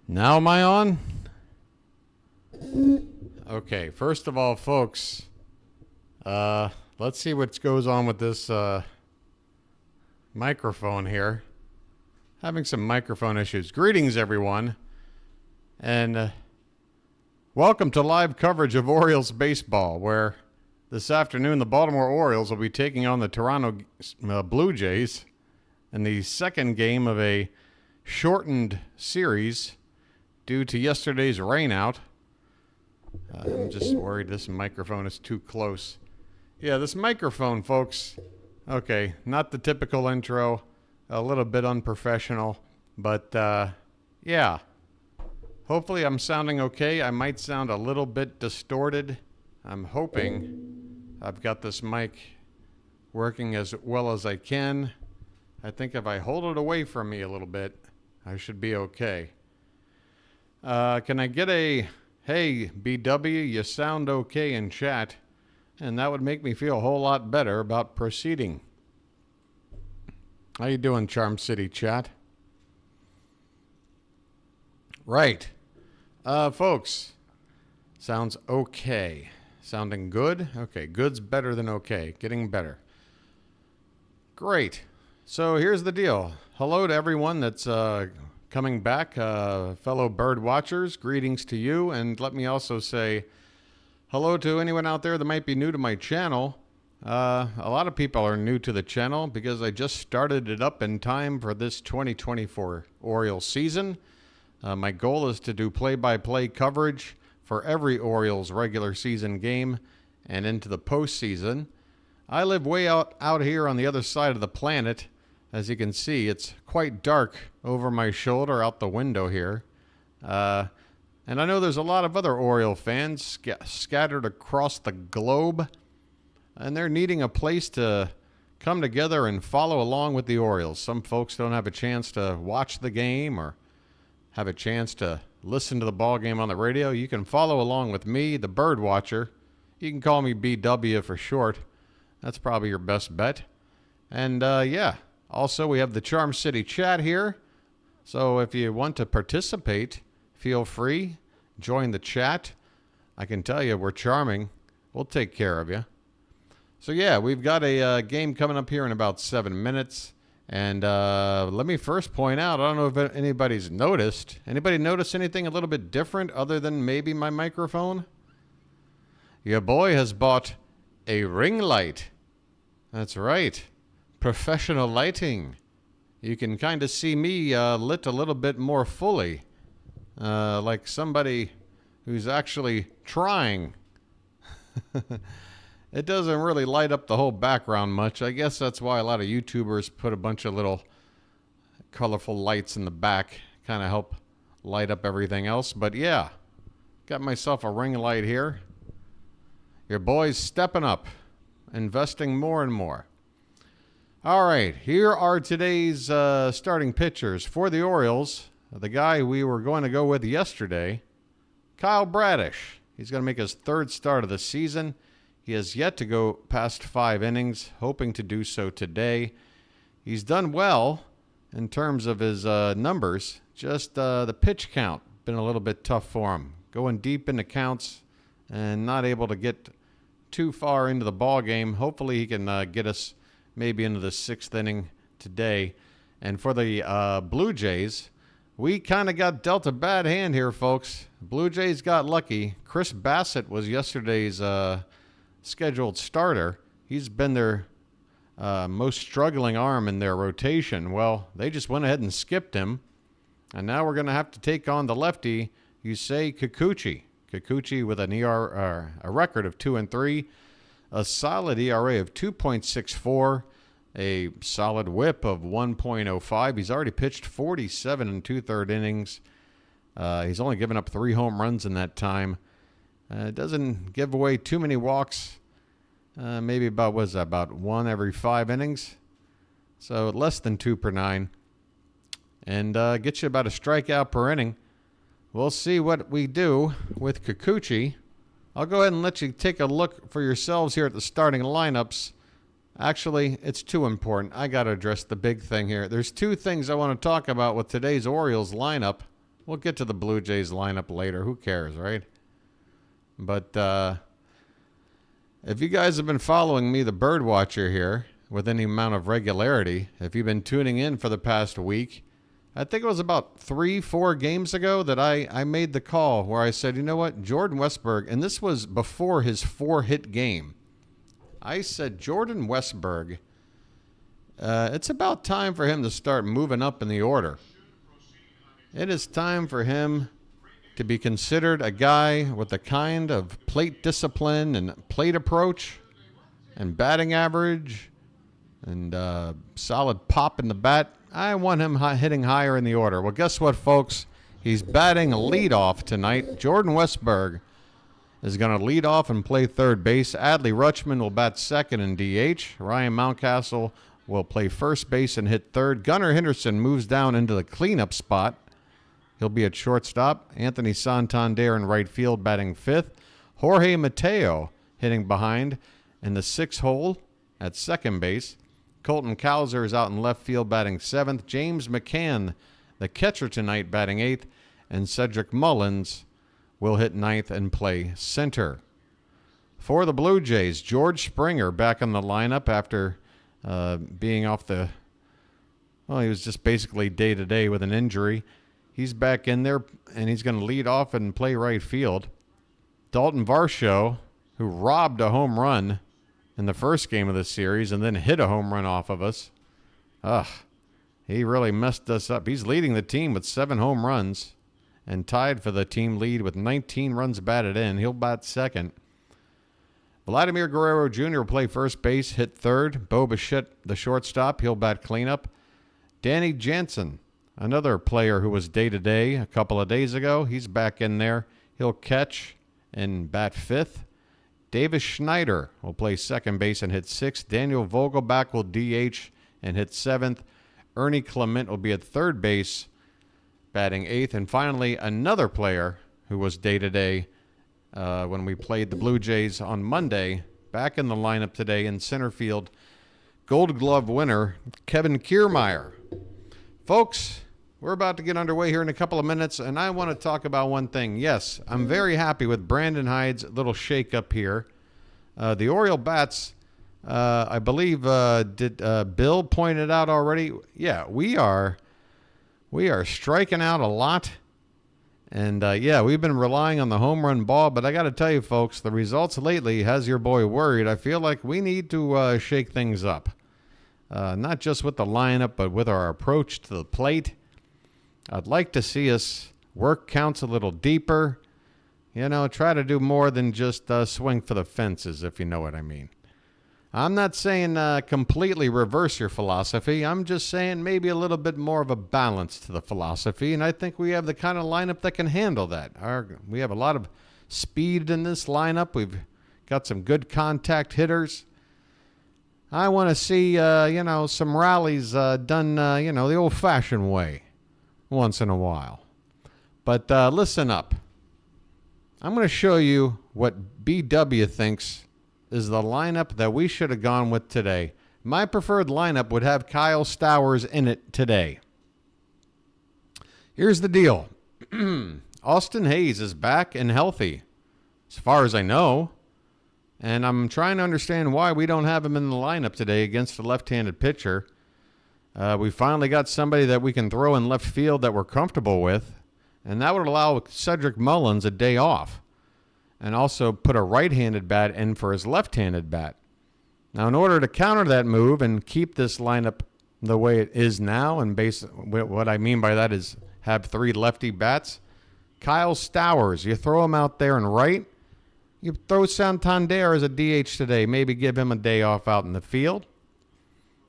Now am I on? Okay, first of all, folks, let's see what goes on with this microphone here. Having some microphone issues. Greetings, everyone, and welcome to live coverage of Orioles baseball, where this afternoon the Baltimore Orioles will be taking on the Toronto Blue Jays in the second game of a shortened series due to yesterday's rainout. I'm just worried this microphone is too close. Yeah, this microphone, folks. Okay, not the typical intro. A little bit unprofessional. But, yeah. Hopefully I'm sounding okay. I might sound a little bit distorted. I'm hoping I've got this mic working as well as I can. I think if I hold it away from me a little bit, I should be okay. Can I get a, hey, BW, you sound okay in chat? And that would make me feel a whole lot better about proceeding. How you doing, Charm City chat? Right. Folks, sounds okay. Sounding good? Okay, good's better than okay. Getting better. Great. So here's the deal. Hello to everyone that's coming back, fellow bird watchers. Greetings to you, and let me also say hello to anyone out there that might be new to my channel. A lot of people are new to the channel because I just started it up in time for this 2024 Orioles season. My goal is to do play-by-play coverage for every Orioles regular season game and into the postseason. I live way out here on the other side of the planet. As you can see, it's quite dark over my shoulder out the window here. And I know there's a lot of other Oriole fans scattered across the globe, and they're needing a place to come together and follow along with the Orioles. Some folks don't have a chance to watch the game or have a chance to listen to the ball game on the radio. You can follow along with me, the BirdWatcher. You can call me BW for short. That's probably your best bet. And yeah, also we have the Charm City chat here. So if you want to participate, feel free. Join the chat. I can tell you we're charming. We'll take care of you. So yeah, we've got a game coming up here in about 7 minutes. And let me first point out, I don't know if anybody's noticed. Anybody notice anything a little bit different other than maybe my microphone? Your boy has bought a ring light. That's right. Professional lighting. You can kind of see me lit a little bit more fully. Like somebody who's actually trying. It doesn't really light up the whole background much. I guess that's why a lot of YouTubers put a bunch of little colorful lights in the back. Kind of help light up everything else. But yeah, got myself a ring light here. Your boy's stepping up. Investing more and more. All right, here are today's starting pitchers for the Orioles. The guy we were going to go with yesterday, Kyle Bradish. He's going to make his third start of the season. He has yet to go past 5 innings, hoping to do so today. He's done well in terms of his numbers. Just the pitch count been a little bit tough for him. Going deep into counts and not able to get too far into the ball game. Hopefully he can get us maybe into the 6th inning today. And for the Blue Jays, we kind of got dealt a bad hand here, folks. Blue Jays got lucky. Chris Bassitt was yesterday's scheduled starter. He's been their most struggling arm in their rotation. Well, they just went ahead and skipped him. And now we're going to have to take on the lefty, Yusei Kikuchi. Kikuchi with a record of 2-3, a solid ERA of 2.64, a solid WHIP of 1.05. He's already pitched 47 2/3 innings. He's only given up 3 home runs in that time. Doesn't give away too many walks. Maybe about 1 every 5 innings. So less than 2 per 9. And gets you about a strikeout per inning. We'll see what we do with Kikuchi. I'll go ahead and let you take a look for yourselves here at the starting lineups. Actually, it's too important. I got to address the big thing here. There's two things I want to talk about with today's Orioles lineup. We'll get to the Blue Jays lineup later. Who cares, right? But if you guys have been following me, the BirdWatcher here, with any amount of regularity, if you've been tuning in for the past week, I think it was about 3-4 games ago that I made the call where I said, you know what, Jordan Westburg, and this was before his 4-hit game. I said, Jordan Westburg, it's about time for him to start moving up in the order. It is time for him to be considered a guy with the kind of plate discipline and plate approach and batting average and solid pop in the bat. I want him hitting higher in the order. Well, guess what, folks? He's batting leadoff tonight. Jordan Westburg is going to lead off and play third base. Adley Rutschman will bat second and DH. Ryan Mountcastle will play first base and hit third. Gunnar Henderson moves down into the cleanup spot. He'll be at shortstop. Anthony Santander in right field batting fifth. Jorge Mateo hitting behind in the sixth hole at second base. Colton Cowser is out in left field batting seventh. James McCann, the catcher tonight, batting eighth. And Cedric Mullins will hit ninth and play center. For the Blue Jays, George Springer back in the lineup after being off the, well, he was just basically day-to-day with an injury. He's back in there, and he's going to lead off and play right field. Dalton Varsho, who robbed a home run in the first game of the series and then hit a home run off of us. He really messed us up. He's leading the team with 7 home runs and tied for the team lead with 19 runs batted in. He'll bat second. Vladimir Guerrero Jr. will play first base, hit third. Bo Bichette, the shortstop, he'll bat cleanup. Danny Jansen, another player who was day-to-day a couple of days ago, he's back in there. He'll catch and bat fifth. Davis Schneider will play second base and hit sixth. Daniel Vogelbach will DH and hit seventh. Ernie Clement will be at third base, batting eighth. And finally, another player who was day-to-day when we played the Blue Jays on Monday, back in the lineup today in center field, Gold Glove winner Kevin Kiermaier. Folks, we're about to get underway here in a couple of minutes, and I want to talk about one thing. Yes, I'm very happy with Brandon Hyde's little shake-up here. The Oriole bats, I believe, did Bill point it out already? Yeah, we are striking out a lot. And, yeah, we've been relying on the home run ball, but I got to tell you, folks, the results lately has your boy worried. I feel like we need to shake things up, not just with the lineup, but with our approach to the plate. I'd like to see us work counts a little deeper, try to do more than just swing for the fences, if you know what I mean. I'm not saying completely reverse your philosophy. I'm just saying maybe a little bit more of a balance to the philosophy, and I think we have the kind of lineup that can handle that. We have a lot of speed in this lineup. We've got some good contact hitters. I want to see, some rallies done, the old-fashioned way once in a while. But listen up. I'm going to show you what BW thinks is the lineup that we should have gone with today. My preferred lineup would have Kyle Stowers in it today. Here's the deal. Austin Hayes is back and healthy, as far as I know. And I'm trying to understand why we don't have him in the lineup today against a left-handed pitcher. We finally got somebody that we can throw in left field that we're comfortable with. And that would allow Cedric Mullins a day off. And also put a right-handed bat in for his left-handed bat. Now, in order to counter that move and keep this lineup the way it is now, and what I mean by that is have 3 lefty bats, Kyle Stowers, you throw him out there and right, you throw Santander as a DH today, maybe give him a day off out in the field.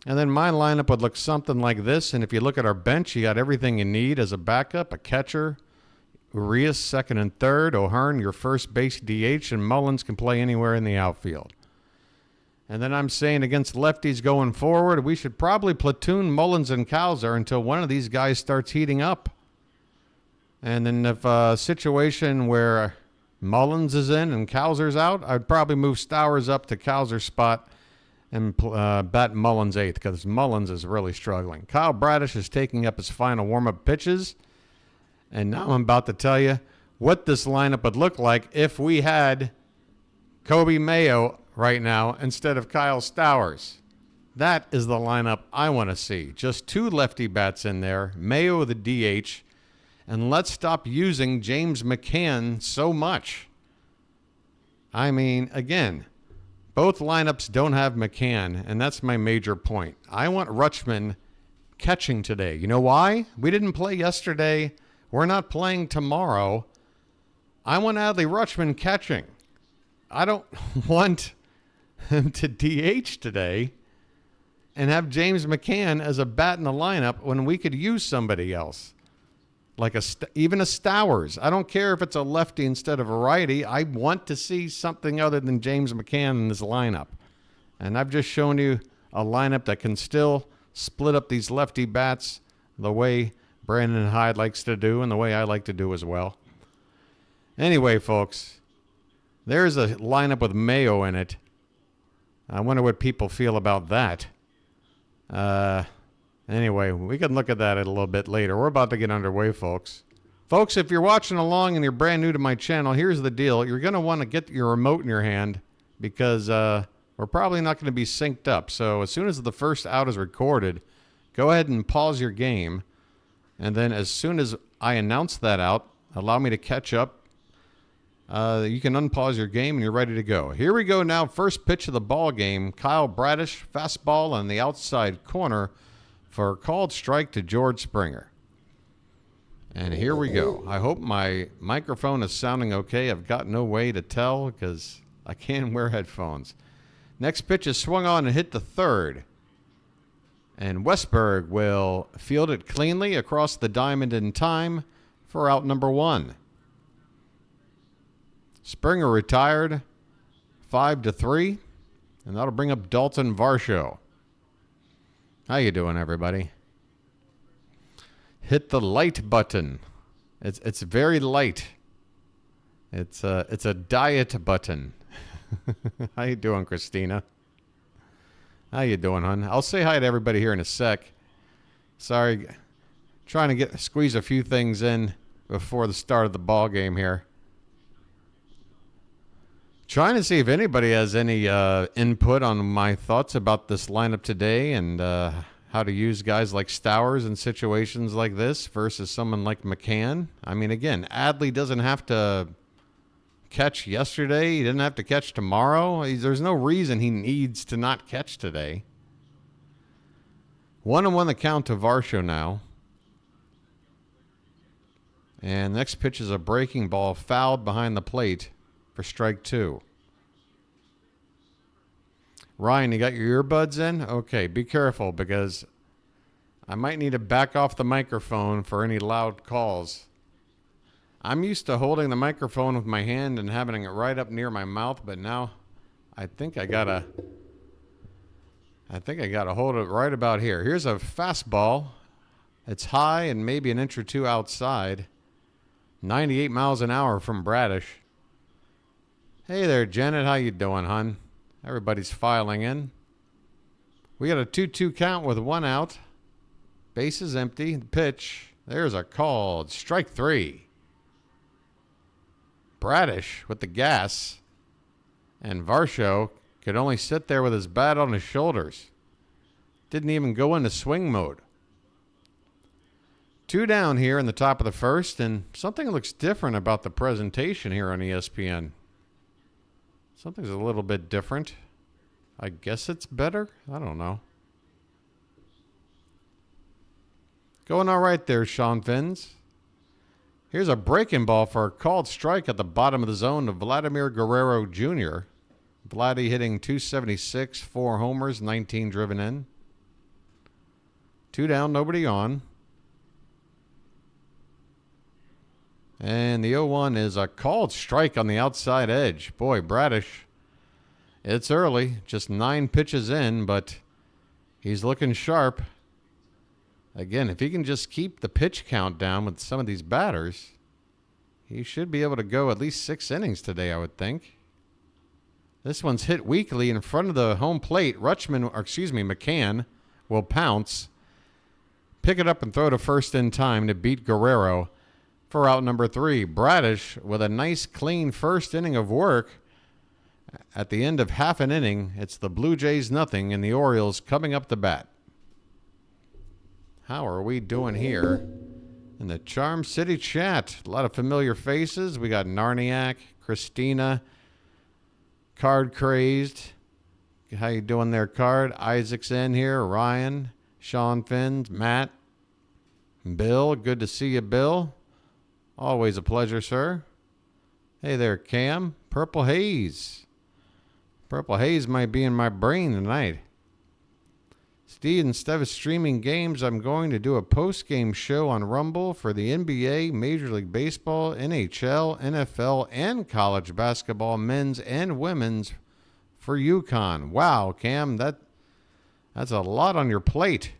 And then my lineup would look something like this, and if you look at our bench, you got everything you need as a backup, a catcher, Urias second and third, O'Hearn your first base DH, and Mullins can play anywhere in the outfield. And then I'm saying against lefties going forward, we should probably platoon Mullins and Cowser until one of these guys starts heating up. And then if a situation where Mullins is in and Cowser's out, I'd probably move Stowers up to Cowser's spot and bat Mullins 8th because Mullins is really struggling. Kyle Bradish is taking up his final warm-up pitches. And now I'm about to tell you what this lineup would look like if we had Kobe Mayo right now instead of Kyle Stowers. That is the lineup I want to see. Just 2 lefty bats in there, Mayo the DH, and let's stop using James McCann so much. I mean, again, both lineups don't have McCann, and that's my major point. I want Rutschman catching today. You know why? We didn't play yesterday. We're not playing tomorrow. I want Adley Rutschman catching. I don't want him to DH today and have James McCann as a bat in the lineup when we could use somebody else. Like even a Stowers. I don't care if it's a lefty instead of a righty. I want to see something other than James McCann in this lineup. And I've just shown you a lineup that can still split up these lefty bats the way Brandon Hyde likes to do and the way I like to do as well. Anyway, folks, there's a lineup with Mayo in it. I wonder what people feel about that. Anyway, we can look at that a little bit later. We're about to get underway, folks. Folks, if you're watching along and you're brand new to my channel, here's the deal. You're going to want to get your remote in your hand because we're probably not going to be synced up. So as soon as the first out is recorded, go ahead and pause your game. And then as soon as I announce that out, allow me to catch up. You can unpause your game and you're ready to go. Here we go now. First pitch of the ball game. Kyle Bradish, fastball on the outside corner for a called strike to George Springer. And here we go. I hope my microphone is sounding okay. I've got no way to tell because I can't wear headphones. Next pitch is swung on and hit the third. And Westberg will field it cleanly across the diamond in time for out number 1. Springer retired 5-3, and that'll bring up Dalton Varsho. How you doing, everybody? Hit the light button. It's very light. It's a diet button. How you doing, Christina? How you doing, hon? I'll say hi to everybody here in a sec. Sorry, trying to squeeze a few things in before the start of the ball game here. Trying to see if anybody has any input on my thoughts about this lineup today and how to use guys like Stowers in situations like this versus someone like McCann. I mean, again, Adley doesn't have to catch yesterday. He didn't have to catch tomorrow. There's no reason he needs to not catch today. 1-1 the count to Varsho now. And next pitch is a breaking ball fouled behind the plate for strike 2. Ryan, you got your earbuds in? Okay, be careful because I might need to back off the microphone for any loud calls. I'm used to holding the microphone with my hand and having it right up near my mouth, but now I think I gotta hold it right about here. Here's a fastball. It's high and maybe an inch or two outside. 98 miles an hour from Bradish. Hey there, Janet. How you doing, hon? Everybody's filing in. We got a 2-2 count with 1 out. Base is empty. The pitch. There's a called strike 3. Bradish with the gas. And Varsho could only sit there with his bat on his shoulders. Didn't even go into swing mode. 2 down here in the top of the first, and something looks different about the presentation here on ESPN. Something's a little bit different. I guess it's better. I don't know. Going all right there, Sean Finns. Here's a breaking ball for a called strike at the bottom of the zone to Vladimir Guerrero Jr. Vladdy hitting .276, 4 homers, 19 driven in. 2 down, nobody on. And the 0-1 is a called strike on the outside edge. Boy, Bradish, it's early, just 9 pitches in, but he's looking sharp. Again, if he can just keep the pitch count down with some of these batters, he should be able to go at least 6 innings today, I would think. This one's hit weakly in front of the home plate. McCann will pounce, pick it up and throw to first in time to beat Guerrero for out number 3. Bradish with a nice clean first inning of work. At the end of half an inning, it's the Blue Jays nothing and the Orioles coming up to bat. How are we doing here in the Charm City chat? A lot of familiar faces. We got Narniak, Christina, Card Crazed. How you doing there, Card? Isaac's in here. Ryan, Sean Finns, Matt, Bill. Good to see you, Bill. Always a pleasure, sir. Hey there, Cam. Purple Haze. Purple Haze might be in my brain tonight. Steve, instead of streaming games, I'm going to do a post-game show on Rumble for the NBA, Major League Baseball, NHL, NFL, and college basketball, men's and women's for UConn. Wow, Cam, that's a lot on your plate.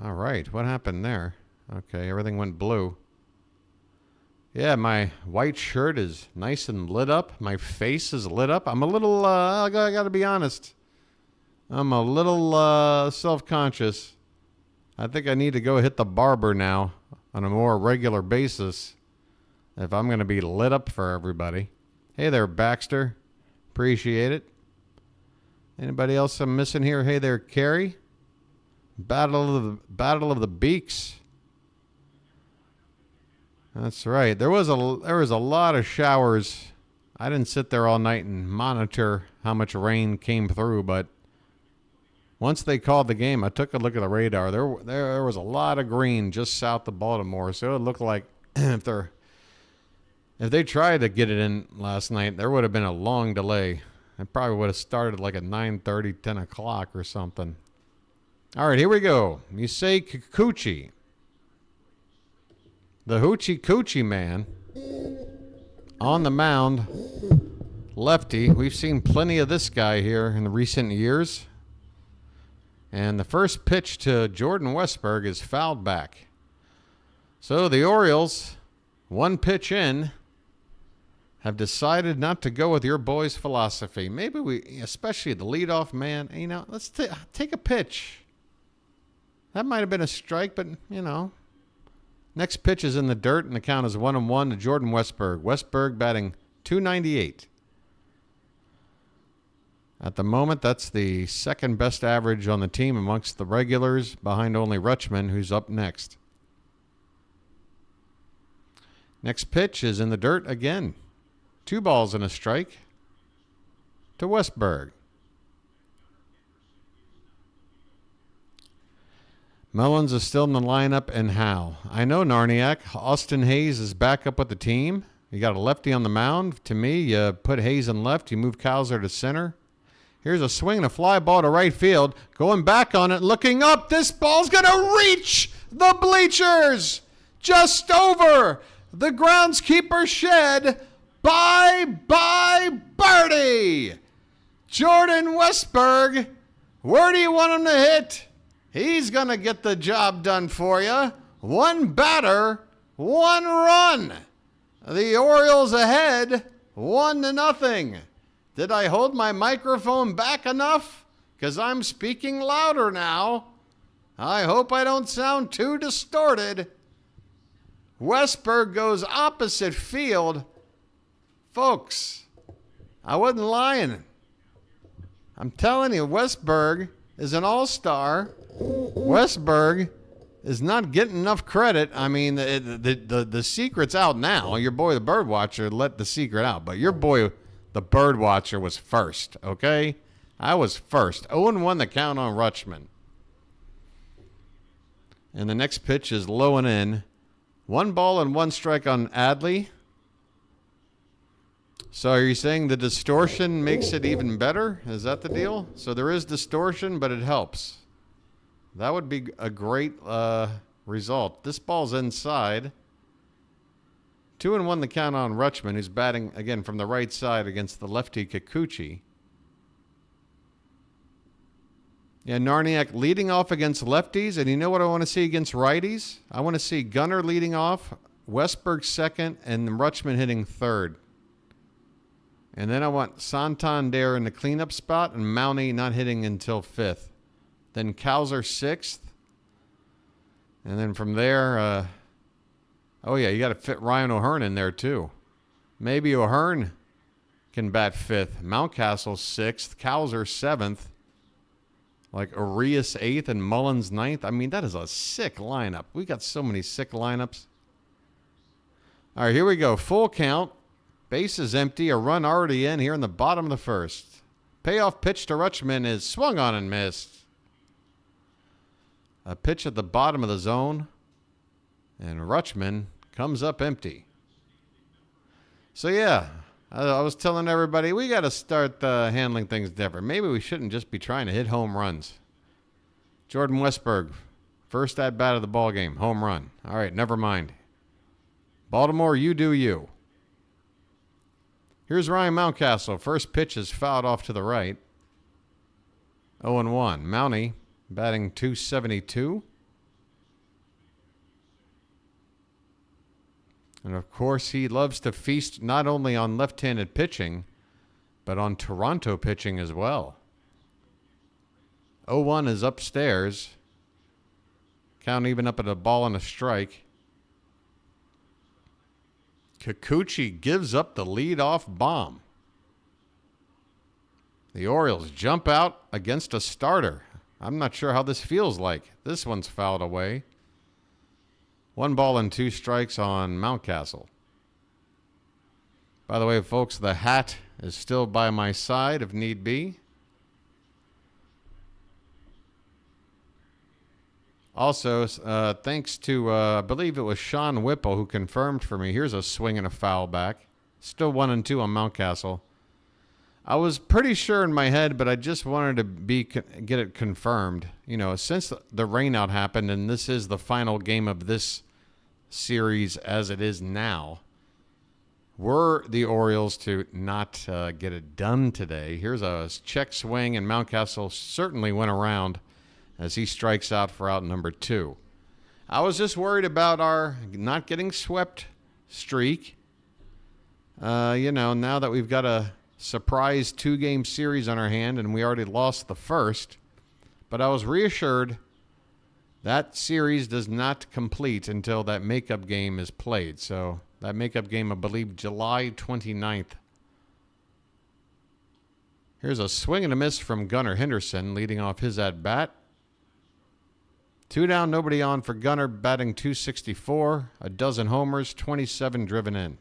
All right, what happened there? Okay, everything went blue. Yeah, my white shirt is nice and lit up. My face is lit up. I'm a little, I got to be honest. I'm a little self-conscious. I think I need to go hit the barber now on a more regular basis if I'm going to be lit up for everybody. Hey there, Baxter. Appreciate it. Anybody else I'm missing here? Hey there, Carrie. Battle of the Beaks. That's right. There was a lot of showers. I didn't sit there all night and monitor how much rain came through, but once they called the game, I took a look at the radar. There was a lot of green just south of Baltimore, so it looked like if they tried to get it in last night, there would have been a long delay. It probably would have started like at 9:30, 10 o'clock or something. All right, here we go. Yusei Kikuchi. The Hoochie Coochie man on the mound. Lefty. We've seen plenty of this guy here in the recent years. And the first pitch to Jordan Westburg is fouled back. So the Orioles, one pitch in, have decided not to go with your boys' philosophy. Maybe especially the leadoff man, let's take a pitch. That might have been a strike, but, Next pitch is in the dirt, and the count is 1-1 to Jordan Westburg. Westburg batting .298. At the moment, that's the second best average on the team amongst the regulars, behind only Rutschman, who's up next. Next pitch is in the dirt again. 2 balls and a strike to Westburg. Mullins is still in the lineup, and how? I know, Narniak. Austin Hayes is back up with the team. You got a lefty on the mound. To me, you put Hayes in left. You move Cowser to center. Here's a swing and a fly ball to right field. Going back on it, looking up. This ball's going to reach the bleachers. Just over the groundskeeper shed. Bye, birdie. Jordan Westburg, where do you want him to hit? He's going to get the job done for you. 1 batter, 1 run. The Orioles ahead, 1-0. Did I hold my microphone back enough? Because I'm speaking louder now. I hope I don't sound too distorted. Westburg goes opposite field. Folks, I wasn't lying. I'm telling you, Westburg is an all-star. Westburg is not getting enough credit. I mean, the secret's out now. Your boy, the BirdWatcher, let the secret out. But your boy, the BirdWatcher, was first, okay? I was first. 0-1 the count on Rutschman. And the next pitch is low and in. 1 ball and 1 strike on Adley. So are you saying the distortion makes it even better? Is that the deal? So there is distortion, but it helps. That would be a great result. This ball's inside. 2-1 the count on Rutschman, who's batting, again, from the right side against the lefty Kikuchi. Yeah, Narniak leading off against lefties. And you know what I want to see against righties? I want to see Gunnar leading off, Westburg second, and Rutschman hitting third. And then I want Santander in the cleanup spot and Mountie not hitting until 5th. Then Cowser 6th. And then from there, oh yeah, you got to fit Ryan O'Hearn in there too. Maybe O'Hearn can bat 5th. Mountcastle 6th. Cowser 7th. Like Arias 8th and Mullins 9th. I mean, that is a sick lineup. We got so many sick lineups. All right, here we go. Full count. Base is empty. A run already in here in the bottom of the first. Payoff pitch to Rutschman is swung on and missed. A pitch at the bottom of the zone. And Rutschman comes up empty. So, yeah, I was telling everybody we got to start handling things different. Maybe we shouldn't just be trying to hit home runs. Jordan Westberg, first at bat of the ball game, home run. All right, never mind. Baltimore, you do you. Here's Ryan Mountcastle. First pitch is fouled off to the right. 0-1. Mountie batting .272. And, of course, he loves to feast not only on left-handed pitching, but on Toronto pitching as well. 0-1 is upstairs. Count even up at a ball and a strike. Kikuchi gives up the lead-off bomb. The Orioles jump out against a starter. I'm not sure how this feels like. This one's fouled away. 1 ball and 2 strikes on Mountcastle. By the way, folks, the hat is still by my side if need be. Also, thanks to, I believe it was Sean Whipple who confirmed for me. Here's a swing and a foul back. Still 1-2 on Mountcastle. I was pretty sure in my head, but I just wanted to get it confirmed. You know, since the rainout happened, and this is the final game of this series as it is now, were the Orioles to not get it done today. Here's a check swing, and Mountcastle certainly went around as he strikes out for out number 2. I was just worried about our not getting swept streak. You know, now that we've got a surprise 2-game series on our hand and we already lost the first. But I was reassured that series does not complete until that makeup game is played. So that makeup game, I believe, July 29th. Here's a swing and a miss from Gunnar Henderson leading off his at-bat. 2 down, nobody on for Gunnar, batting .264, a dozen homers, 27 driven in.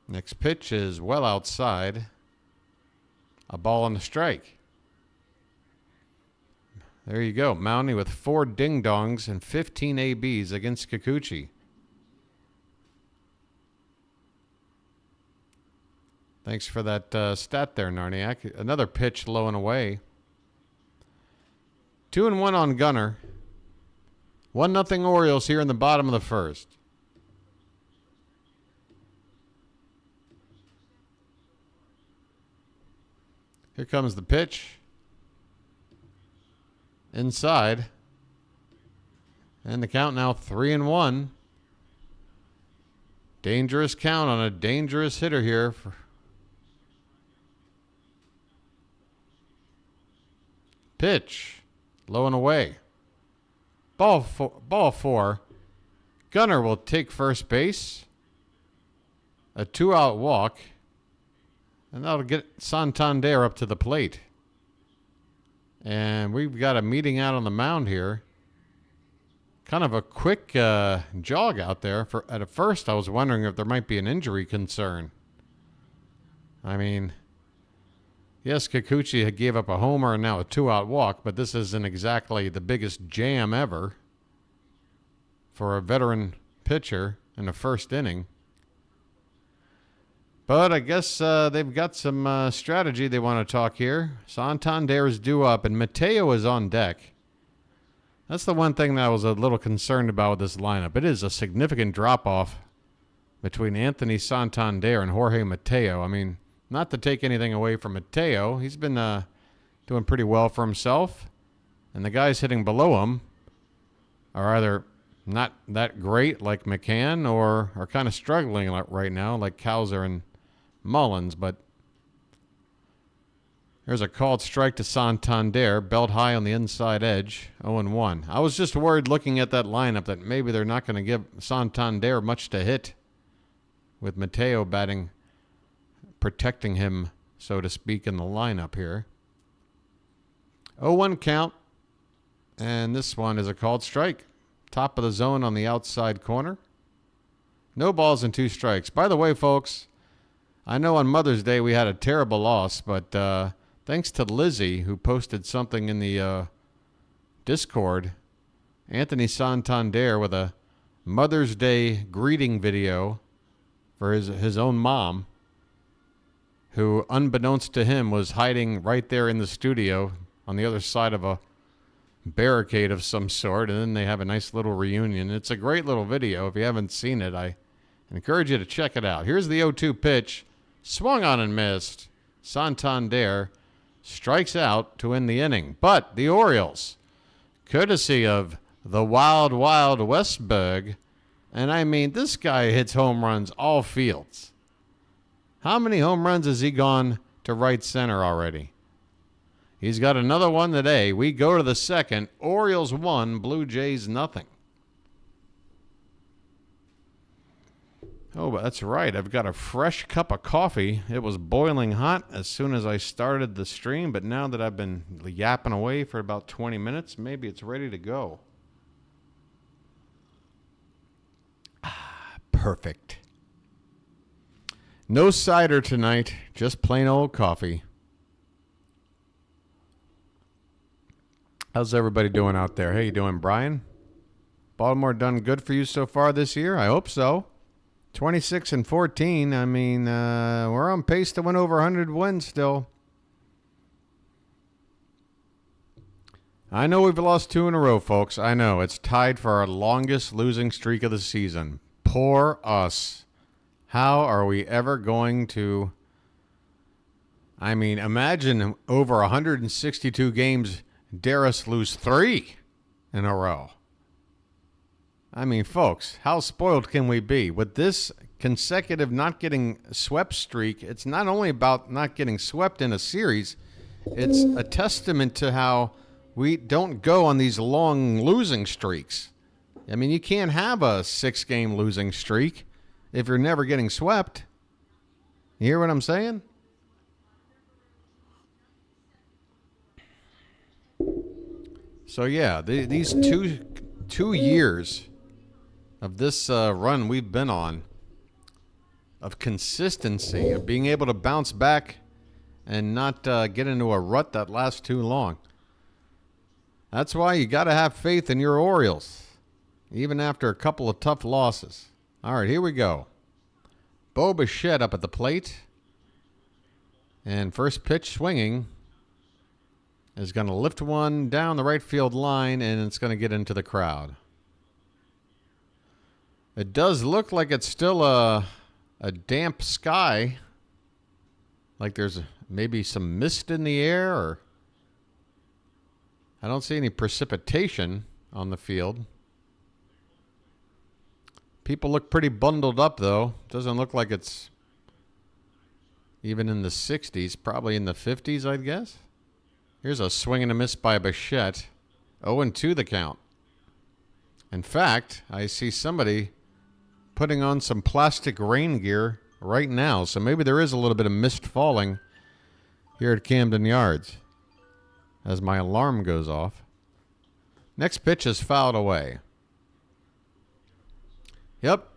Next pitch is well outside. A ball and a strike. There you go. Mountie with 4 ding-dongs and 15 ABs against Kikuchi. Thanks for that stat there, Narniak. Another pitch low and away. 2-1 on Gunnar. 1-0 Orioles here in the bottom of the first. Here comes the pitch. Inside. And the count now 3-1. Dangerous count on a dangerous hitter here. Pitch. Low and away. Ball 4. Gunnar will take first base. A 2-out walk. And that'll get Santander up to the plate. And we've got a meeting out on the mound here. Kind of a quick jog out there. At first, I was wondering if there might be an injury concern. I mean, yes, Kikuchi gave up a homer and now a 2-out walk, but this isn't exactly the biggest jam ever for a veteran pitcher in the first inning. But I guess they've got some strategy they want to talk here. Santander is due up, and Mateo is on deck. That's the one thing that I was a little concerned about with this lineup. It is a significant drop-off between Anthony Santander and Jorge Mateo. I mean, not to take anything away from Mateo. He's been doing pretty well for himself. And the guys hitting below him are either not that great like McCann, or are kind of struggling right now like Cowser and Mullins. But there's a called strike to Santander, belt high on the inside edge, 0-1. I was just worried looking at that lineup that maybe they're not going to give Santander much to hit with Mateo batting, protecting him, so to speak, in the lineup here. 0-1 count, and this one is a called strike. Top of the zone on the outside corner. No balls and 2 strikes. By the way, folks, I know on Mother's Day we had a terrible loss, but thanks to Lizzie, who posted something in the Discord, Anthony Santander with a Mother's Day greeting video for his own mom, who, unbeknownst to him, was hiding right there in the studio on the other side of a barricade of some sort, and then they have a nice little reunion. It's a great little video. If you haven't seen it, I encourage you to check it out. Here's the 0-2 pitch. Swung on and missed. Santander strikes out to end the inning. But the Orioles, courtesy of the Wild Wild Westberg, and I mean, this guy hits home runs all fields. How many home runs has he gone to right center already? He's got another one today. We go to the second. Orioles 1, Blue Jays nothing. Oh, but that's right. I've got a fresh cup of coffee. It was boiling hot as soon as I started the stream, but now that I've been yapping away for about 20 minutes, maybe it's ready to go. Perfect. No cider tonight, just plain old coffee. How's everybody doing out there? How you doing, Brian? Baltimore done good for you so far this year? I hope so. 26-14. I mean, we're on pace to win over 100 wins still. I know we've lost 2 in a row, folks. I know. It's tied for our longest losing streak of the season. Poor us. How are we ever going to... I mean, imagine over 162 games, dare us lose 3 in a row. I mean, folks, how spoiled can we be? With this consecutive not getting swept streak, it's not only about not getting swept in a series, it's a testament to how we don't go on these long losing streaks. I mean, you can't have a 6-game losing streak if you're never getting swept. You hear what I'm saying? So, yeah, these two years of this run we've been on, of consistency, of being able to bounce back and not get into a rut that lasts too long. That's why you got to have faith in your Orioles, even after a couple of tough losses. All right, here we go. Bo Bichette up at the plate. And first pitch swinging is going to lift one down the right field line, and it's going to get into the crowd. It does look like it's still a damp sky, like there's maybe some mist in the air, or I don't see any precipitation on the field. People look pretty bundled up, though. Doesn't look like it's even in the 60s, probably in the 50s, I'd guess. Here's a swing and a miss by Bichette. 0-2 the count. In fact, I see somebody putting on some plastic rain gear right now, so maybe there is a little bit of mist falling here at Camden Yards as my alarm goes off. Next pitch is fouled away. Yep,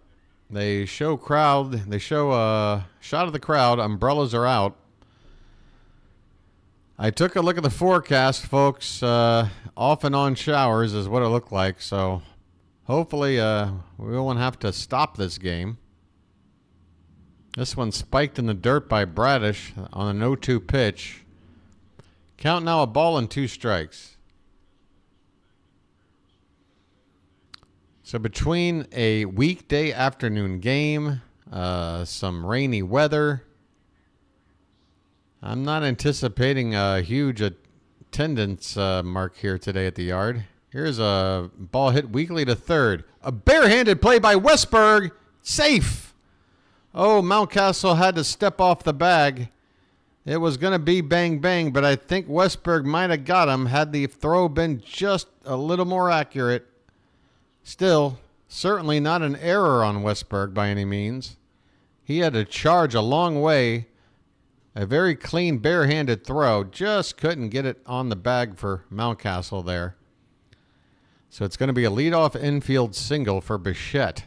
they show a shot of the crowd. Umbrellas are out. I took a look at the forecast, folks. Off and on showers is what it looked like, so hopefully we won't have to stop this game. This one spiked in the dirt by Bradish on an 0-2 pitch. Count now, 1-2 strikes. So between a weekday afternoon game, some rainy weather, I'm not anticipating a huge attendance mark here today at the yard. Here's a ball hit weakly to third. A barehanded play by Westberg. Safe. Oh, Mountcastle had to step off the bag. It was going to be bang, bang, but I think Westberg might have got him had the throw been just a little more accurate. Still, certainly not an error on Westberg by any means. He had to charge a long way. A very clean barehanded throw. Just couldn't get it on the bag for Mountcastle there. So it's going to be a leadoff infield single for Bichette.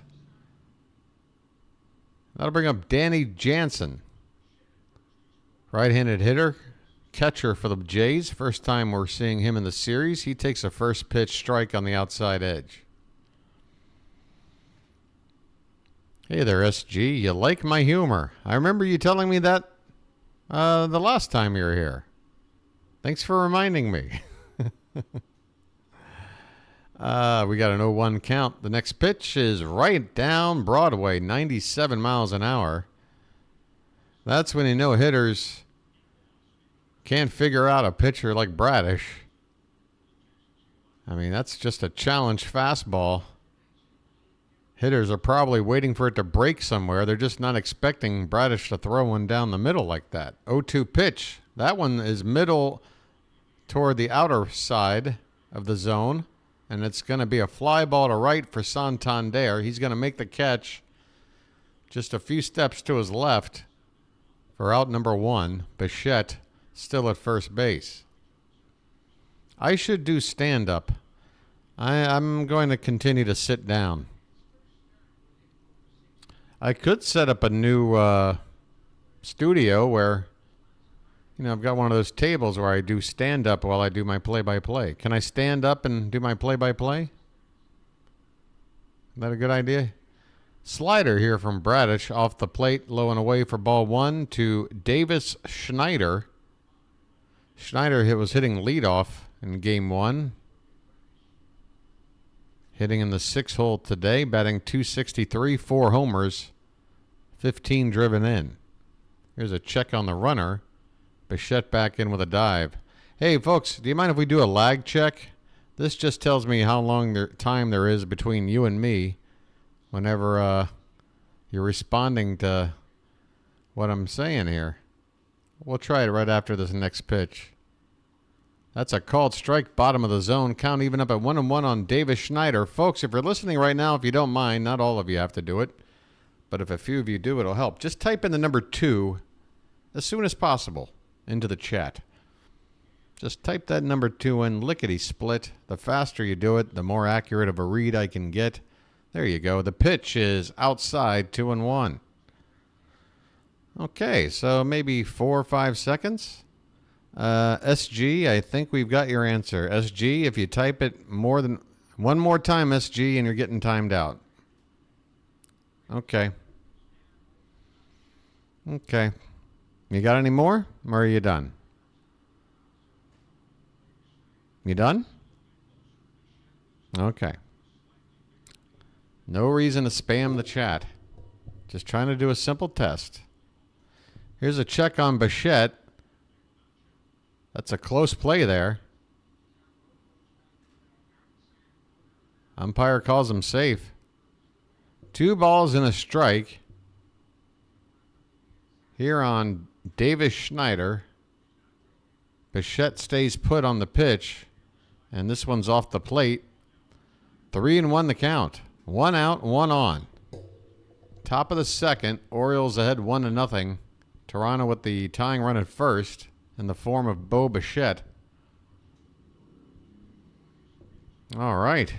That'll bring up Danny Jansen. Right-handed hitter, catcher for the Jays. First time we're seeing him in the series. He takes a first pitch strike on the outside edge. Hey there, SG. You like my humor. I remember you telling me that the last time you were here. Thanks for reminding me. We got an 0-1 count. The next pitch is right down Broadway, 97 miles an hour. That's when you know hitters can't figure out a pitcher like Bradish. I mean, that's just a challenge fastball. Hitters are probably waiting for it to break somewhere. They're just not expecting Bradish to throw one down the middle like that. 0-2 pitch. That one is middle toward the outer side of the zone. And it's going to be a fly ball to right for Santander. He's going to make the catch just a few steps to his left for out number one. Bichette still at first base. I should do stand-up. I'm going to continue to sit down. I could set up a new studio where, you know, I've got one of those tables where I do stand-up while I do my play-by-play. Can I stand up and do my play-by-play? Is that a good idea? Slider here from Bradish off the plate, low and away for ball one to Davis Schneider. Schneider was hitting leadoff in game one. Hitting in the 6 hole today, batting .263, 4 homers, 15 driven in. Here's a check on the runner. Bichette back in with a dive. Hey, folks, do you mind if we do a lag check? This just tells me how long time there is between you and me whenever you're responding to what I'm saying here. We'll try it right after this next pitch. That's a called strike, bottom of the zone. Count even up at 1-1 on Davis Schneider. Folks, if you're listening right now, if you don't mind, not all of you have to do it, but if a few of you do, it'll help. Just type in the number 2 as soon as possible into the chat. Just type that number 2 in, lickety-split. The faster you do it, the more accurate of a read I can get. There you go. The pitch is outside, 2-1. Okay, so maybe 4 or 5 seconds. SG, I think we've got your answer. SG, if you type it more than one more time, SG, and you're getting timed out. Okay. Okay. You got any more? Or are you done? You done? Okay. No reason to spam the chat. Just trying to do a simple test. Here's a check on Bichette. That's a close play there. Umpire calls him safe. 2 balls and a strike. Here on Davis Schneider. Bichette stays put on the pitch. And this one's off the plate. 3-1 the count. 1 out, 1 on. Top of the second. Orioles ahead 1-0. Toronto with the tying run at first in the form of Bo Bichette. All right.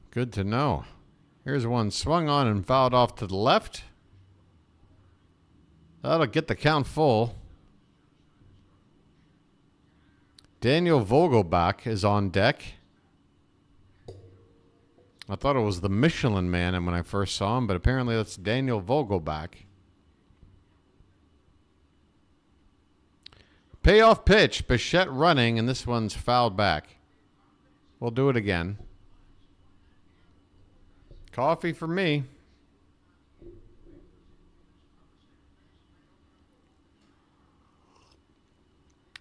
Good to know. Here's one swung on and fouled off to the left. That'll get the count full. Daniel Vogelbach is on deck. I thought it was the Michelin Man when I first saw him, but apparently that's Daniel Vogelbach. Payoff pitch. Bichette running, and this one's fouled back. We'll do it again. Coffee for me.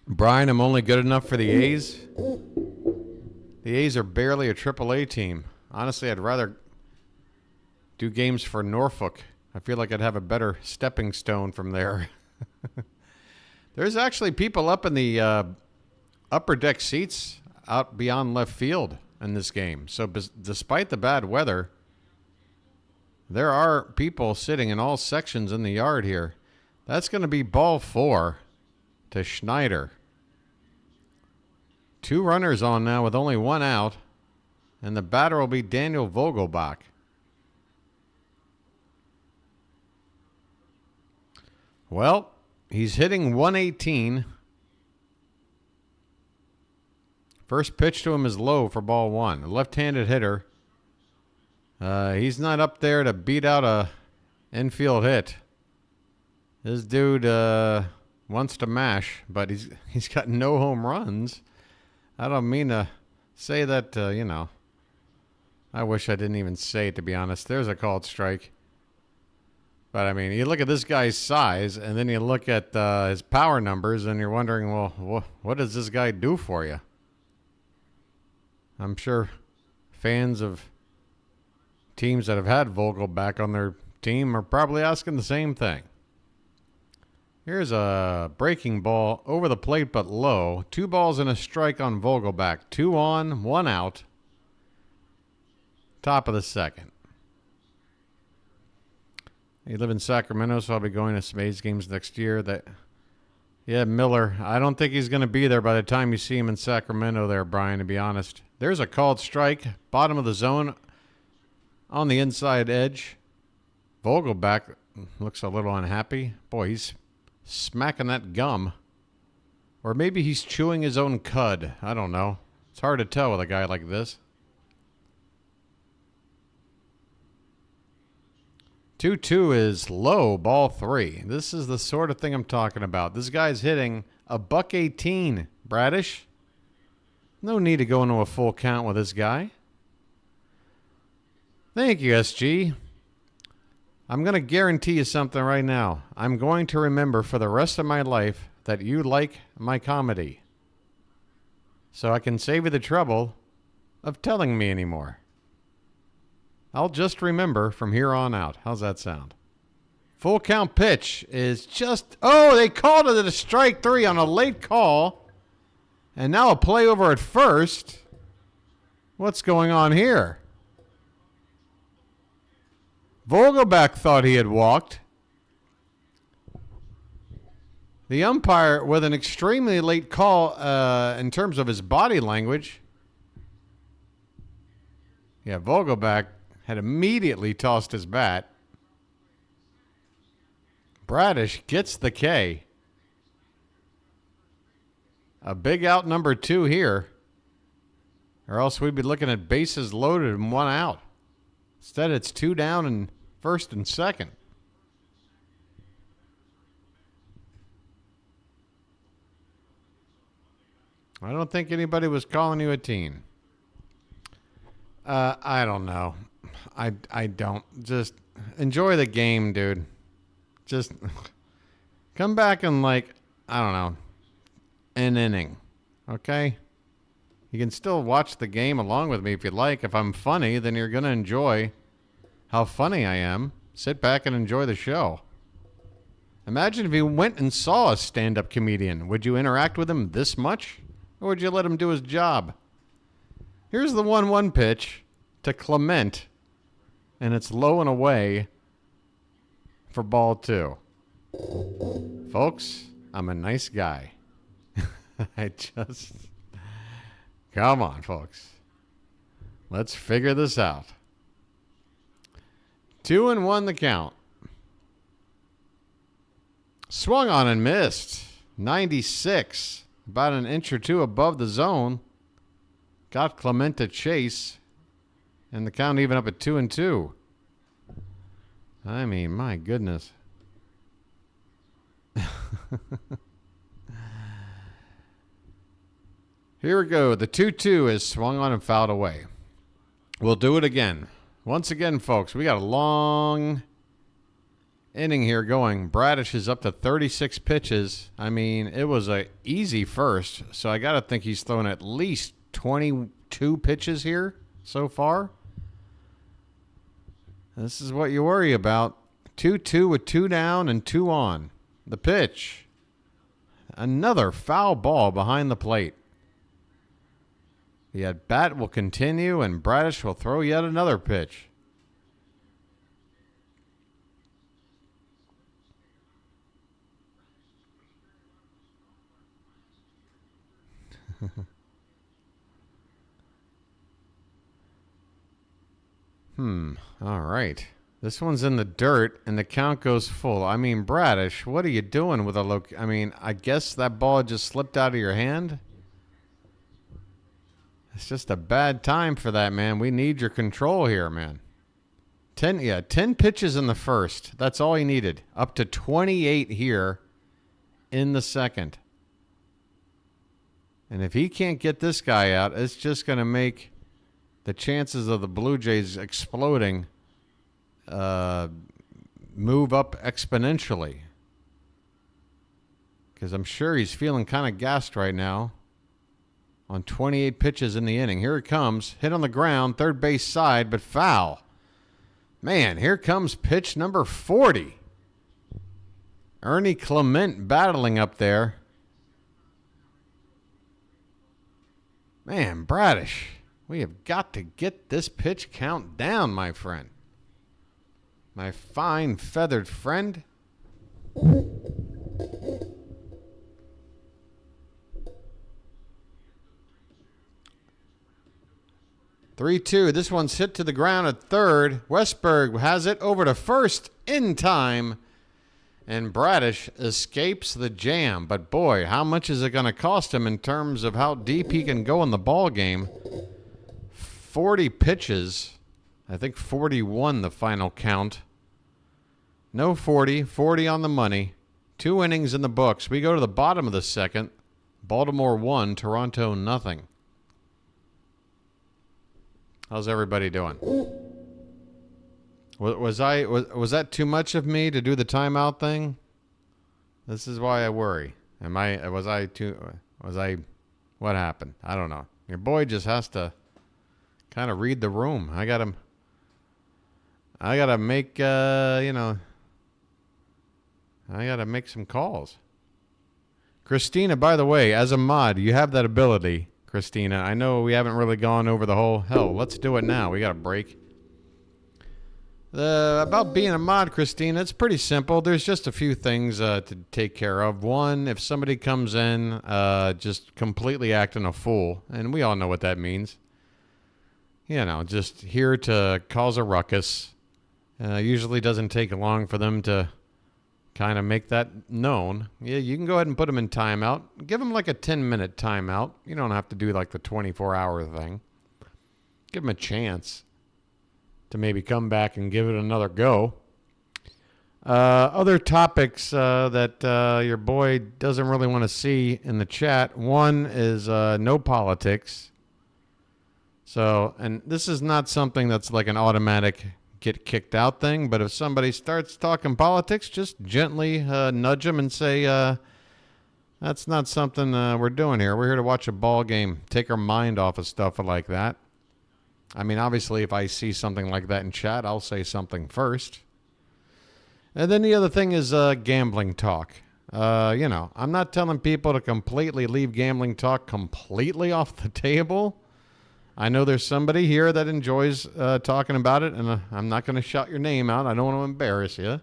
Brian, I'm only good enough for the A's. The A's are barely a AAA team. Honestly, I'd rather do games for Norfolk. I feel like I'd have a better stepping stone from there. There's actually people up in the upper deck seats out beyond left field in this game. So despite the bad weather, there are people sitting in all sections in the yard here. That's going to be ball 4 to Schneider. 2 runners on now with only 1 out. And the batter will be Daniel Vogelbach. Well, he's hitting 118. First pitch to him is low for ball 1. A left-handed hitter. He's not up there to beat out a infield hit. This dude wants to mash, but he's got no home runs. I don't mean to say that, you know. I wish I didn't even say it, to be honest. There's a called strike. But, I mean, you look at this guy's size, and then you look at his power numbers, and you're wondering, well, what does this guy do for you? I'm sure fans of teams that have had Vogelbach on their team are probably asking the same thing. Here's a breaking ball over the plate but low. 2 balls and a strike on Vogelbach. 2 on, 1 out. Top of the second. You live in Sacramento, so I'll be going to some A's games next year. Yeah, Miller. I don't think he's going to be there by the time you see him in Sacramento there, Brian, to be honest. There's a called strike. Bottom of the zone on the inside edge. Vogelbach looks a little unhappy. Boy, he's smacking that gum. Or maybe he's chewing his own cud. I don't know. It's hard to tell with a guy like this. 2-2 is low, ball 3. This is the sort of thing I'm talking about. This guy's hitting a $118, Bradish. No need to go into a full count with this guy. Thank you, SG. I'm going to guarantee you something right now. I'm going to remember for the rest of my life that you like my comedy. So I can save you the trouble of telling me anymore. I'll just remember from here on out. How's that sound? Full count pitch is just... Oh, they called it a strike 3 on a late call. And now a play over at first. What's going on here? Vogelbach thought he had walked. The umpire, with an extremely late call in terms of his body language. Yeah, Vogelbach had immediately tossed his bat. Bradish gets the K. A big out number 2 here. Or else we'd be looking at bases loaded and 1 out. Instead, it's 2 down and first and second. I don't think anybody was calling you a teen. I don't know. I don't. Just enjoy the game, dude. Just come back and, like, I don't know, an inning. Okay? You can still watch the game along with me if you like. If I'm funny, then you're going to enjoy how funny I am. Sit back and enjoy the show. Imagine if you went and saw a stand-up comedian. Would you interact with him this much? Or would you let him do his job? Here's the 1-1 pitch to Clement. And it's low and away for ball 2. Folks, I'm a nice guy. Come on, folks. Let's figure this out. 2-1 the count. Swung on and missed. 96. About an inch or 2 above the zone. Got Clement to chase. And the count even up at 2-2. I mean, my goodness. Here we go. The 2-2 is swung on and fouled away. We'll do it again. Once again, folks, we got a long inning here going. Bradish is up to 36 pitches. I mean, it was a easy first, so I got to think he's thrown at least 20 2 pitches here so far. This is what you worry about. 2-2 with 2 down and 2 on. The pitch. Another foul ball behind the plate. The at-bat will continue, and Bradish will throw yet another pitch. All right. This one's in the dirt, and the count goes full. I mean, Bradish, what are you doing with a I mean, I guess that ball just slipped out of your hand. It's just a bad time for that, man. We need your control here, man. 10 pitches in the first. That's all he needed. Up to 28 here in the second. And if he can't get this guy out, it's just going to make the chances of the Blue Jays exploding move up exponentially. Because I'm sure he's feeling kind of gassed right now on 28 pitches in the inning. Here it comes. Hit on the ground, third base side, but foul. Man, here comes pitch number 40. Ernie Clement battling up there. Man, Bradish, we have got to get this pitch count down, my friend. My fine feathered friend. 3-2. This one's hit to the ground at third. Westberg has it over to first in time. And Bradish escapes the jam. But boy, how much is it going to cost him in terms of how deep he can go in the ball game? 40 pitches. I think 41 the final count. No 40. 40 on the money. 2 innings in the books. We go to the bottom of the second. Baltimore 1, Toronto nothing. How's everybody doing? Was that too much of me to do the timeout thing? This is why I worry. What happened? I don't know. Your boy just has to kind of read the room. I gotta make I gotta make some calls. Christina, by the way, as a mod, you have that ability, Christina. I know we haven't really gone over the whole hell. Let's do it now. We got a break. About being a mod, Christina, it's pretty simple. There's just a few things to take care of. One, if somebody comes in just completely acting a fool, and we all know what that means. Just here to cause a ruckus. Usually doesn't take long for them to kind of make that known. Yeah, you can go ahead and put them in timeout. Give them like a 10-minute timeout. You don't have to do like the 24-hour thing. Give them a chance to maybe come back and give it another go. Other topics that your boy doesn't really want to see in the chat. One is no politics. So, and this is not something that's like an automatic get kicked out thing, but if somebody starts talking politics, just gently nudge them and say, that's not something we're doing here. We're here to watch a ball game, take our mind off of stuff like that. I mean, obviously, if I see something like that in chat, I'll say something first. And then the other thing is gambling talk. I'm not telling people to completely leave gambling talk completely off the table. I know there's somebody here that enjoys talking about it, and I'm not going to shout your name out. I don't want to embarrass you.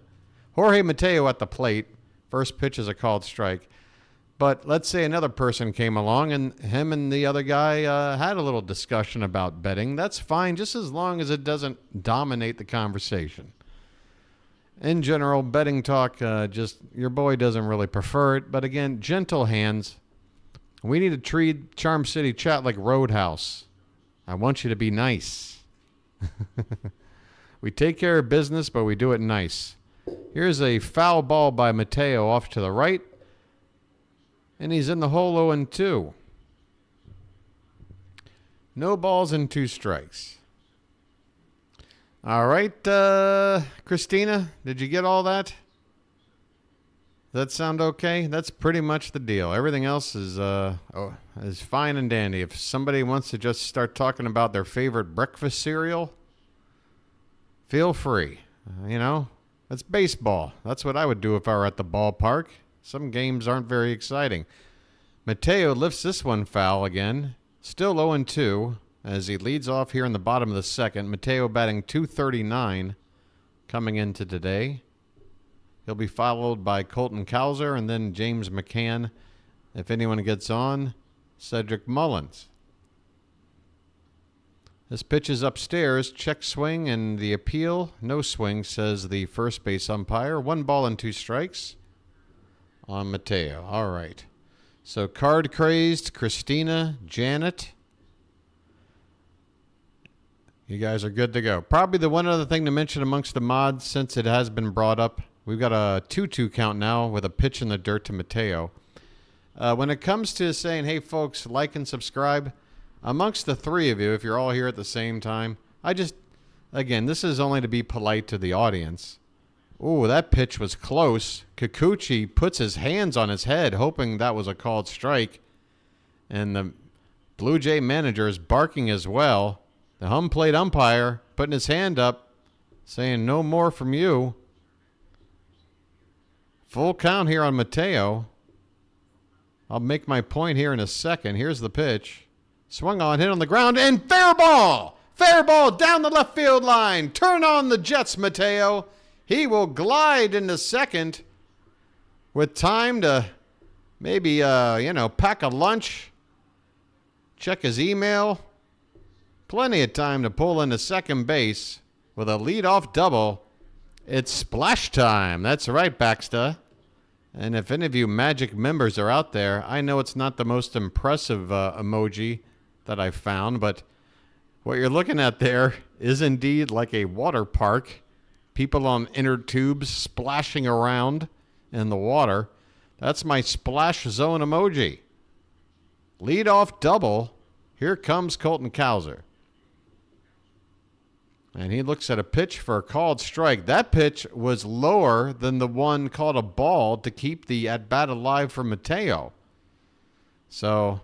Jorge Mateo at the plate. First pitch is a called strike. But let's say another person came along and him and the other guy had a little discussion about betting. That's fine, just as long as it doesn't dominate the conversation. In general, betting talk, just your boy doesn't really prefer it. But again, gentle hands. We need to treat Charm City chat like Roadhouse. I want you to be nice. We take care of business, but we do it nice. Here's a foul ball by Mateo off to the right. And he's in the hole 0-2. No balls and 2 strikes. All right, Christina, did you get all that? Does that sound okay? That's pretty much the deal. Everything else is, is fine and dandy. If somebody wants to just start talking about their favorite breakfast cereal, feel free. It's baseball. That's what I would do if I were at the ballpark. Some games aren't very exciting. Mateo lifts this one foul again. Still 0-2 as he leads off here in the bottom of the second. Mateo batting .239 coming into today. He'll be followed by Colton Cowser and then James McCann. If anyone gets on, Cedric Mullins. This pitch is upstairs. Check swing and the appeal. No swing, says the first base umpire. 1 ball and 2 strikes on Mateo. All right. So card crazed, Christina, Janet. You guys are good to go. Probably the one other thing to mention amongst the mods, since it has been brought up, we've got a 2-2 count now with a pitch in the dirt to Mateo. When it comes to saying, hey, folks, like and subscribe, amongst the three of you, if you're all here at the same time, again, this is only to be polite to the audience. Ooh, that pitch was close. Kikuchi puts his hands on his head, hoping that was a called strike. And the Blue Jay manager is barking as well. The home plate umpire putting his hand up, saying no more from you. Full count here on Mateo. I'll make my point here in a second. Here's the pitch. Swung on, hit on the ground, and fair ball! Fair ball down the left field line. Turn on the Jets, Mateo. He will glide into second with time to maybe, pack a lunch, check his email. Plenty of time to pull into second base with a leadoff double. It's splash time. That's right, Baxter. And if any of you Magic members are out there, I know it's not the most impressive emoji that I've found, but what you're looking at there is indeed like a water park. People on inner tubes splashing around in the water. That's my splash zone emoji. Leadoff double. Here comes Colton Cowser. And he looks at a pitch for a called strike. That pitch was lower than the one called a ball to keep the at-bat alive for Mateo. So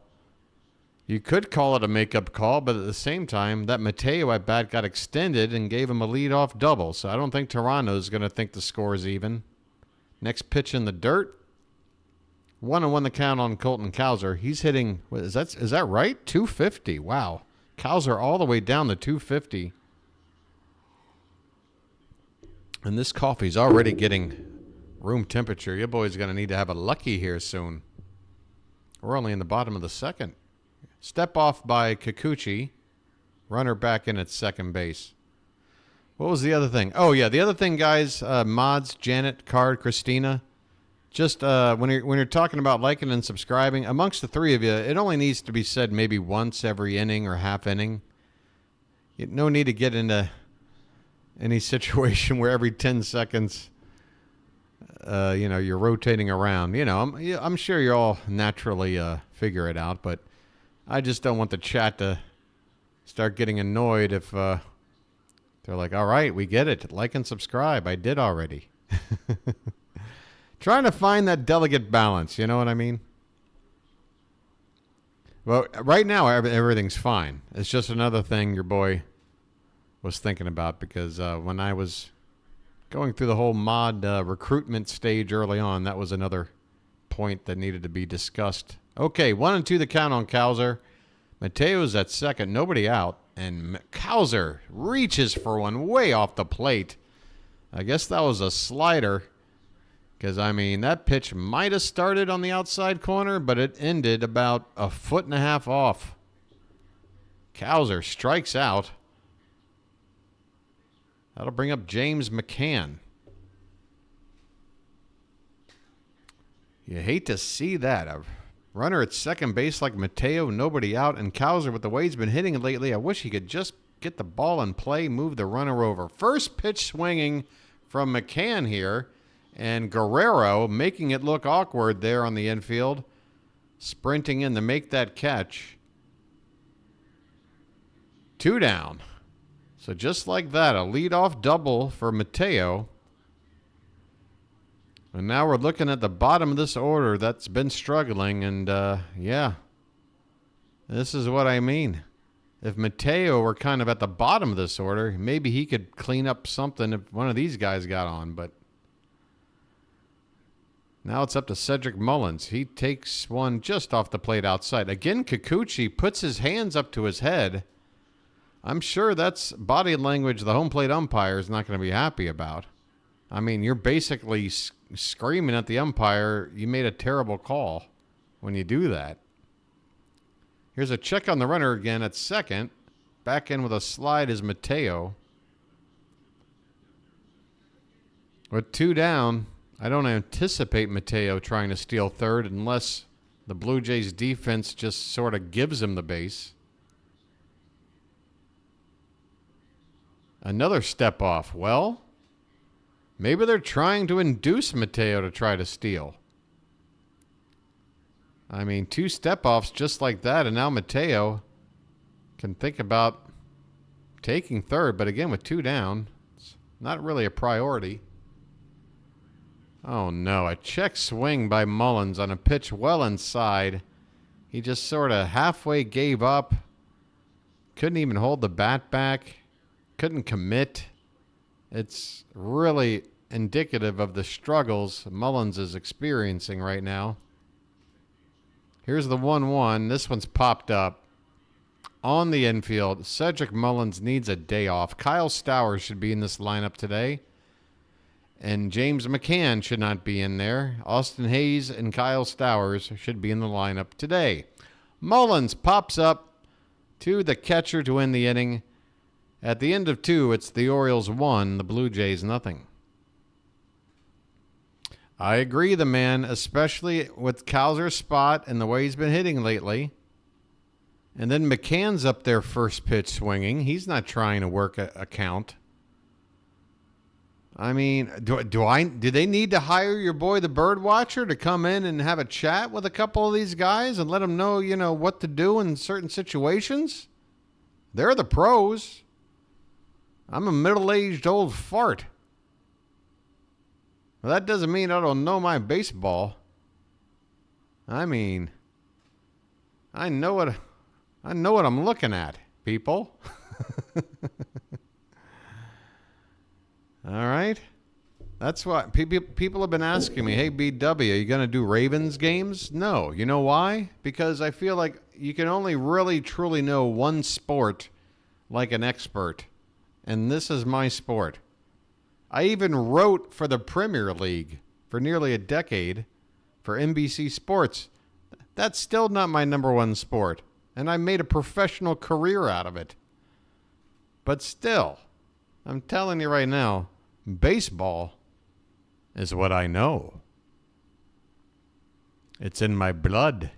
you could call it a make-up call, but at the same time, that Mateo at-bat got extended and gave him a leadoff double. So I don't think Toronto's going to think the score is even. Next pitch in the dirt. 1-1 the count on Colton Cowser. He's hitting, is that right? 250. Wow. Cowser all the way down to 250. And this coffee's already getting room temperature. Your boy's going to need to have a lucky here soon. We're only in the bottom of the second. Step off by Kikuchi. Runner back in at second base. What was the other thing? Oh, yeah, the other thing, guys, mods, Janet, Card, Christina. Just when you're talking about liking and subscribing, amongst the three of you, it only needs to be said maybe once every inning or half inning. No need to get into any situation where every 10 seconds, you're rotating around. I'm sure you all naturally figure it out, but I just don't want the chat to start getting annoyed if they're like, all right, we get it. Like and subscribe. I did already. Trying to find that delicate balance. You know what I mean? Well, right now, everything's fine. It's just another thing your boy was thinking about because when I was going through the whole mod recruitment stage early on, that was another point that needed to be discussed. Okay, 1-2 the count on Cowser. Mateo's at second, nobody out, and Cowser reaches for one way off the plate. I guess that was a slider because, that pitch might have started on the outside corner, but it ended about a 1.5 feet off. Cowser strikes out. That'll bring up James McCann. You hate to see that. A runner at second base like Mateo, nobody out, and Cowser, with the way he's been hitting lately, I wish he could just get the ball in play, move the runner over. First pitch swinging from McCann here, and Guerrero making it look awkward there on the infield, sprinting in to make that catch. 2 down. So just like that, a leadoff double for Mateo. And now we're looking at the bottom of this order that's been struggling. And, This is what I mean. If Mateo were kind of at the bottom of this order, maybe he could clean up something if one of these guys got on. But now it's up to Cedric Mullins. He takes one just off the plate outside. Again, Kikuchi puts his hands up to his head. I'm sure that's body language the home plate umpire is not going to be happy about. I mean, you're basically screaming at the umpire, you made a terrible call when you do that. Here's a check on the runner again at second. Back in with a slide is Mateo. With 2 down, I don't anticipate Mateo trying to steal third unless the Blue Jays defense just sort of gives him the base. Another step off. Well, maybe they're trying to induce Mateo to try to steal. I mean, 2 step-offs just like that, and now Mateo can think about taking third. But again, with 2 down, it's not really a priority. Oh, no. A check swing by Mullins on a pitch well inside. He just sort of halfway gave up. Couldn't even hold the bat back. Couldn't commit. It's really indicative of the struggles Mullins is experiencing right now. Here's the 1-1. This one's popped up on the infield. Cedric Mullins needs a day off. Kyle Stowers should be in this lineup today. And James McCann should not be in there. Austin Hayes and Kyle Stowers should be in the lineup today. Mullins pops up to the catcher to win the inning. At the end of 2, it's the Orioles 1, the Blue Jays nothing. I agree, the man, especially with Cowser's spot and the way he's been hitting lately. And then McCann's up there first pitch swinging. He's not trying to work a count. I mean, do they need to hire your boy the BirdWatcher to come in and have a chat with a couple of these guys and let them know, what to do in certain situations? They're the pros. I'm a middle-aged old fart. Well, that doesn't mean I don't know my baseball. I mean, I know what I'm looking at, people. All right. That's what people have been asking me. Hey, BW, are you going to do Ravens games? No. You know why? Because I feel like you can only really, truly know one sport like an expert. And this is my sport. I even wrote for the Premier League for nearly a decade for NBC Sports. That's still not my number one sport. And I made a professional career out of it. But still, I'm telling you right now, baseball is what I know. It's in my blood.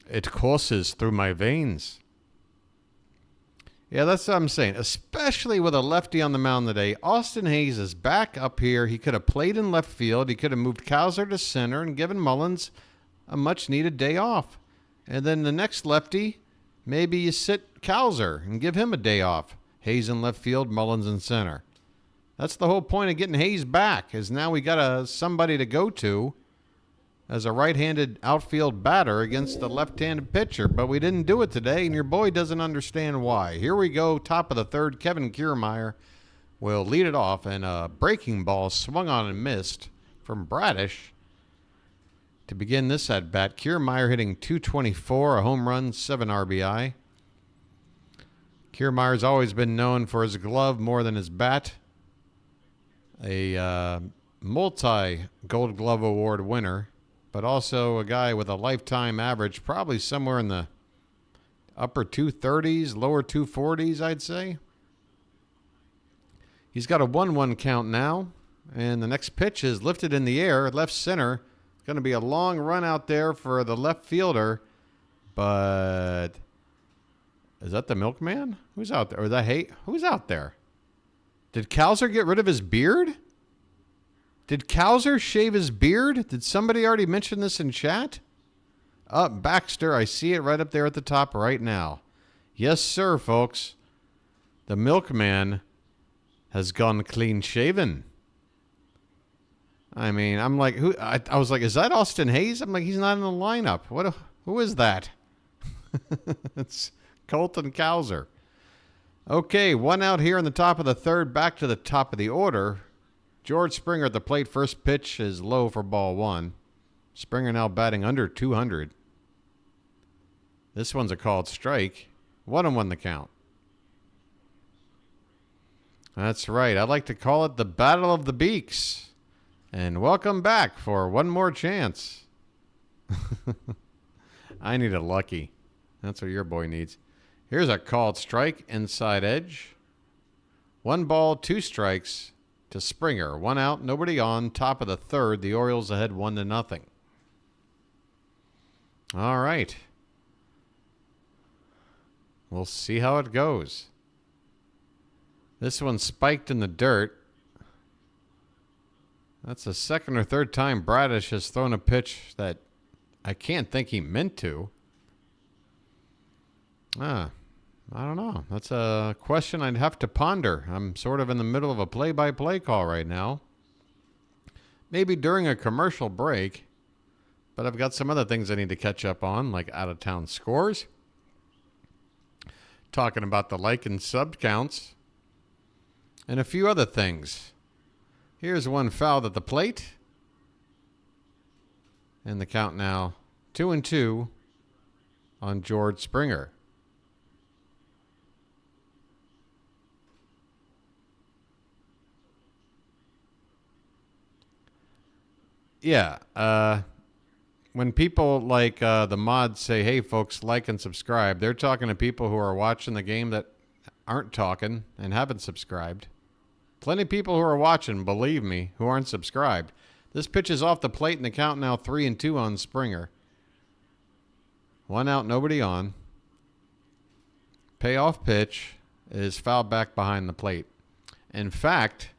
It courses through my veins. Yeah, that's what I'm saying. Especially with a lefty on the mound today. Austin Hayes is back up here. He could have played in left field. He could have moved Cowser to center and given Mullins a much-needed day off. And then the next lefty, maybe you sit Cowser and give him a day off. Hayes in left field, Mullins in center. That's the whole point of getting Hayes back, is now we got somebody to go to as a right-handed outfield batter against the left-handed pitcher. But we didn't do it today, and your boy doesn't understand why. Here we go, top of the third. Kevin Kiermaier will lead it off, and a breaking ball swung on and missed from Bradish to begin this at-bat. Kiermaier hitting .224, a home run, 7 RBI. Kiermaier's always been known for his glove more than his bat. A multi-Gold Glove Award winner, but also a guy with a lifetime average probably somewhere in the upper 230s, lower 240s, I'd say. He's got a 1-1 count now, and the next pitch is lifted in the air, left center. It's going to be a long run out there for the left fielder, but is that the milkman? Who's out there? Or is that who's out there? Did Cowser get rid of his beard? Did Cowser shave his beard? Did somebody already mention this in chat? Baxter, I see it right up there at the top right now. Yes, sir, folks. The milkman has gone clean shaven. I mean, I'm like, I was like, is that Austin Hayes? I'm like, he's not in the lineup. Who is that? It's Colton Cowser. Okay, one out here in the top of the third, back to the top of the order. George Springer at the plate. First pitch is low for ball one. Springer now batting under 200. This one's a called strike. 1-1 the count. That's right. I like to call it the Battle of the Beaks. And welcome back for one more chance. I need a lucky. That's what your boy needs. Here's a called strike, inside edge. 1 ball, 2 strikes to Springer. 1 out, nobody on. Top of the third. The Orioles ahead 1-0. All right. We'll see how it goes. This one spiked in the dirt. That's the second or third time Bradish has thrown a pitch that I can't think he meant to. I don't know. That's a question I'd have to ponder. I'm sort of in the middle of a play-by-play call right now. Maybe during a commercial break. But I've got some other things I need to catch up on, like out-of-town scores. Talking about the like and sub counts. And a few other things. Here's one fouled at the plate. And the count now 2-2 on George Springer. Yeah, when people like the mods say, hey, folks, like and subscribe, they're talking to people who are watching the game that aren't talking and haven't subscribed. Plenty of people who are watching, believe me, who aren't subscribed. This pitch is off the plate, and the count now 3-2 on Springer. 1 out, nobody on. Payoff pitch is fouled back behind the plate. In fact,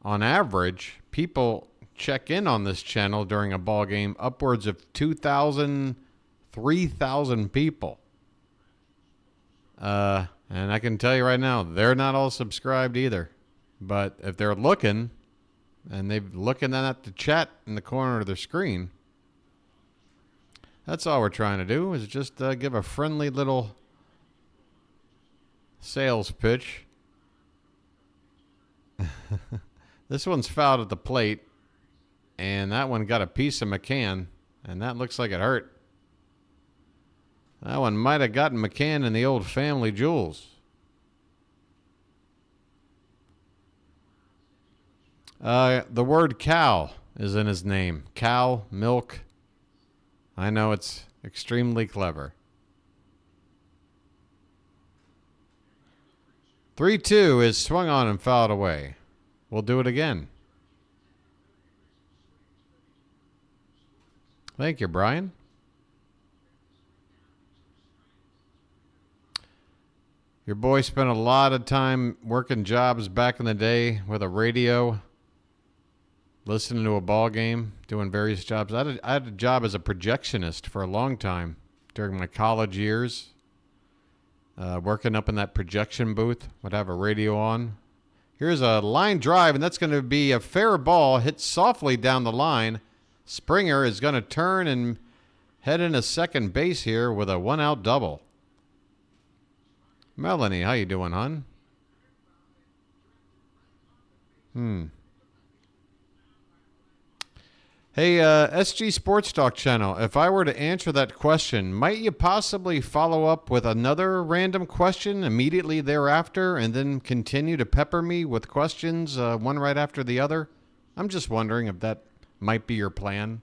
on average, people check in on this channel during a ball game upwards of 2,000, 3,000 people. And I can tell you right now, they're not all subscribed either. But if they're looking, and they're looking at the chat in the corner of their screen, that's all we're trying to do is just give a friendly little sales pitch. This one's fouled at the plate. And that one got a piece of McCann, and that looks like it hurt. That one might have gotten McCann in the old family jewels. The word cow is in his name. Cow, milk. I know it's extremely clever. 3-2 is swung on and fouled away. We'll do it again. Thank you, Brian. Your boy spent a lot of time working jobs back in the day with a radio, listening to a ball game, doing various jobs. I had a job as a projectionist for a long time during my college years, working up in that projection booth. Would have a radio on. Here's a line drive, and that's going to be a fair ball hit softly down the line. Springer is going to turn and head into second base here with a 1-out double. Melanie, how you doing, hon? Hey, SG Sports Talk channel, if I were to answer that question, might you possibly follow up with another random question immediately thereafter and then continue to pepper me with questions, one right after the other? I'm just wondering if that might be your plan.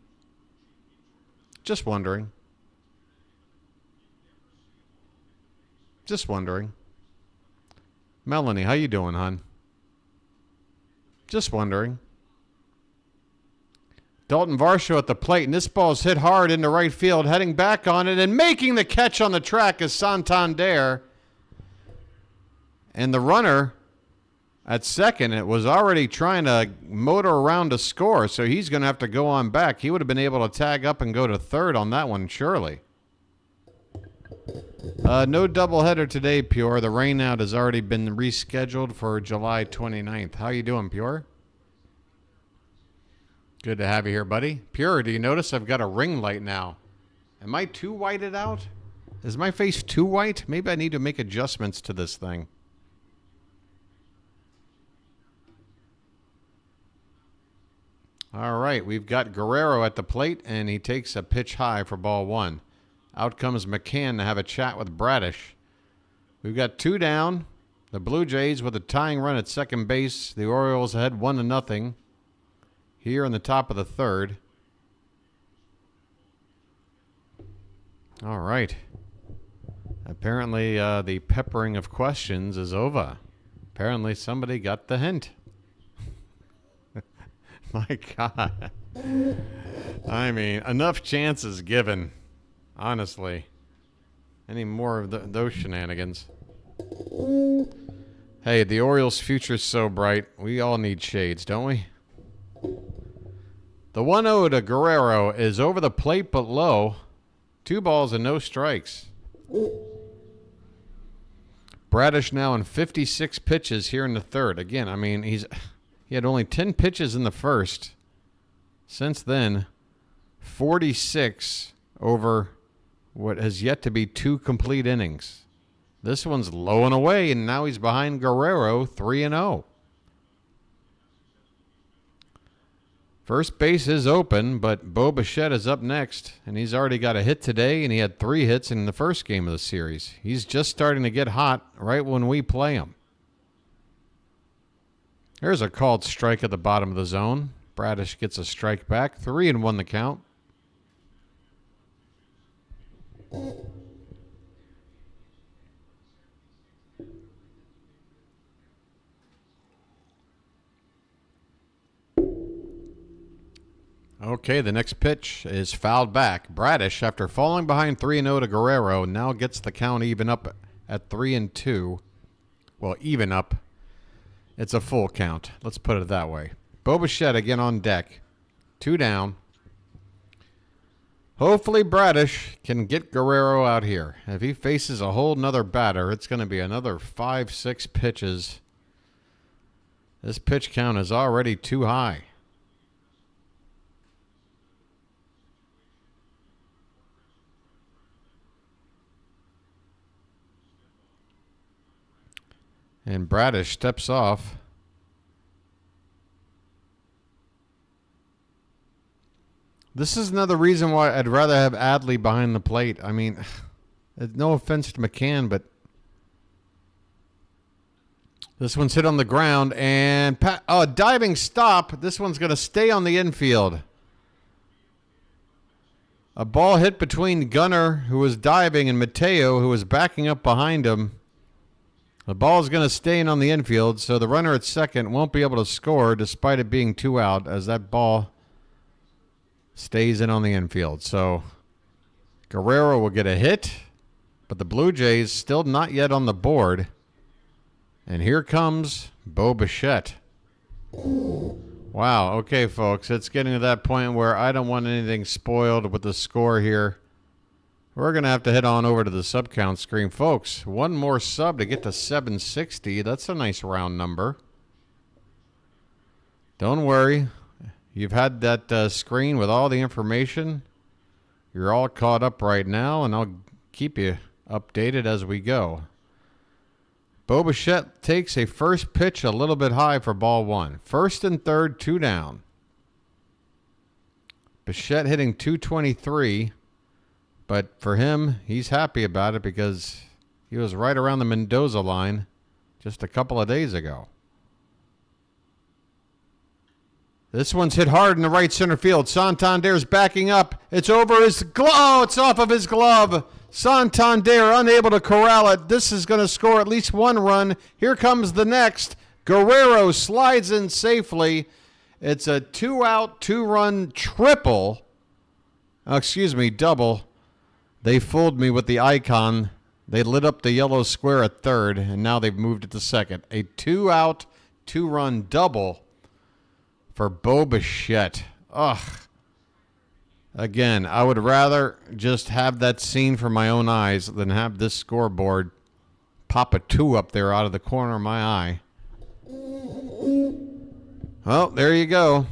Just wondering. Just wondering. Melanie, how you doing, hon? Just wondering. Dalton Varsho at the plate, and this ball's hit hard into right field, heading back on it, and making the catch on the track is Santander. And the runner at second, it was already trying to motor around to score, so he's going to have to go on back. He would have been able to tag up and go to third on that one, surely. No doubleheader today, Pure. The rainout has already been rescheduled for July 29th. How you doing, Pure? Good to have you here, buddy. Pure, do you notice I've got a ring light now? Am I too whited out? Is my face too white? Maybe I need to make adjustments to this thing. All right, we've got Guerrero at the plate, and he takes a pitch high for ball one. Out comes McCann to have a chat with Bradish. We've got 2 down. The Blue Jays with a tying run at second base. The Orioles ahead 1-0 here in the top of the third. All right. Apparently the peppering of questions is over. Apparently somebody got the hint. My God. I mean, enough chances given, honestly. Any more of those shenanigans? Hey, the Orioles' future's so bright. We all need shades, don't we? The 1-0 to Guerrero is over the plate but low. 2 balls and no strikes. Bradish now in 56 pitches here in the third. Again, I mean, he had only 10 pitches in the first. Since then, 46 over what has yet to be 2 complete innings. This one's low and away, and now he's behind Guerrero 3-0. First base is open, but Bo Bichette is up next, and he's already got a hit today, and he had 3 hits in the first game of the series. He's just starting to get hot right when we play him. There's a called strike at the bottom of the zone. Bradish gets a strike back. 3-1 the count. Okay, the next pitch is fouled back. Bradish, after falling behind 3-0 to Guerrero, now gets the count even up at 3-2. Well, even up. It's a full count. Let's put it that way. Bo Bichette again on deck. 2 down. Hopefully Bradish can get Guerrero out here. If he faces a whole nother batter, it's going to be another 5-6 pitches. This pitch count is already too high. And Bradish steps off. This is another reason why I'd rather have Adley behind the plate. I mean, no offense to McCann, but this one's hit on the ground. And diving stop. This one's going to stay on the infield. A ball hit between Gunnar, who was diving, and Mateo, who was backing up behind him. The ball is going to stay in on the infield, so the runner at second won't be able to score despite it being 2 out, as that ball stays in on the infield. So Guerrero will get a hit, but the Blue Jays still not yet on the board. And here comes Bo Bichette. Wow, okay, folks, it's getting to that point where I don't want anything spoiled with the score here. We're going to have to head on over to the sub count screen. Folks, one more sub to get to 760. That's a nice round number. Don't worry. You've had that screen with all the information. You're all caught up right now, and I'll keep you updated as we go. Bo Bichette takes a first pitch a little bit high for ball one. First and third, 2 down. Bichette hitting .223. But for him, he's happy about it because he was right around the Mendoza line just a couple of days ago. This one's hit hard in the right center field. Santander's backing up. It's over his glove. Oh, it's off of his glove. Santander unable to corral it. This is going to score at least 1 run. Here comes the next. Guerrero slides in safely. It's a 2-out, 2-run triple. Double. They fooled me with the icon. They lit up the yellow square at third, and now they've moved it to second. A 2-out, 2-run double for Bo Bichette. Ugh. Again, I would rather just have that seen from my own eyes than have this scoreboard pop a 2 up there out of the corner of my eye. Well, there you go.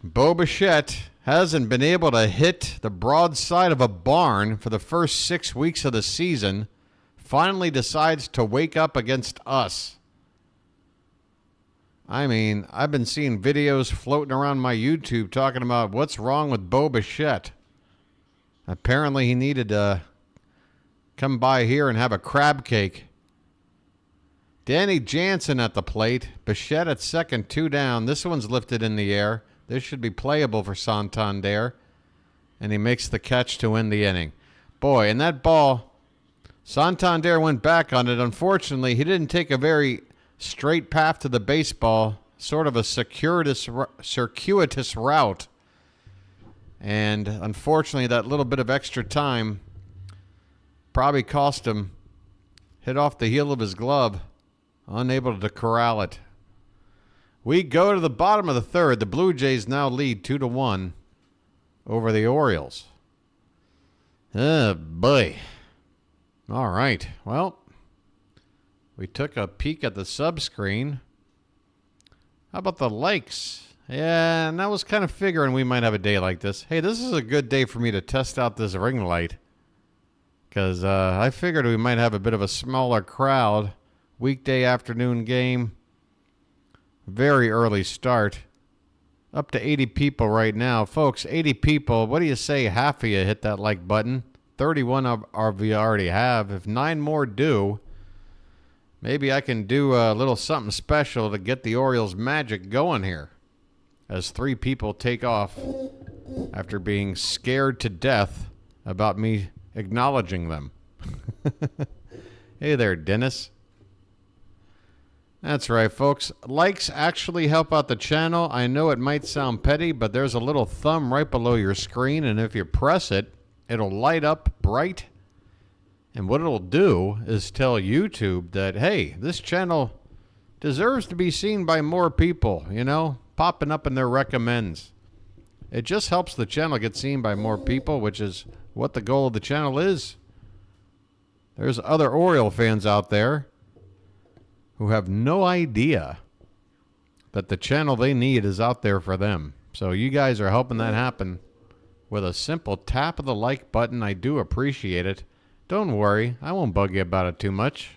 Bo Bichette hasn't been able to hit the broadside of a barn for the first 6 weeks of the season, finally decides to wake up against us. I mean, I've been seeing videos floating around my YouTube talking about what's wrong with Bo Bichette. Apparently he needed to come by here and have a crab cake. Danny Jansen at the plate. Bichette at second, 2 down. This one's lifted in the air. This should be playable for Santander. And he makes the catch to win the inning. Boy, and that ball, Santander went back on it. Unfortunately, he didn't take a very straight path to the baseball, sort of a circuitous route. And unfortunately, that little bit of extra time probably cost him. Hit off the heel of his glove, unable to corral it. We go to the bottom of the third. The Blue Jays now lead 2-1 over the Orioles. Oh, boy. All right. Well, we took a peek at the sub-screen. How about the likes? Yeah, and I was kind of figuring we might have a day like this. Hey, this is a good day for me to test out this ring light. Because I figured we might have a bit of a smaller crowd. Weekday afternoon game. Very early start. Up to 80 people right now. Folks, 80 people. What do you say? Half of you hit that like button. 31 of you already have. If 9 more do, maybe I can do a little something special to get the Orioles magic going here. As 3 people take off after being scared to death about me acknowledging them. Hey there, Dennis. That's right, folks. Likes actually help out the channel. I know it might sound petty, but there's a little thumb right below your screen, and if you press it, it'll light up bright. And what it'll do is tell YouTube that, hey, this channel deserves to be seen by more people, you know, popping up in their recommends. It just helps the channel get seen by more people, which is what the goal of the channel is. There's other Oriole fans out there who have no idea that the channel they need is out there for them. So you guys are helping that happen with a simple tap of the like button. I do appreciate it. Don't worry, I won't bug you about it too much.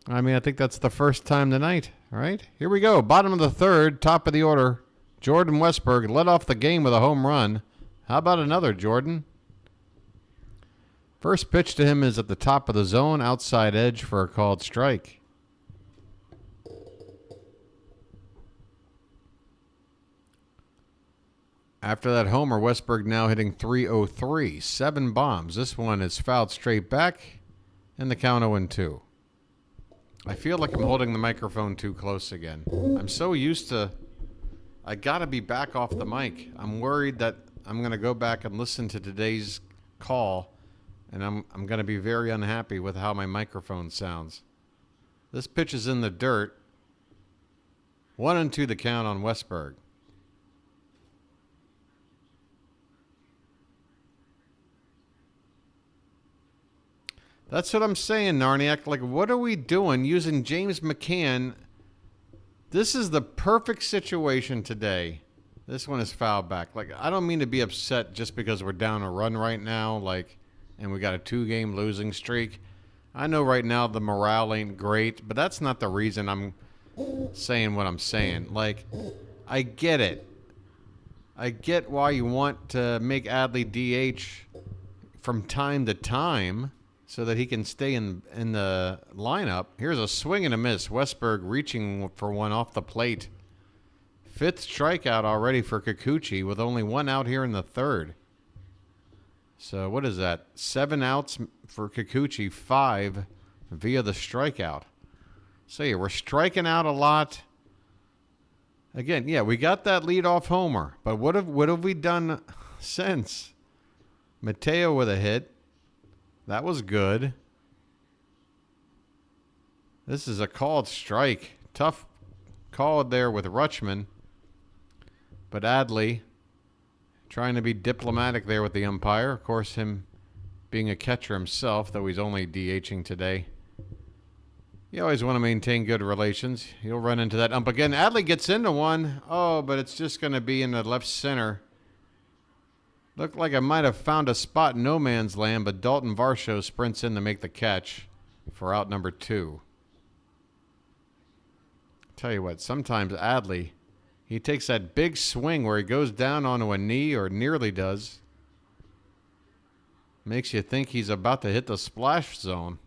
I mean, I think that's the first time tonight. All right, here we go. Bottom of the third, top of the order. Jordan Westburg led off the game with a home run. How about another, Jordan? First pitch to him is at the top of the zone, outside edge for a called strike. After that homer, Westburg now hitting .303, 7 bombs. This one is fouled straight back, and the count 0-2. I feel like I'm holding the microphone too close again. I'm so used to, I gotta be back off the mic. I'm worried that I'm gonna go back and listen to today's call, and I'm gonna be very unhappy with how my microphone sounds. This pitch is in the dirt. 1-2 the count on Westburg. That's what I'm saying, Narniak. Like, what are we doing using James McCann? This is the perfect situation today. This one is fouled back. Like, I don't mean to be upset just because we're down a run right now, like, and we got a 2-game losing streak. I know right now the morale ain't great, but that's not the reason I'm saying what I'm saying. Like, I get it. I get why you want to make Adley DH from time to time, so that he can stay in the lineup. Here's a swing and a miss. Westburg reaching for one off the plate. 5th strikeout already for Kikuchi with only 1 out here in the third. So what is that? 7 outs for Kikuchi, 5 via the strikeout. So yeah, we're striking out a lot. Again, yeah, we got that leadoff homer, but what have we done since? Mateo with a hit. That was good. This is a called strike. Tough call there with Rutschman. But Adley trying to be diplomatic there with the umpire. Of course, him being a catcher himself, though he's only DHing today. You always want to maintain good relations. You'll run into that ump again. Adley gets into one. Oh, but it's just going to be in the left center. Looked like I might have found a spot in no man's land, but Dalton Varsho sprints in to make the catch for out number 2. Tell you what, sometimes Adley, he takes that big swing where he goes down onto a knee, or nearly does. Makes you think he's about to hit the splash zone.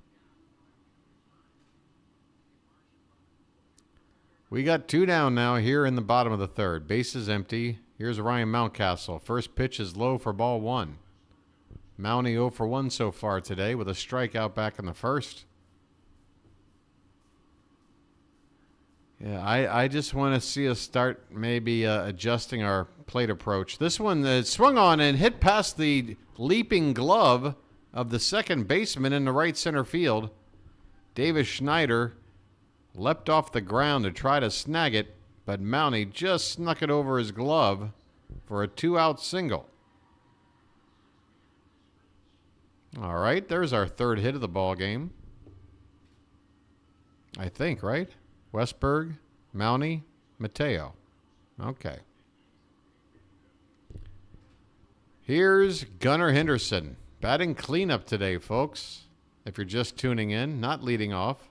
We got 2 down now here in the bottom of the 3rd. Base is empty. Here's Ryan Mountcastle. First pitch is low for ball 1. Mountie 0 for 1 so far today with a strikeout back in the 1st. Yeah, I just want to see us start maybe adjusting our plate approach. This one swung on and hit past the leaping glove of the second baseman in the right center field. Davis Schneider leapt off the ground to try to snag it, but Mountie just snuck it over his glove for a 2-out single. All right, there's our 3rd hit of the ball game. I think, right? Westberg, Mountie, Mateo. Okay. Here's Gunnar Henderson. Batting cleanup today, folks. If you're just tuning in, not leading off.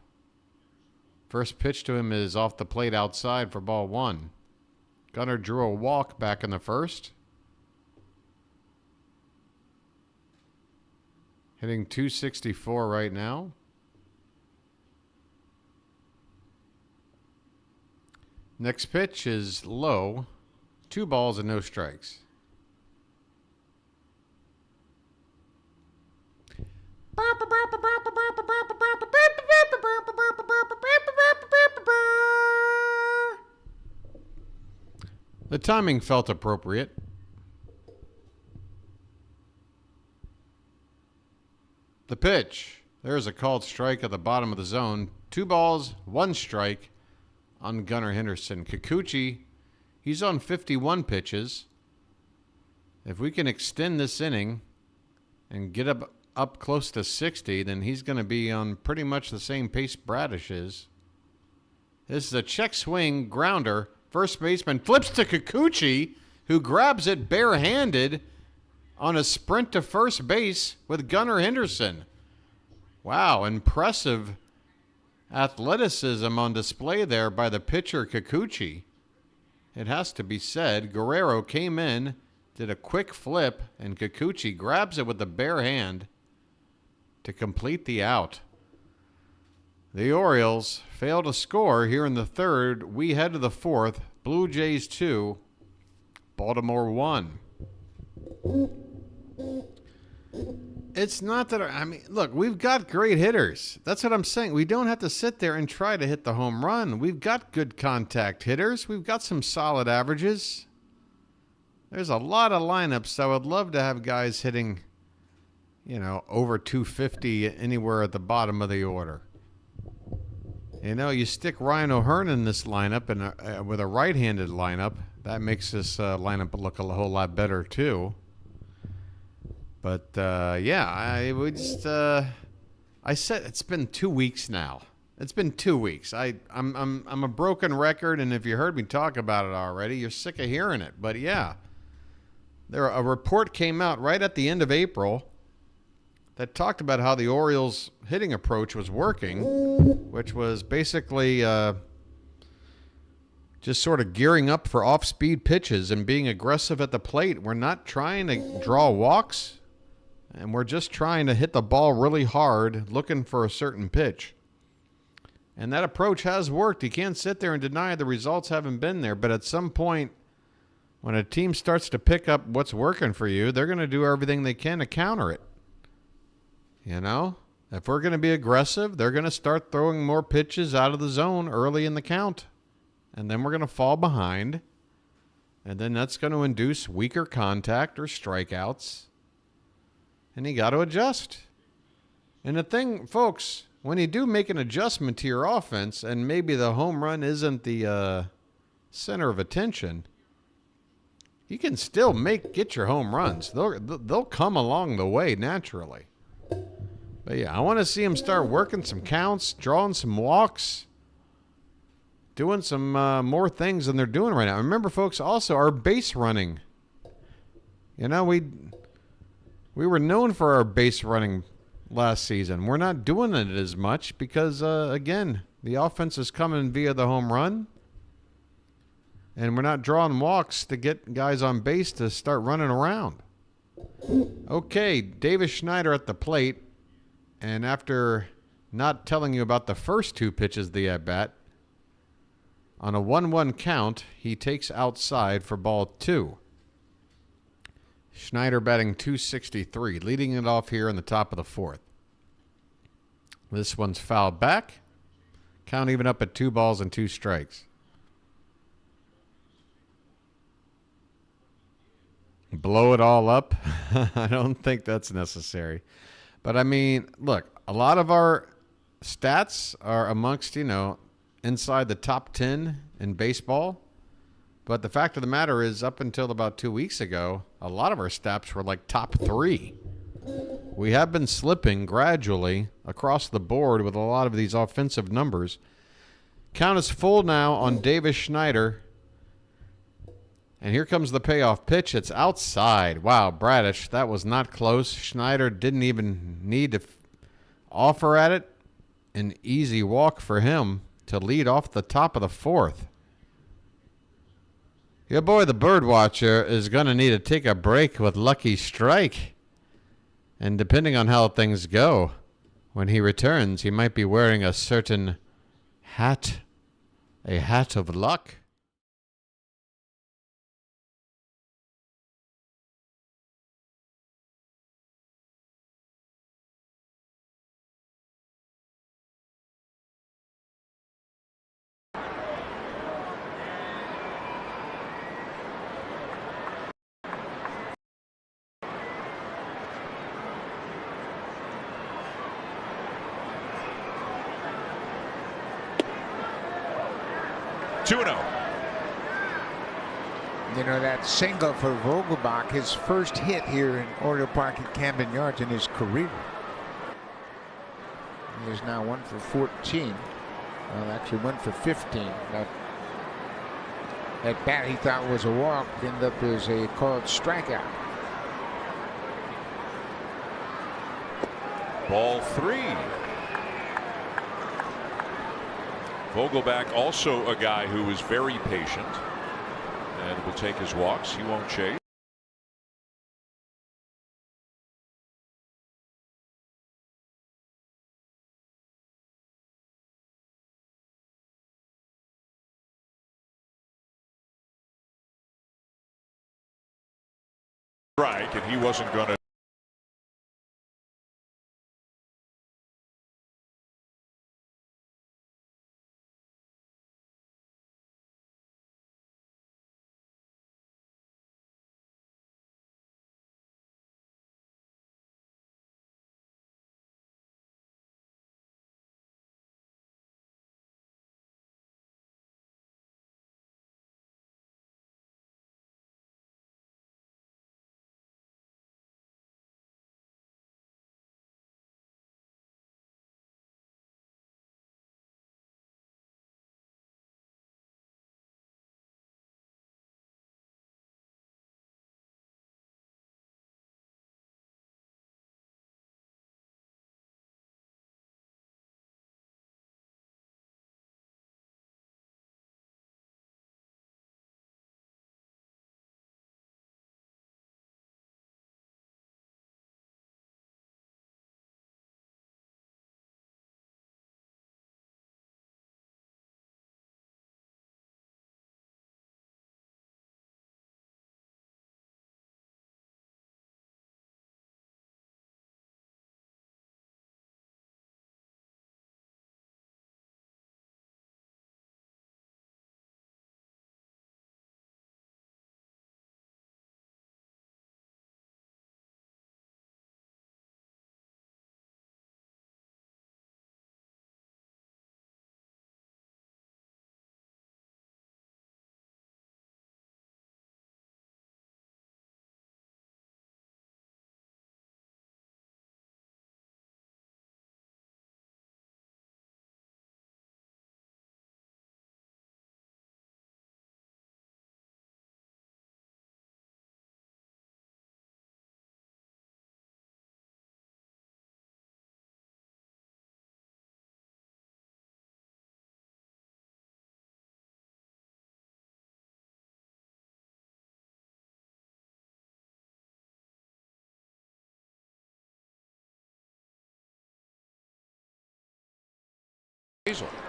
First pitch to him is off the plate outside for ball 1. Gunnar drew a walk back in the 1st. Hitting .264 right now. Next pitch is low. 2 balls and no strikes. The timing felt appropriate. The pitch. There's a called strike at the bottom of the zone. 2 balls, 1 strike on Gunnar Henderson. Kikuchi, he's on 51 pitches. If we can extend this inning and get up close to 60, then he's going to be on pretty much the same pace Bradish is. This is a check swing grounder. First baseman flips to Kikuchi, who grabs it barehanded on a sprint to first base with Gunnar Henderson. Wow, impressive athleticism on display there by the pitcher Kikuchi. It has to be said, Guerrero came in, did a quick flip, and Kikuchi grabs it with the bare hand to complete the out. The Orioles fail to score here in the 3rd. We head to the 4th. Blue Jays 2, Baltimore 1. It's not that, I mean, look, we've got great hitters. That's what I'm saying. We don't have to sit there and try to hit the home run. We've got good contact hitters. We've got some solid averages. There's a lot of lineups. I would love to have guys hitting, over 250 anywhere at the bottom of the order. You stick Ryan O'Hearn in this lineup and with a right-handed lineup, that makes this lineup look a whole lot better too. But I said it's been 2 weeks now. It's been 2 weeks. I'm a broken record, and if you heard me talk about it already, you're sick of hearing it. But yeah, a report came out right at the end of April that talked about how the Orioles' hitting approach was working, which was basically just sort of gearing up for off-speed pitches and being aggressive at the plate. We're not trying to draw walks, and we're just trying to hit the ball really hard, looking for a certain pitch. And that approach has worked. You can't sit there and deny the results haven't been there, but at some point, when a team starts to pick up what's working for you, they're going to do everything they can to counter it. If we're going to be aggressive, they're going to start throwing more pitches out of the zone early in the count. And then we're going to fall behind. And then that's going to induce weaker contact or strikeouts. And you got to adjust. And the thing, folks, when you do make an adjustment to your offense, and maybe the home run isn't the center of attention, you can still get your home runs. They'll come along the way naturally. But yeah, I want to see him start working some counts, drawing some walks, doing some more things than they're doing right now. Remember, folks, also our base running. You know, we were known for our base running last season. We're not doing it as much because, again, the offense is coming via the home run. And we're not drawing walks to get guys on base to start running around. Okay, Davis Schneider at the plate. And after not telling you about the first two pitches of the at-bat, on a 1-1 count, he takes outside for ball 2. Schneider batting .263, leading it off here in the top of the 4th. This one's fouled back. Count even up at 2 balls and 2 strikes. Blow it all up? I don't think that's necessary. But, I mean, look, a lot of our stats are amongst, inside the top 10 in baseball. But the fact of the matter is, up until about 2 weeks ago, a lot of our stats were like top 3. We have been slipping gradually across the board with a lot of these offensive numbers. Count is full now on Davis Schneider. And here comes the payoff pitch. It's outside. Wow, Bradish, that was not close. Schneider didn't even need to offer at it. An easy walk for him to lead off the top of the 4th. Your boy, the BirdWatcher, is going to need to take a break with Lucky Strike. And depending on how things go, when he returns, he might be wearing a certain hat. A hat of luck. You know, that single for Vogelbach, his first hit here in Oriole Park at Camden Yards in his career. He is now 1 for 14. Well, actually 1 for 15. That bat he thought was a walk ended up as a called strikeout. Ball 3. Vogelbach, also a guy who is very patient and will take his walks. He won't chase. Strike, and he wasn't going to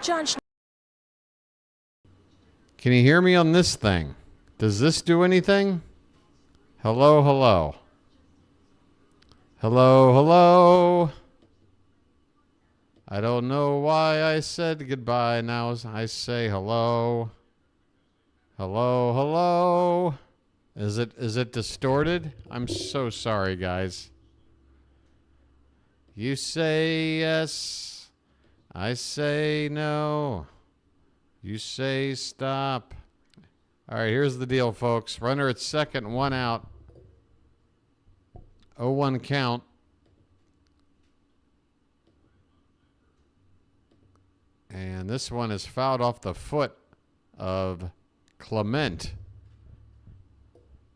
John. Can you hear me on this thing? Does this do anything? Hello, hello. Hello, hello. I don't know why I said goodbye. Now I say hello. Hello, hello. Is it distorted? I'm so sorry, guys. You say yes. I say no. You say stop. All right, here's the deal, folks. Runner at second, 1 out. 0-1 count. And this one is fouled off the foot of Clement.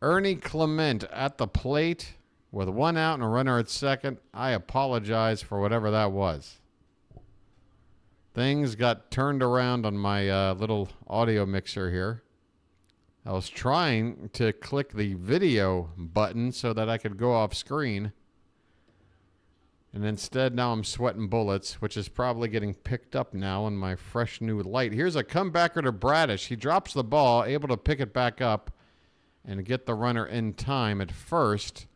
Ernie Clement at the plate with 1 out and a runner at second. I apologize for whatever that was. Things got turned around on my little audio mixer here. I was trying to click the video button so that I could go off screen. And instead, now I'm sweating bullets, which is probably getting picked up now in my fresh new light. Here's a comebacker to Bradish. He drops the ball, able to pick it back up and get the runner in time at first.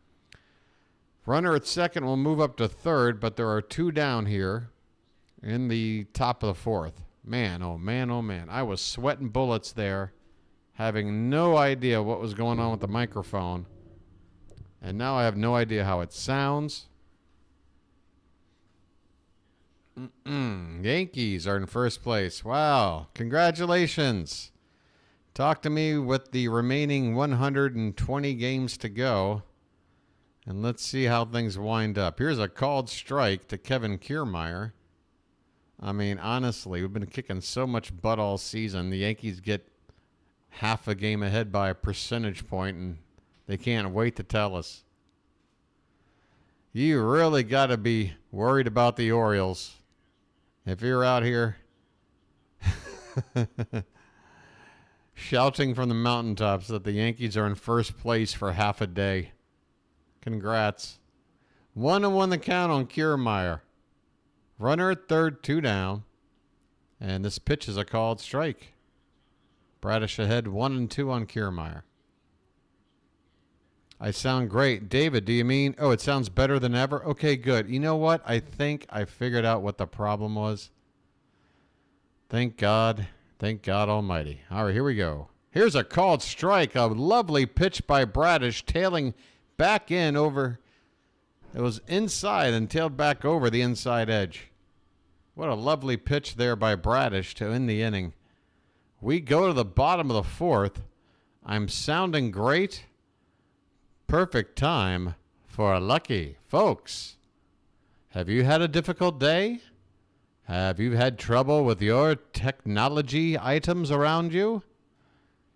Runner at second will move up to third, but there are 2 down here in the top of the fourth. Man, oh man, oh man. I was sweating bullets there, having no idea what was going on with the microphone. And now I have no idea how it sounds. Yankees are in first place. Wow. Congratulations. Talk to me with the remaining 120 games to go. And let's see how things wind up. Here's a called strike to Kevin Kiermaier. I mean, honestly, we've been kicking so much butt all season. The Yankees get half a game ahead by a percentage point, and they can't wait to tell us. You really got to be worried about the Orioles. If you're out here shouting from the mountaintops that the Yankees are in first place for half a day. Congrats. 1-1 the count on Kiermaier. Runner at third, 2 down. And this pitch is a called strike. Bradish ahead 1-2 on Kiermaier. I sound great. David, do you mean, oh, it sounds better than ever? Okay, good. You know what? I think I figured out what the problem was. Thank God. Thank God Almighty. All right, here we go. Here's a called strike. A lovely pitch by Bradish, tailing back in over. It was inside and tailed back over the inside edge. What a lovely pitch there by Bradish to end the inning. We go to the bottom of the fourth. I'm sounding great. Perfect time for a lucky. Folks, have you had a difficult day? Have you had trouble with your technology items around you?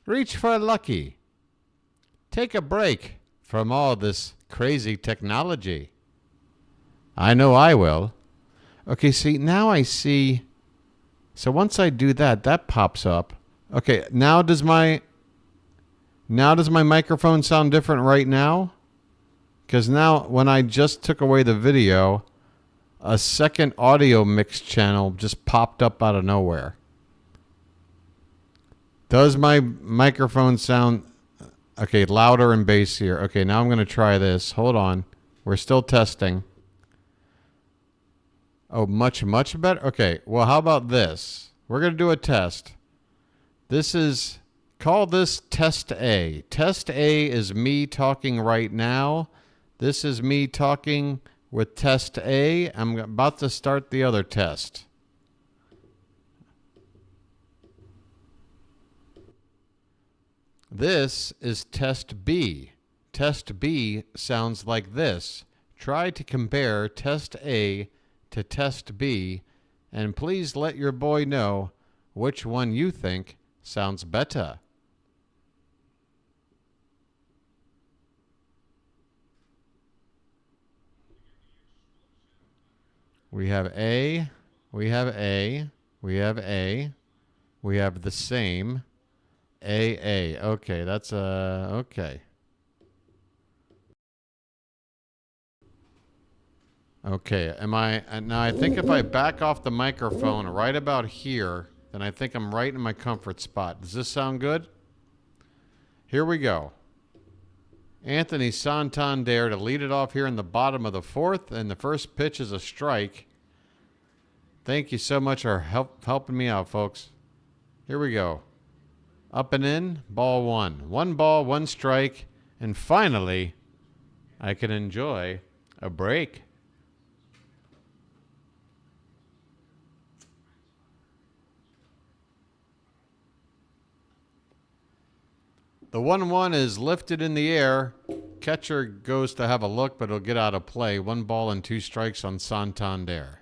Reach for a lucky. Take a break from all this crazy technology. I know I will. Okay, see, now I see. So once I do that, that pops up. Okay, now does my microphone sound different right now? Because now when I just took away the video, a second audio mix channel just popped up out of nowhere. Does my microphone sound okay, louder and bassier? Okay, now I'm going to try this. Hold on. We're still testing. Oh, much, much better? Okay, well, how about this? We're going to do a test. Call this Test A. Test A is me talking right now. This is me talking with Test A. I'm about to start the other test. This is Test B. Test B sounds like this. Try to compare Test A to Test B, and please let your boy know which one you think sounds better. We have A, we have A, we have A, we have the same, AA. Okay, that's okay. Okay, now I think if I back off the microphone right about here, then I think I'm right in my comfort spot. Does this sound good? Here we go. Anthony Santander to lead it off here in the bottom of the fourth, and the first pitch is a strike. Thank you so much for helping me out, folks. Here we go. Up and in, ball one. 1 ball, 1 strike, and finally, I can enjoy a break. The 1-1 is lifted in the air. Catcher goes to have a look, but it'll get out of play. 1 ball and 2 strikes on Santander.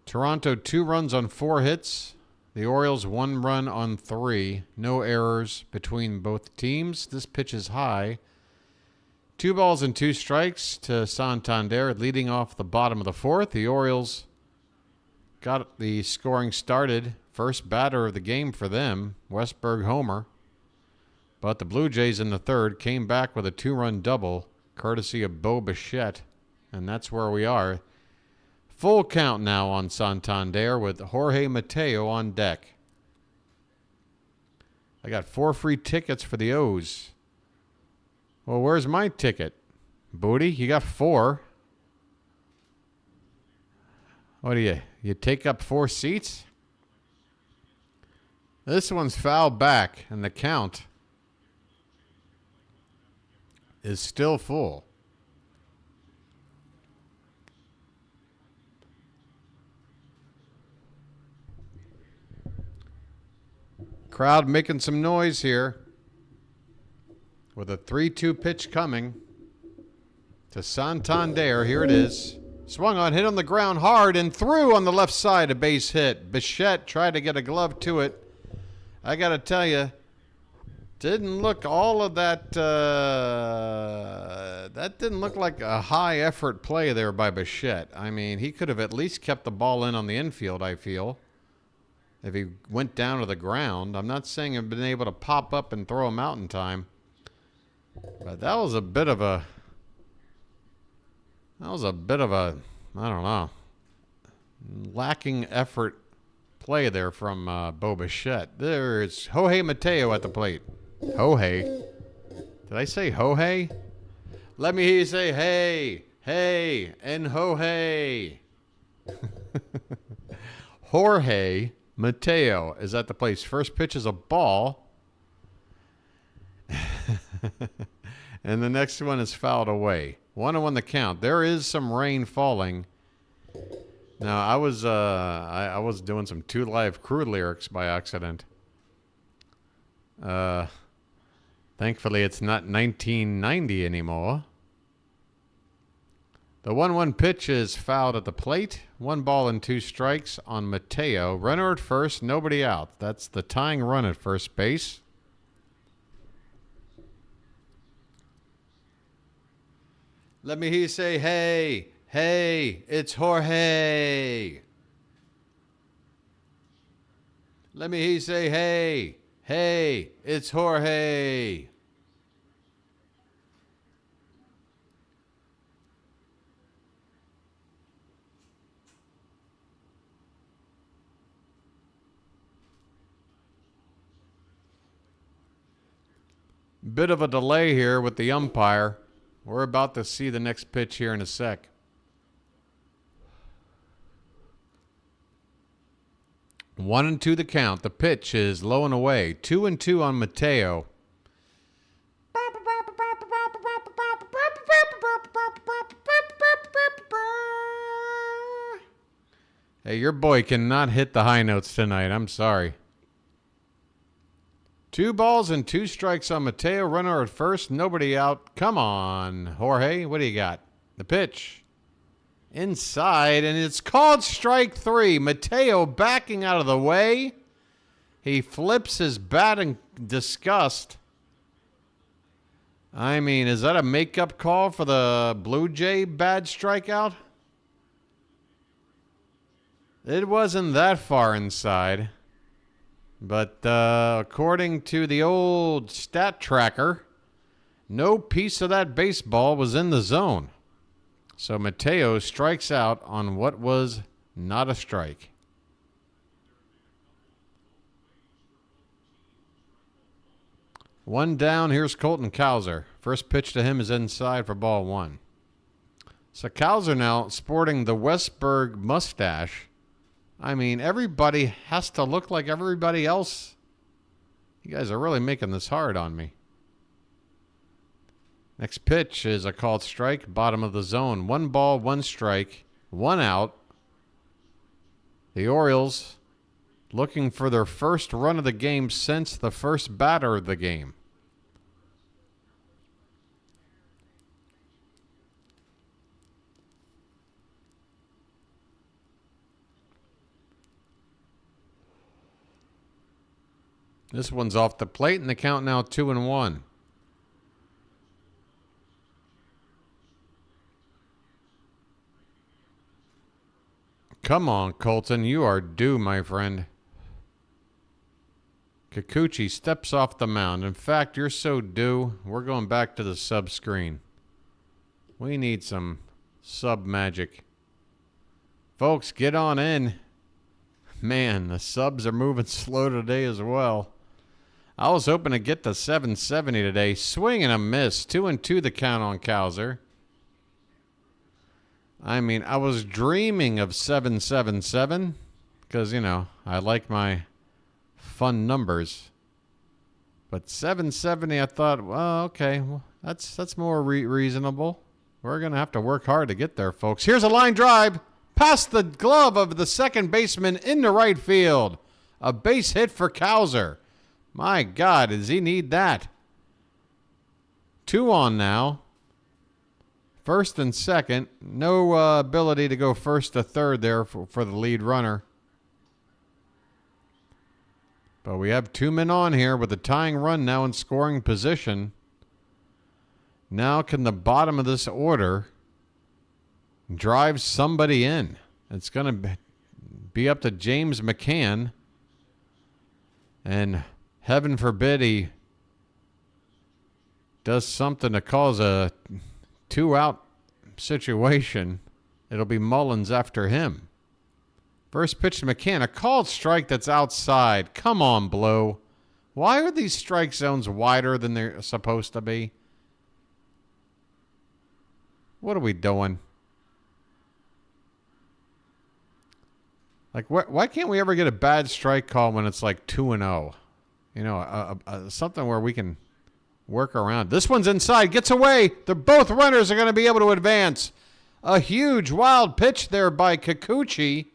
Toronto 2 runs on 4 hits. The Orioles 1 run on 3. No errors between both teams. This pitch is high. 2 balls and 2 strikes to Santander, leading off the bottom of the fourth. The Orioles got the scoring started. First batter of the game for them, Westberg homer. But the Blue Jays in the third came back with a 2-run double, courtesy of Bo Bichette. And that's where we are. Full count now on Santander with Jorge Mateo on deck. I got 4 free tickets for the O's. Well, where's my ticket? Booty, you got 4. What do you take up 4 seats? This one's fouled back, and the count is still full. Crowd making some noise here with a 3-2 pitch coming to Santander. Here it is. Swung on, hit on the ground hard and through on the left side, a base hit. Bichette tried to get a glove to it. I got to tell you, didn't look all of that. That didn't look like a high effort play there by Bichette. I mean, he could have at least kept the ball in on the infield, I feel, if he went down to the ground. I'm not saying I've been able to pop up and throw him out in time, but that was a bit of a, I don't know, lacking effort play there from Bo Bichette. There's Jorge Mateo at the plate. Jorge. Did I say Jorge? Let me hear you say hey, hey, and Jorge. Jorge Mateo is at the plate. First pitch is a ball. And the next one is fouled away. 1-1 the count. There is some rain falling. Now, I was doing some 2 Live Crew lyrics by accident. Thankfully, it's not 1990 anymore. The 1-1 pitch is fouled at the plate. 1 ball and 2 strikes on Mateo. Runner at first, nobody out. That's the tying run at first base. Let me hear you say, hey, hey, it's Jorge. Let me hear you say, hey, hey, it's Jorge. Bit of a delay here with the umpire. We're about to see the next pitch here in a sec. One and two the count. The pitch is low and away. 2-2 on Mateo. Hey, your boy cannot hit the high notes tonight. I'm sorry. 2 balls and 2 strikes on Mateo. Runner at first. Nobody out. Come on, Jorge. What do you got? The pitch. Inside, and it's called strike 3. Mateo backing out of the way. He flips his bat in disgust. I mean, is that a makeup call for the Blue Jay bad strikeout? It wasn't that far inside. But according to the old stat tracker, no piece of that baseball was in the zone. So Mateo strikes out on what was not a strike. One down. Here's Colton Cowser. First pitch to him is inside for ball one. So Cowser now sporting the Westberg mustache. I mean, everybody has to look like everybody else. You guys are really making this hard on me. Next pitch is a called strike, bottom of the zone. 1 ball, 1 strike, 1 out. The Orioles looking for their first run of the game since the first batter of the game. This one's off the plate, and the count now 2-1. Come on, Colton. You are due, my friend. Kikuchi steps off the mound. In fact, you're so due, we're going back to the sub screen. We need some sub magic. Folks, get on in. Man, the subs are moving slow today as well. I was hoping to get to 770 today. Swing and a miss. 2-2 the count on Cowser. I mean, I was dreaming of 777 because, you know, I like my fun numbers. But 770, I thought, well, okay, well, that's more reasonable. We're going to have to work hard to get there, folks. Here's a line drive past the glove of the second baseman into right field. A base hit for Cowser. My God, does he need that? 2 on now. First and second. No ability to go first to third there for the lead runner. But we have 2 men on here with a tying run now in scoring position. Now can the bottom of this order drive somebody in? It's going to be up to James McCann. And heaven forbid he does something to cause a 2-out situation. It'll be Mullins after him. First pitch to McCann. A called strike that's outside. Come on, Blow. Why are these strike zones wider than they're supposed to be? What are we doing? Like, why can't we ever get a bad strike call when it's like 2-0? You know, something where we can work around. This one's inside. Gets away. Both runners are going to be able to advance. A huge wild pitch there by Kikuchi.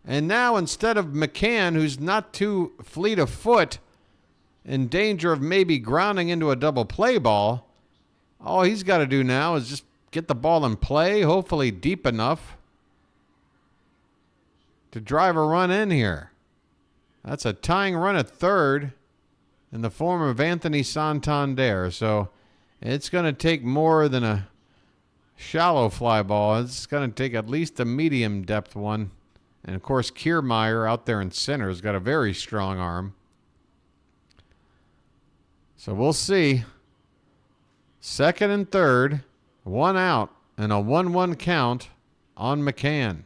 And now instead of McCann, who's not too fleet of foot, in danger of maybe grounding into a double play ball, all he's got to do now is just get the ball in play, hopefully deep enough to drive a run in here. That's a tying run at third in the form of Anthony Santander. So it's going to take more than a shallow fly ball. It's going to take at least a medium depth one. And, of course, Kiermaier out there in center has got a very strong arm. So we'll see. Second and third, 1 out, and a 1-1 count on McCann.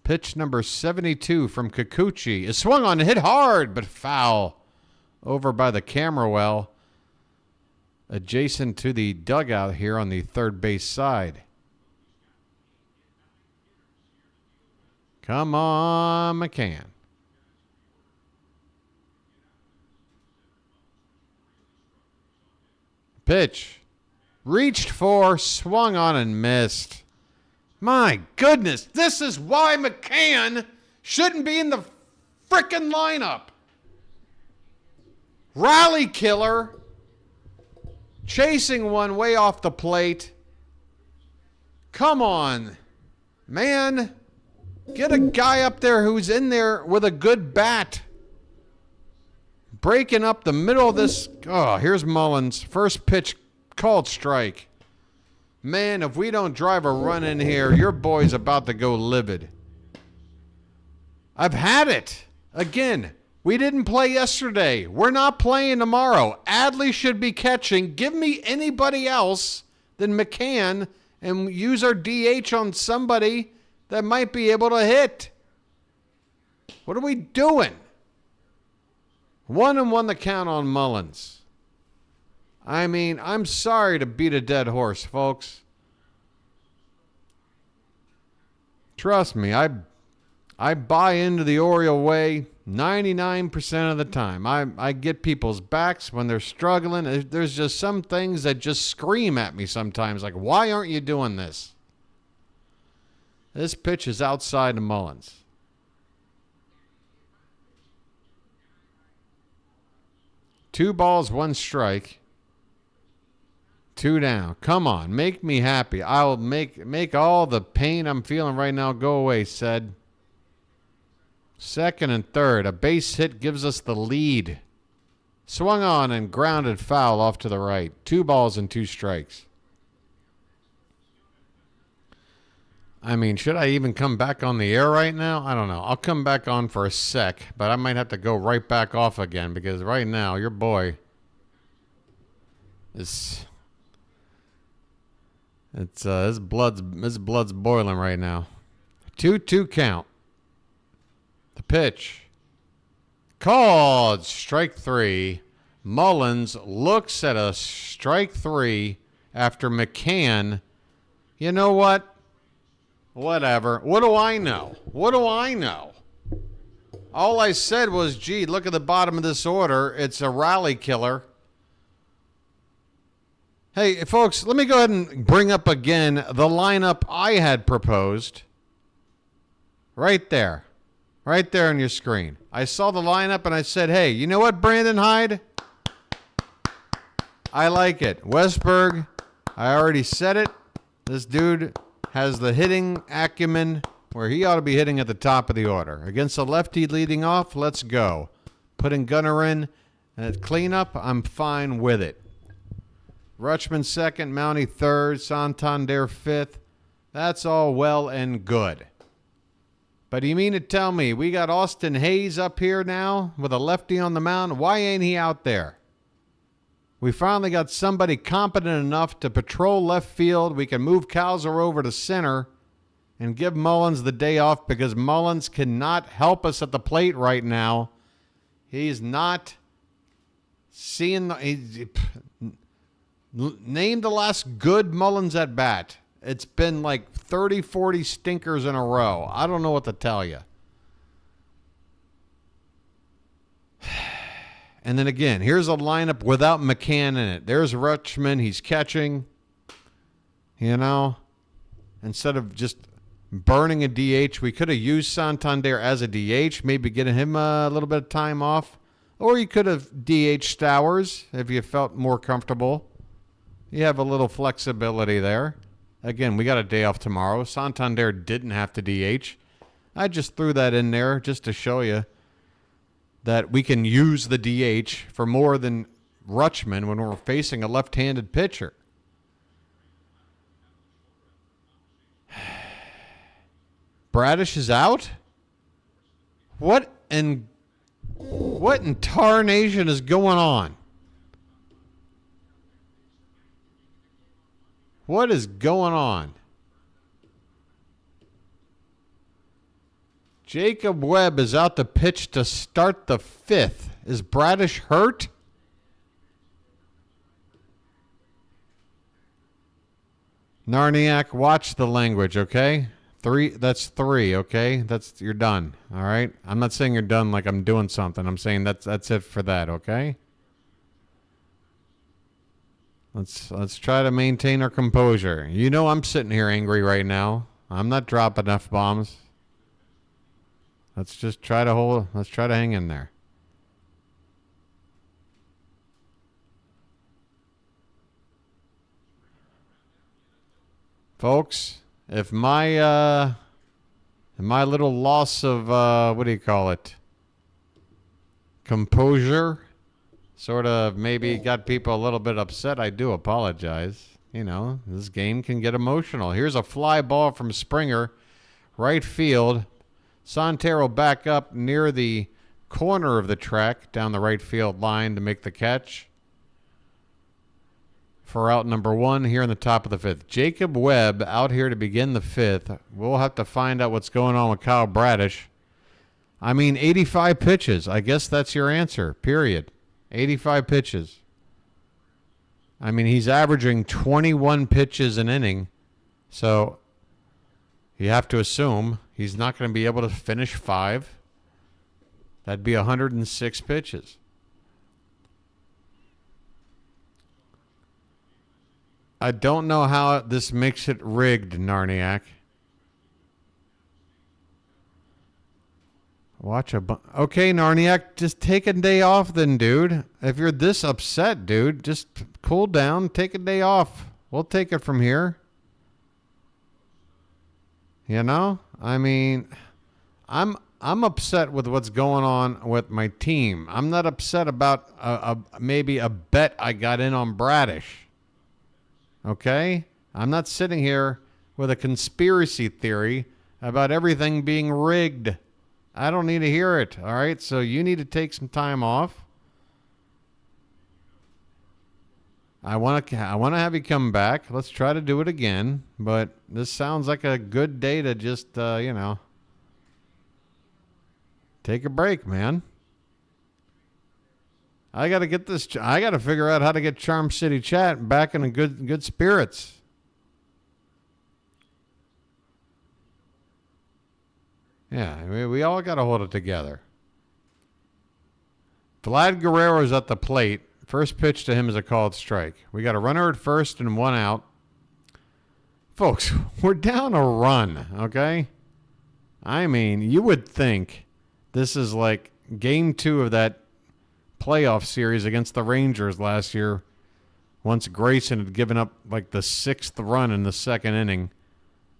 Pitch number 72 from Kikuchi is swung on and hit hard, but foul over by the camera well, adjacent to the dugout here on the third base side. Come on, McCann. Pitch. Reached for, swung on and missed. My goodness, this is why McCann shouldn't be in the frickin' lineup. Rally killer. Chasing one way off the plate. Come on, man. Get a guy up there who's in there with a good bat. Breaking up the middle of this. Oh, here's Mullins. First pitch, called strike. Man, if we don't drive a run in here, your boy's about to go livid. I've had it. Again, We didn't play yesterday. We're not playing tomorrow. Adley should be catching. Give me anybody else than McCann and use our DH on somebody that might be able to hit. What are we doing? 1-1 the count on Mullins. I mean, I'm sorry to beat a dead horse, folks. Trust me, I buy into the Oriole way 99% of the time. I get people's backs when they're struggling. There's just some things that just scream at me sometimes, like, why aren't you doing this? This pitch is outside of Mullins. Two balls, one strike. Two down. Come on, make me happy. I'll make all the pain I'm feeling right now go away, said. Second and third. A base hit gives us the lead. Swung on and grounded foul off to the right. 2 balls and 2 strikes. I mean, should I even come back on the air right now? I don't know. I'll come back on for a sec, but I might have to go right back off again because right now your boy is his blood's boiling right now. 2-2 count. The pitch. Called strike 3. Mullins looks at a strike 3 after McCann. You know what? Whatever. What do I know? What do I know? All I said was, gee, look at the bottom of this order. It's a rally killer. Hey, folks, let me go ahead and bring up again the lineup I had proposed. Right there. Right there on your screen. I saw the lineup and I said, hey, you know what, Brandon Hyde? I like it. Westberg, I already said it. This dude has the hitting acumen where he ought to be hitting at the top of the order. Against a lefty leading off, let's go. Putting Gunnar in at cleanup, I'm fine with it. Rutschman second, Mountie third, Santander fifth. That's all well and good. But you mean to tell me we got Austin Hayes up here now with a lefty on the mound? Why ain't he out there? We finally got somebody competent enough to patrol left field. We can move Cowser over to center and give Mullins the day off because Mullins cannot help us at the plate right now. He's not seeing name the last good Mullins at bat. It's been like 30, 40 stinkers in a row. I don't know what to tell you. And then again, here's a lineup without McCann in it. There's Rutschman. He's catching. You know, instead of just burning a DH, we could have used Santander as a DH, maybe getting him a little bit of time off. Or you could have DH Stowers if you felt more comfortable. You have a little flexibility there. Again, we got a day off tomorrow. Santander didn't have to DH. I just threw that in there just to show you that we can use the DH for more than Rutschman when we're facing a left-handed pitcher. Bradish is out? What in tarnation is going on? What is going on? Jacob Webb is out to pitch to start the 5th. Is Bradish hurt? Narniak, watch the language, okay? 3, that's 3, okay? You're done, all right? I'm not saying you're done like I'm doing something. I'm saying that's it for that, okay? Let's try to maintain our composure. You know I'm sitting here angry right now. I'm not dropping F-bombs. Let's try to hang in there. Folks, if my little loss of what do you call it? Composure sort of maybe got people a little bit upset, I do apologize. You know, this game can get emotional. Here's a fly ball from Springer, right field. Santero back up near the corner of the track down the right field line to make the catch for out number 1 here in the top of the 5th. Jacob Webb out here to begin the 5th. We'll have to find out what's going on with Kyle Bradish. I mean, 85 pitches. I guess that's your answer, period. 85 pitches. I mean, he's averaging 21 pitches an inning. So you have to assume he's not going to be able to finish 5. That'd be 106 pitches. I don't know how this makes it rigged, Narniak. Okay, Narniak, just take a day off then, dude. If you're this upset, dude, just cool down, take a day off. We'll take it from here. You know? I mean, I'm upset with what's going on with my team. I'm not upset about maybe a bet I got in on Bradish. Okay? I'm not sitting here with a conspiracy theory about everything being rigged. I don't need to hear it, all right? So you need to take some time off. I want to have you come back. Let's try to do it again. But this sounds like a good day to just, take a break, man. I got to figure out how to get Charm City Chat back in a good spirits. Yeah, we all got to hold it together. Vlad Guerrero's at the plate. First pitch to him is a called strike. We got a runner at first and 1 out. Folks, we're down a run, okay? I mean, you would think this is like game 2 of that playoff series against the Rangers last year, once Grayson had given up like the 6th run in the 2nd inning,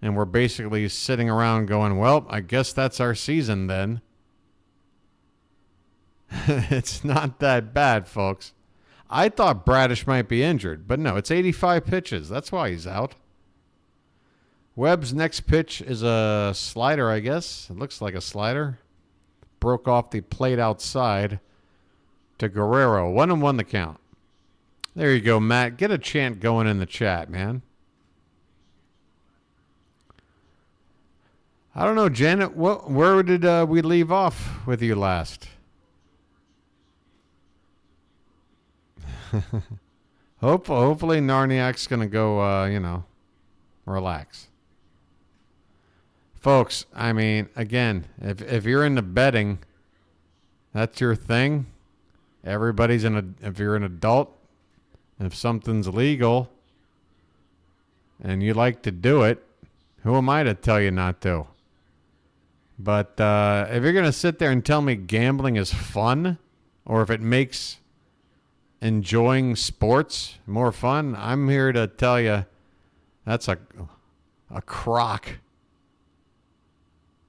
and we're basically sitting around going, well, I guess that's our season then. It's not that bad, folks. I thought Bradish might be injured, but no, it's 85 pitches. That's why he's out. Webb's next pitch is a slider, I guess. It looks like a slider. Broke off the plate outside to Guerrero. 1-1 the count. There you go, Matt. Get a chant going in the chat, man. I don't know, Janet. Where did we leave off with you last? Hopefully Narniak's going to go, relax. Folks, I mean, again, if you're into betting, that's your thing. If you're an adult, if something's legal and you like to do it, who am I to tell you not to? But if you're going to sit there and tell me gambling is fun, or if it makes enjoying sports more fun, I'm here to tell you that's a crock.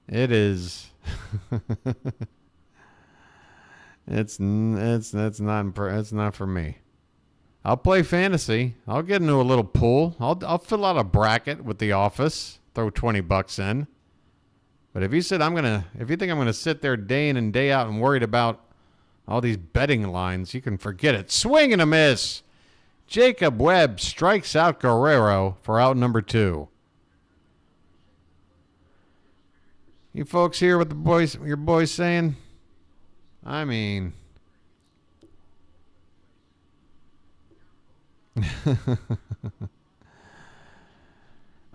It is. It's not for me. I'll play fantasy. I'll get into a little pool. I'll fill out a bracket with the office. Throw $20 in. But if you think I'm gonna sit there day in and day out and worried about all these betting lines, you can forget it. Swing and a miss. Jacob Webb strikes out Guerrero for out number 2. You folks hear what your boys saying? I mean,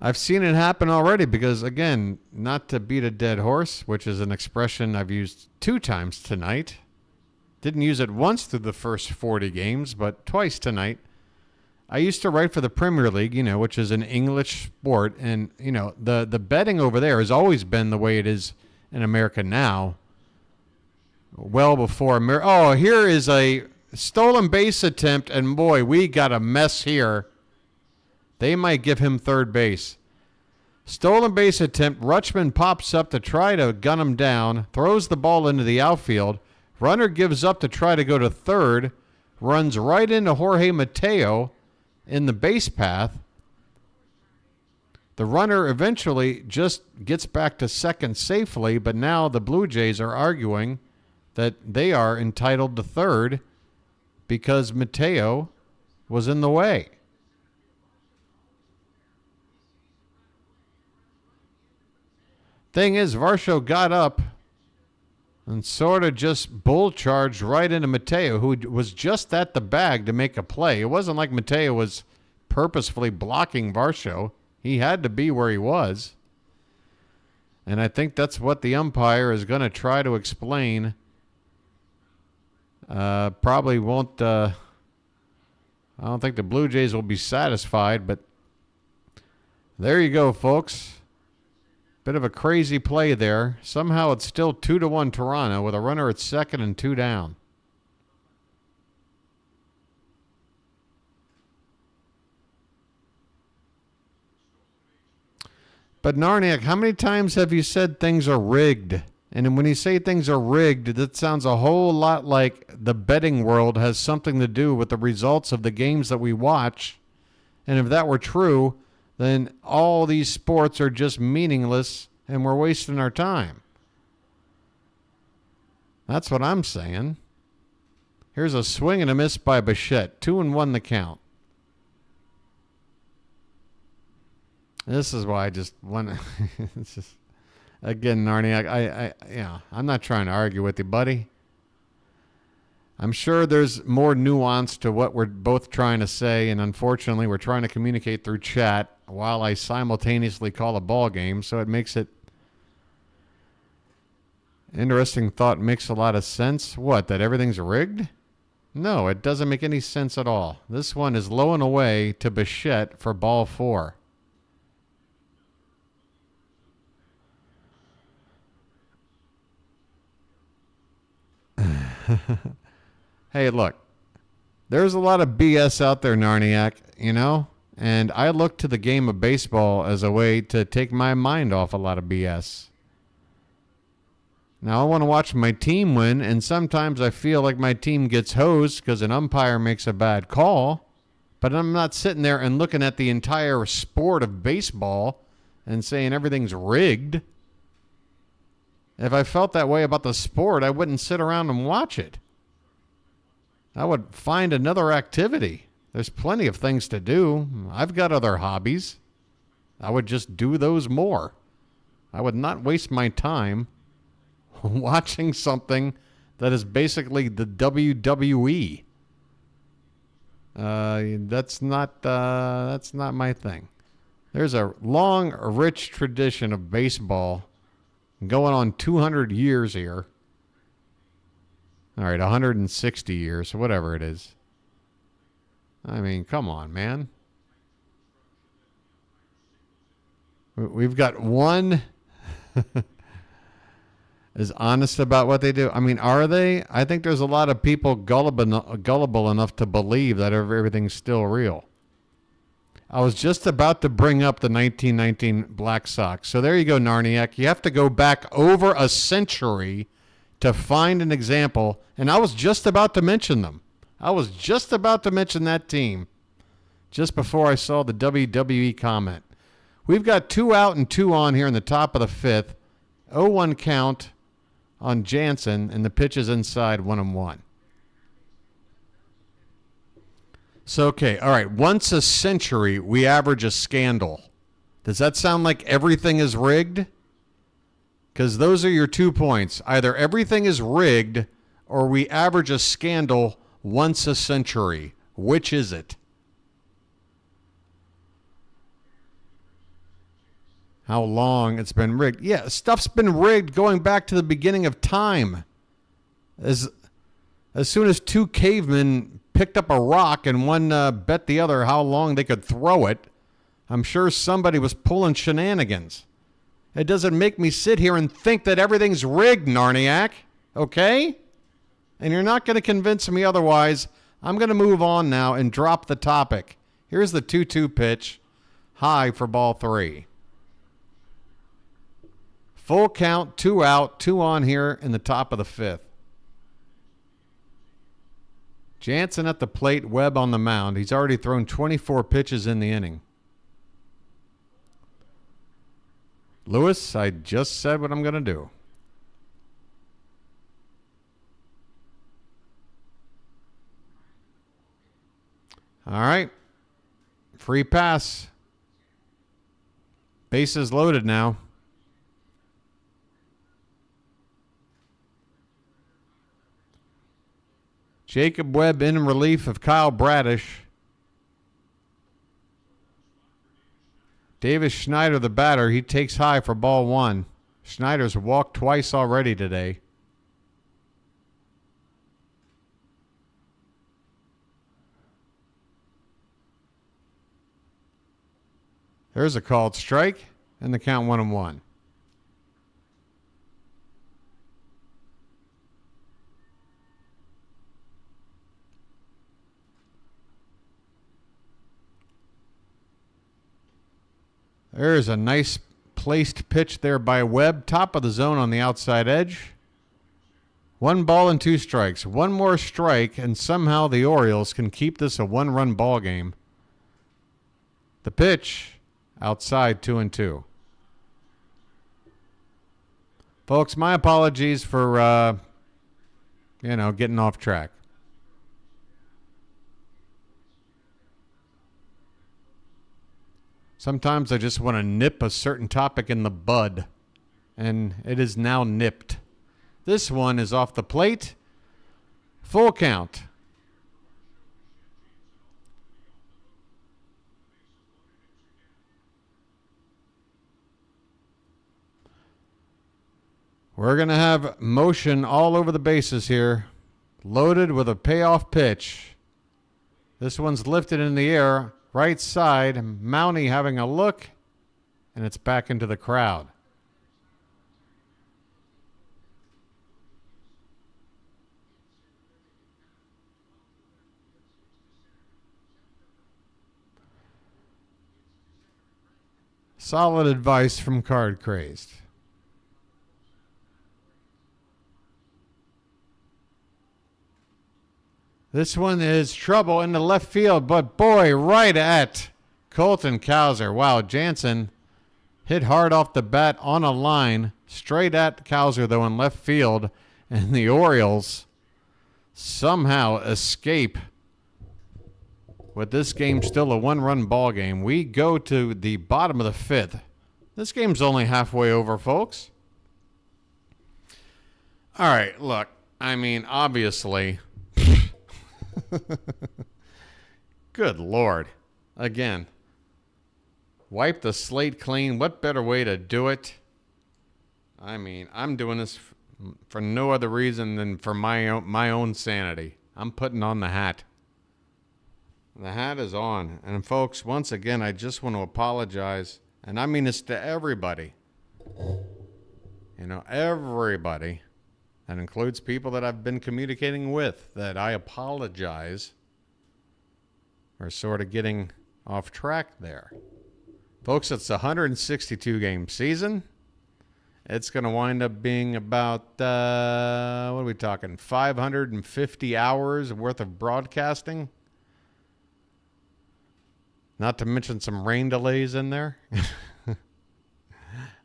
I've seen it happen already because, again, not to beat a dead horse, which is an expression I've used 2 times tonight. Didn't use it once through the first 40 games, but twice tonight. I used to write for the Premier League, which is an English sport. And, the betting over there has always been the way it is in America now. Well before America. Oh, here is a stolen base attempt. And, boy, we got a mess here. They might give him third base. Stolen base attempt. Rutschman pops up to try to gun him down. Throws the ball into the outfield. Runner gives up to try to go to third. Runs right into Jorge Mateo in the base path. The runner eventually just gets back to second safely, but now the Blue Jays are arguing that they are entitled to third because Mateo was in the way. Thing is, Varsho got up and sort of just bull charged right into Mateo, who was just at the bag to make a play. It wasn't like Mateo was purposefully blocking Varsho. He had to be where he was. And I think that's what the umpire is going to try to explain. Probably won't. I don't think the Blue Jays will be satisfied, but there you go, folks. Bit of a crazy play there. Somehow it's still 2-1 Toronto with a runner at second and 2 down. But Narniak, how many times have you said things are rigged? And when you say things are rigged, that sounds a whole lot like the betting world has something to do with the results of the games that we watch. And if that were true, then all these sports are just meaningless and we're wasting our time. That's what I'm saying. Here's a swing and a miss by Bichette. 2-1 the count. This is why I just want to... It's just, again, Narnie, I'm not trying to argue with you, buddy. I'm sure there's more nuance to what we're both trying to say, and unfortunately, we're trying to communicate through chat while I simultaneously call a ball game, so it makes it... Interesting thought, makes a lot of sense. What, that everything's rigged? No, it doesn't make any sense at all. This one is low and away to Bichette for ball 4. Hey, look, there's a lot of BS out there, Narniak, you know, and I look to the game of baseball as a way to take my mind off a lot of BS. Now, I want to watch my team win, and sometimes I feel like my team gets hosed because an umpire makes a bad call, but I'm not sitting there and looking at the entire sport of baseball and saying everything's rigged. If I felt that way about the sport, I wouldn't sit around and watch it. I would find another activity. There's plenty of things to do. I've got other hobbies. I would just do those more. I would not waste my time watching something that is basically the WWE. That's not my thing. There's a long, rich tradition of baseball going on 200 years here. All right, 160 years, whatever it is. I mean, come on, man. We've got one is honest about what they do. I mean, are they? I think there's a lot of people gullible enough to believe that everything's still real. I was just about to bring up the 1919 Black Sox. So there you go, Narniak. You have to go back over a century to find an example. And I was just about to mention them. I was just about to mention that team just before I saw the WWE comment. We've got 2 out and 2 on here in the top of the 5th. 0-1 count on Jansen, and the pitch is inside 1-1. So, okay, all right. Once a century, we average a scandal. Does that sound like everything is rigged? Because those are your 2 points. Either everything is rigged or we average a scandal once a century. Which is it? How long it's been rigged. Yeah, stuff's been rigged going back to the beginning of time. As soon as 2 cavemen picked up a rock and one bet the other how long they could throw it, I'm sure somebody was pulling shenanigans. It doesn't make me sit here and think that everything's rigged, Narniak. Okay? And you're not going to convince me otherwise. I'm going to move on now and drop the topic. Here's the 2-2 pitch. High for ball 3. Full count, 2 out, 2 on here in the top of the 5th. Jansen at the plate, Webb on the mound. He's already thrown 24 pitches in the inning. Lewis, I just said what I'm going to do. All right. Free pass. Bases loaded now. Jacob Webb in relief of Kyle Bradish. Davis Schneider, the batter, he takes high for ball one. Schneider's walked twice already today. There's a called strike, and the count 1-1. There's a nice placed pitch there by Webb. Top of the zone on the outside edge. 1 ball and 2 strikes. One more strike, and somehow the Orioles can keep this a 1-run ball game. The pitch, outside 2-2. Folks, my apologies for, getting off track. Sometimes I just want to nip a certain topic in the bud, and it is now nipped. This one is off the plate. Full count. We're going to have motion all over the bases here. Loaded with a payoff pitch. This one's lifted in the air. Right side, Mountie having a look, and it's back into the crowd. Solid advice from Card Crazed. This one is trouble in the left field, but boy, right at Colton Cowser. Wow, Jansen hit hard off the bat on a line, straight at Cowser, though, in left field, and the Orioles somehow escape with this game still a 1-run ball game. We go to the bottom of the 5th. This game's only halfway over, folks. All right, look, I mean, obviously... Good Lord. Again, wipe the slate clean. What better way to do it? I mean, I'm doing this for no other reason than for my own sanity. I'm putting on the hat. The hat is on. And folks, once again, I just want to apologize. And I mean this to everybody. Everybody. That includes people that I've been communicating with, that I apologize for sort of getting off track there. Folks, it's a 162-game season. It's going to wind up being about, what are we talking, 550 hours worth of broadcasting? Not to mention some rain delays in there.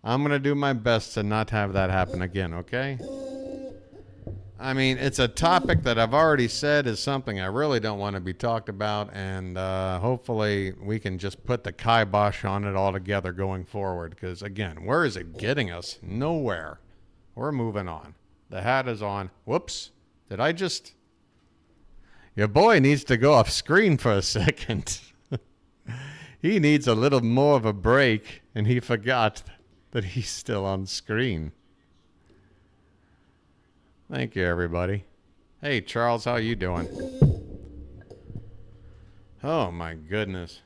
I'm going to do my best to not have that happen again, okay? I mean, it's a topic that I've already said is something I really don't want to be talked about, and hopefully we can just put the kibosh on it altogether going forward, because, again, where is it getting us? Nowhere. We're moving on. The hat is on. Whoops. Did I just... Your boy needs to go off screen for a second. He needs a little more of a break, and he forgot that he's still on screen. Thank you, everybody. Hey, Charles, how you doing? Oh, my goodness.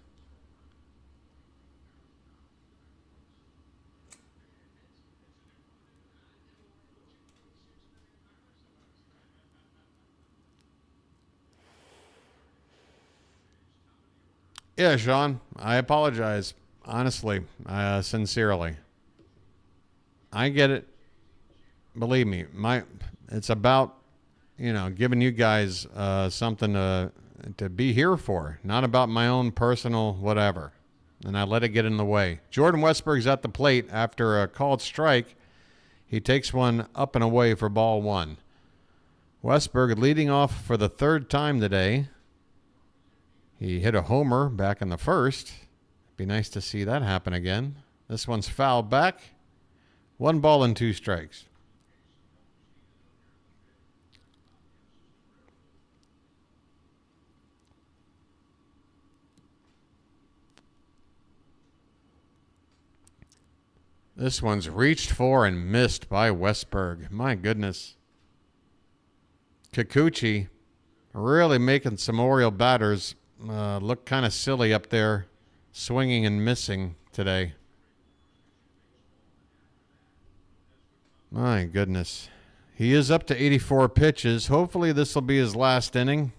Yeah, Sean, I apologize. Honestly, sincerely. I get it. Believe me, it's about, giving you guys something to be here for, not about my own personal whatever. And I let it get in the way. Jordan Westburg's at the plate after a called strike. He takes one up and away for ball one. Westburg leading off for the 3rd time today. He hit a homer back in the first. Be nice to see that happen again. This one's fouled back. 1 ball and 2 strikes. This one's reached for and missed by Westberg. My goodness. Kikuchi really making some Oriole batters look kind of silly up there, swinging and missing today. My goodness. He is up to 84 pitches. Hopefully this will be his last inning.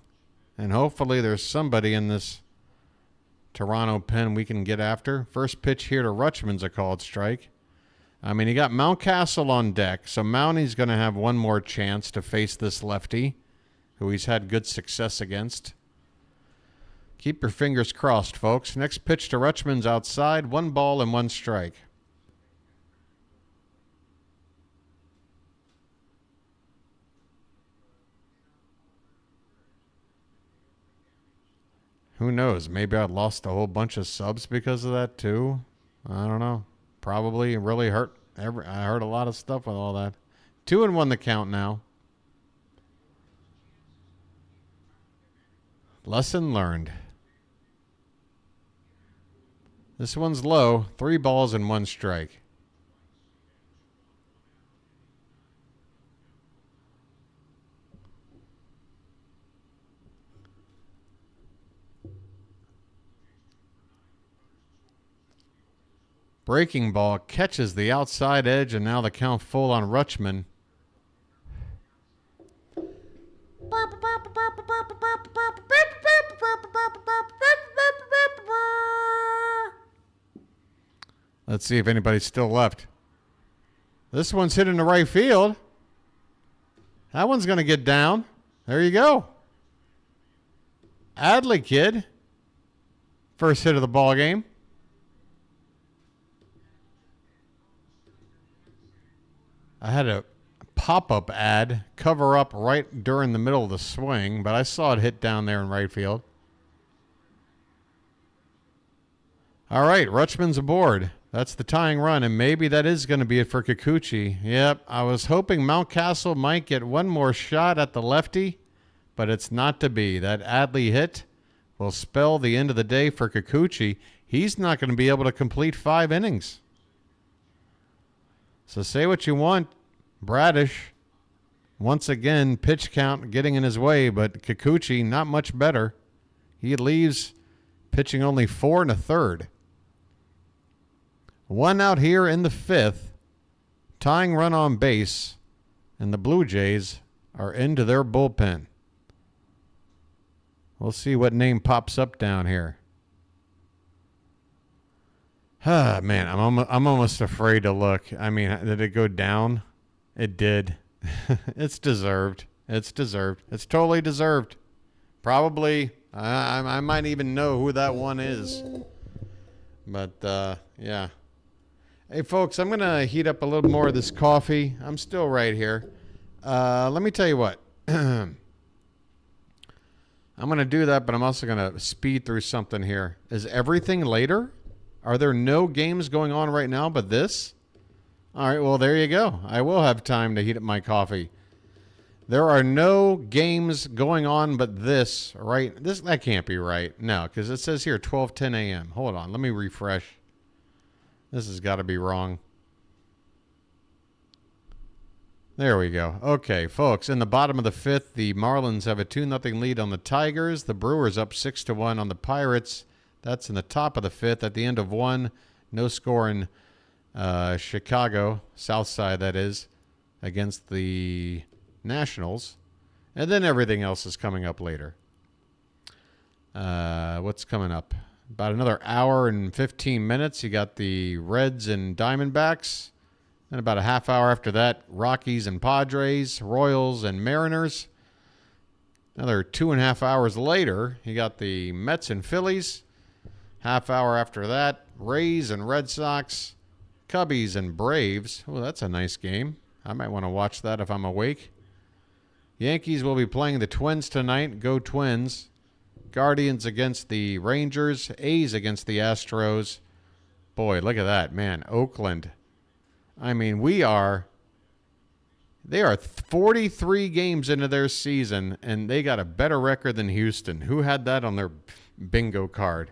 And hopefully there's somebody in this Toronto pen we can get after. First pitch here to Rutschman's a called strike. I mean, he got Mountcastle on deck, so Mounty's going to have one more chance to face this lefty, who he's had good success against. Keep your fingers crossed, folks. Next pitch to Rutschman's outside, 1 ball and 1 strike. Who knows? Maybe I lost a whole bunch of subs because of that, too. I don't know. Probably really hurt. I heard a lot of stuff with all that. 2-1 the count now. Lesson learned. This one's low. 3 balls and 1 strike. Breaking ball catches the outside edge, and now the count full on Rutschman. Let's see if anybody's still left. This one's hit into right field. That one's going to get down. There you go. Adley kid. First hit of the ball game. I had a pop-up ad cover up right during the middle of the swing, but I saw it hit down there in right field. All right, Rutschman's aboard. That's the tying run, and maybe that is going to be it for Kikuchi. Yep, I was hoping Mountcastle might get one more shot at the lefty, but it's not to be. That Adley hit will spell the end of the day for Kikuchi. He's not going to be able to complete 5 innings. So say what you want, Bradish. Once again, pitch count getting in his way, but Kikuchi not much better. He leaves pitching only 4 1/3. 1 out here in the 5th, tying run on base, and the Blue Jays are into their bullpen. We'll see what name pops up down here. Ah, man, I'm almost afraid to look. I mean, did it go down? It did. It's deserved. It's deserved. It's totally deserved. Probably, I might even know who that one is. But, yeah. Hey, folks, I'm going to heat up a little more of this coffee. I'm still right here. Let me tell you what. I'm going to do that, but I'm also going to speed through something here. Is everything later? Are there no games going on right now but this? All right, well, there you go. I will have time to heat up my coffee. There are no games going on but this, right? That can't be right. No, because it says here 12:10 a.m. Hold on. Let me refresh. This has got to be wrong. There we go. Okay, folks, in the bottom of the 5th, the Marlins have a 2-0 lead on the Tigers. The Brewers up 6-1 on the Pirates. That's in the top of the 5th. At the end of 1, no score in Chicago, South Side that is, against the Nationals. And then everything else is coming up later. What's coming up? About another hour and 15 minutes. You got the Reds and Diamondbacks. Then about a half hour after that, Rockies and Padres, Royals and Mariners. Another 2.5 hours later, you got the Mets and Phillies. Half hour after that, Rays and Red Sox, Cubbies and Braves. Oh, that's a nice game. I might want to watch that if I'm awake. Yankees will be playing the Twins tonight. Go Twins. Guardians against the Rangers. A's against the Astros. Boy, look at that, man. Oakland. I mean, they are 43 games into their season, and they got a better record than Houston. Who had that on their bingo card?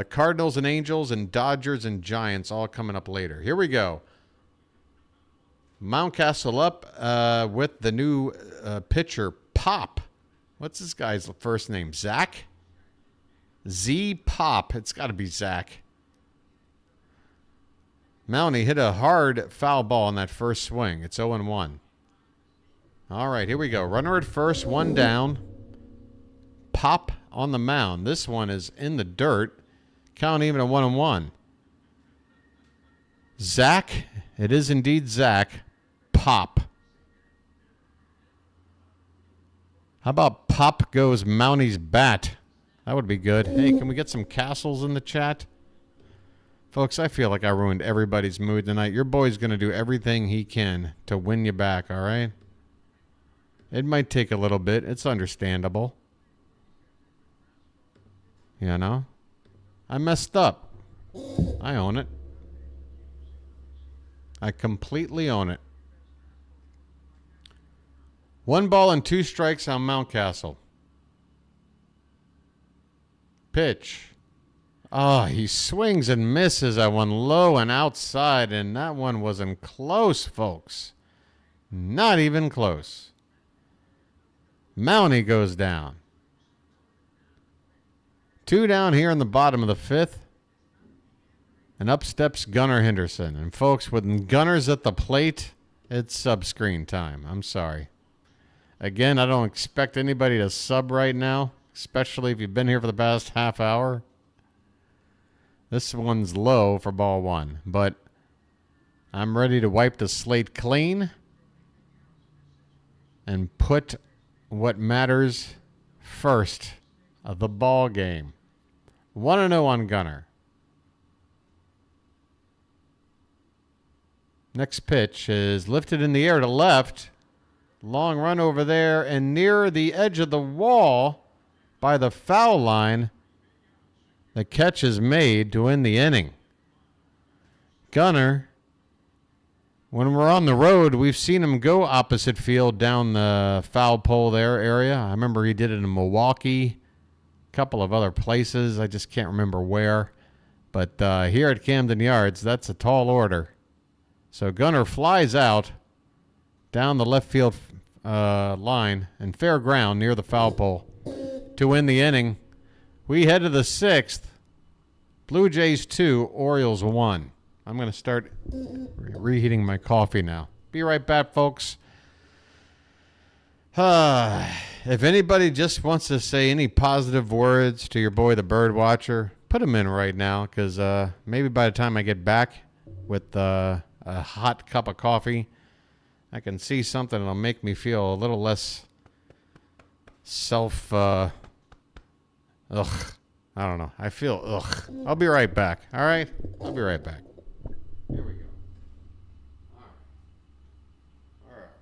Cardinals and Angels and Dodgers and Giants all coming up later. Here we go. Mountcastle up with the new pitcher, Pop. What's this guy's first name? Zach? Z Pop. It's got to be Zach. Mountie hit a hard foul ball on that first swing. It's 0-1. All right, here we go. Runner at first, one down. Pop on the mound. This one is in the dirt. Count even a 1-1. Zach. It is indeed Zach. Pop. How about Pop goes Mountie's bat? That would be good. Hey, can we get some castles in the chat? Folks, I feel like I ruined everybody's mood tonight. Your boy's going to do everything he can to win you back, all right? It might take a little bit. It's understandable. You know? I messed up. I own it. I completely own it. 1 ball and 2 strikes on Mountcastle. Pitch. Oh, he swings and misses at one low and outside, and that one wasn't close, folks. Not even close. Mountie goes down. 2 down here in the bottom of the 5th. And up steps Gunnar Henderson. And, folks, with Gunner's at the plate, it's sub-screen time. I'm sorry. Again, I don't expect anybody to sub right now, especially if you've been here for the past half hour. This one's low for ball 1, but I'm ready to wipe the slate clean and put what matters first of the ball game. 1-0 on Gunnar. Next pitch is lifted in the air to left. Long run over there and near the edge of the wall by the foul line. The catch is made to end the inning. Gunnar, when we're on the road, we've seen him go opposite field down the foul pole there area. I remember he did it in Milwaukee, a couple of other places. I just can't remember where. But here at Camden Yards, that's a tall order. So Gunnar flies out down the left field line and fair ground near the foul pole to win the inning. We head to the 6th. Blue Jays 2, Orioles 1. I'm going to start reheating my coffee now. Be right back, folks. If anybody just wants to say any positive words to your boy, the BirdWatcher, put them in right now, because maybe by the time I get back with a hot cup of coffee, I can see something that'll make me feel a little less I don't know. I feel I'll be right back. All right? I'll be right back. Here we go. All right. Where are we?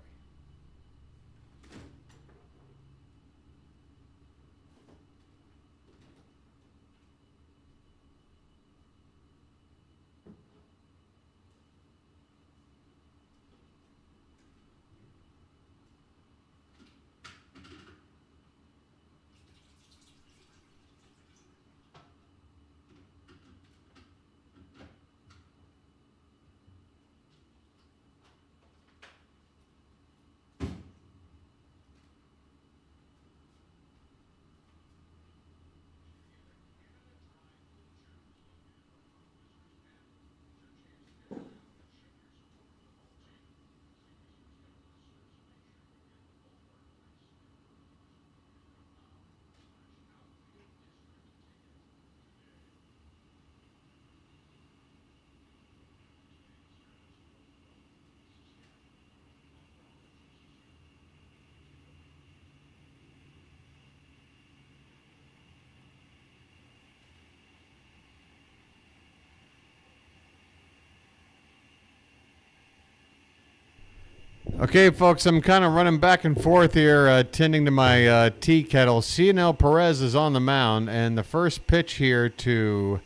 Okay, folks, I'm kind of running back and forth here, tending to my tea kettle. Cionel Perez is on the mound, and the first pitch here to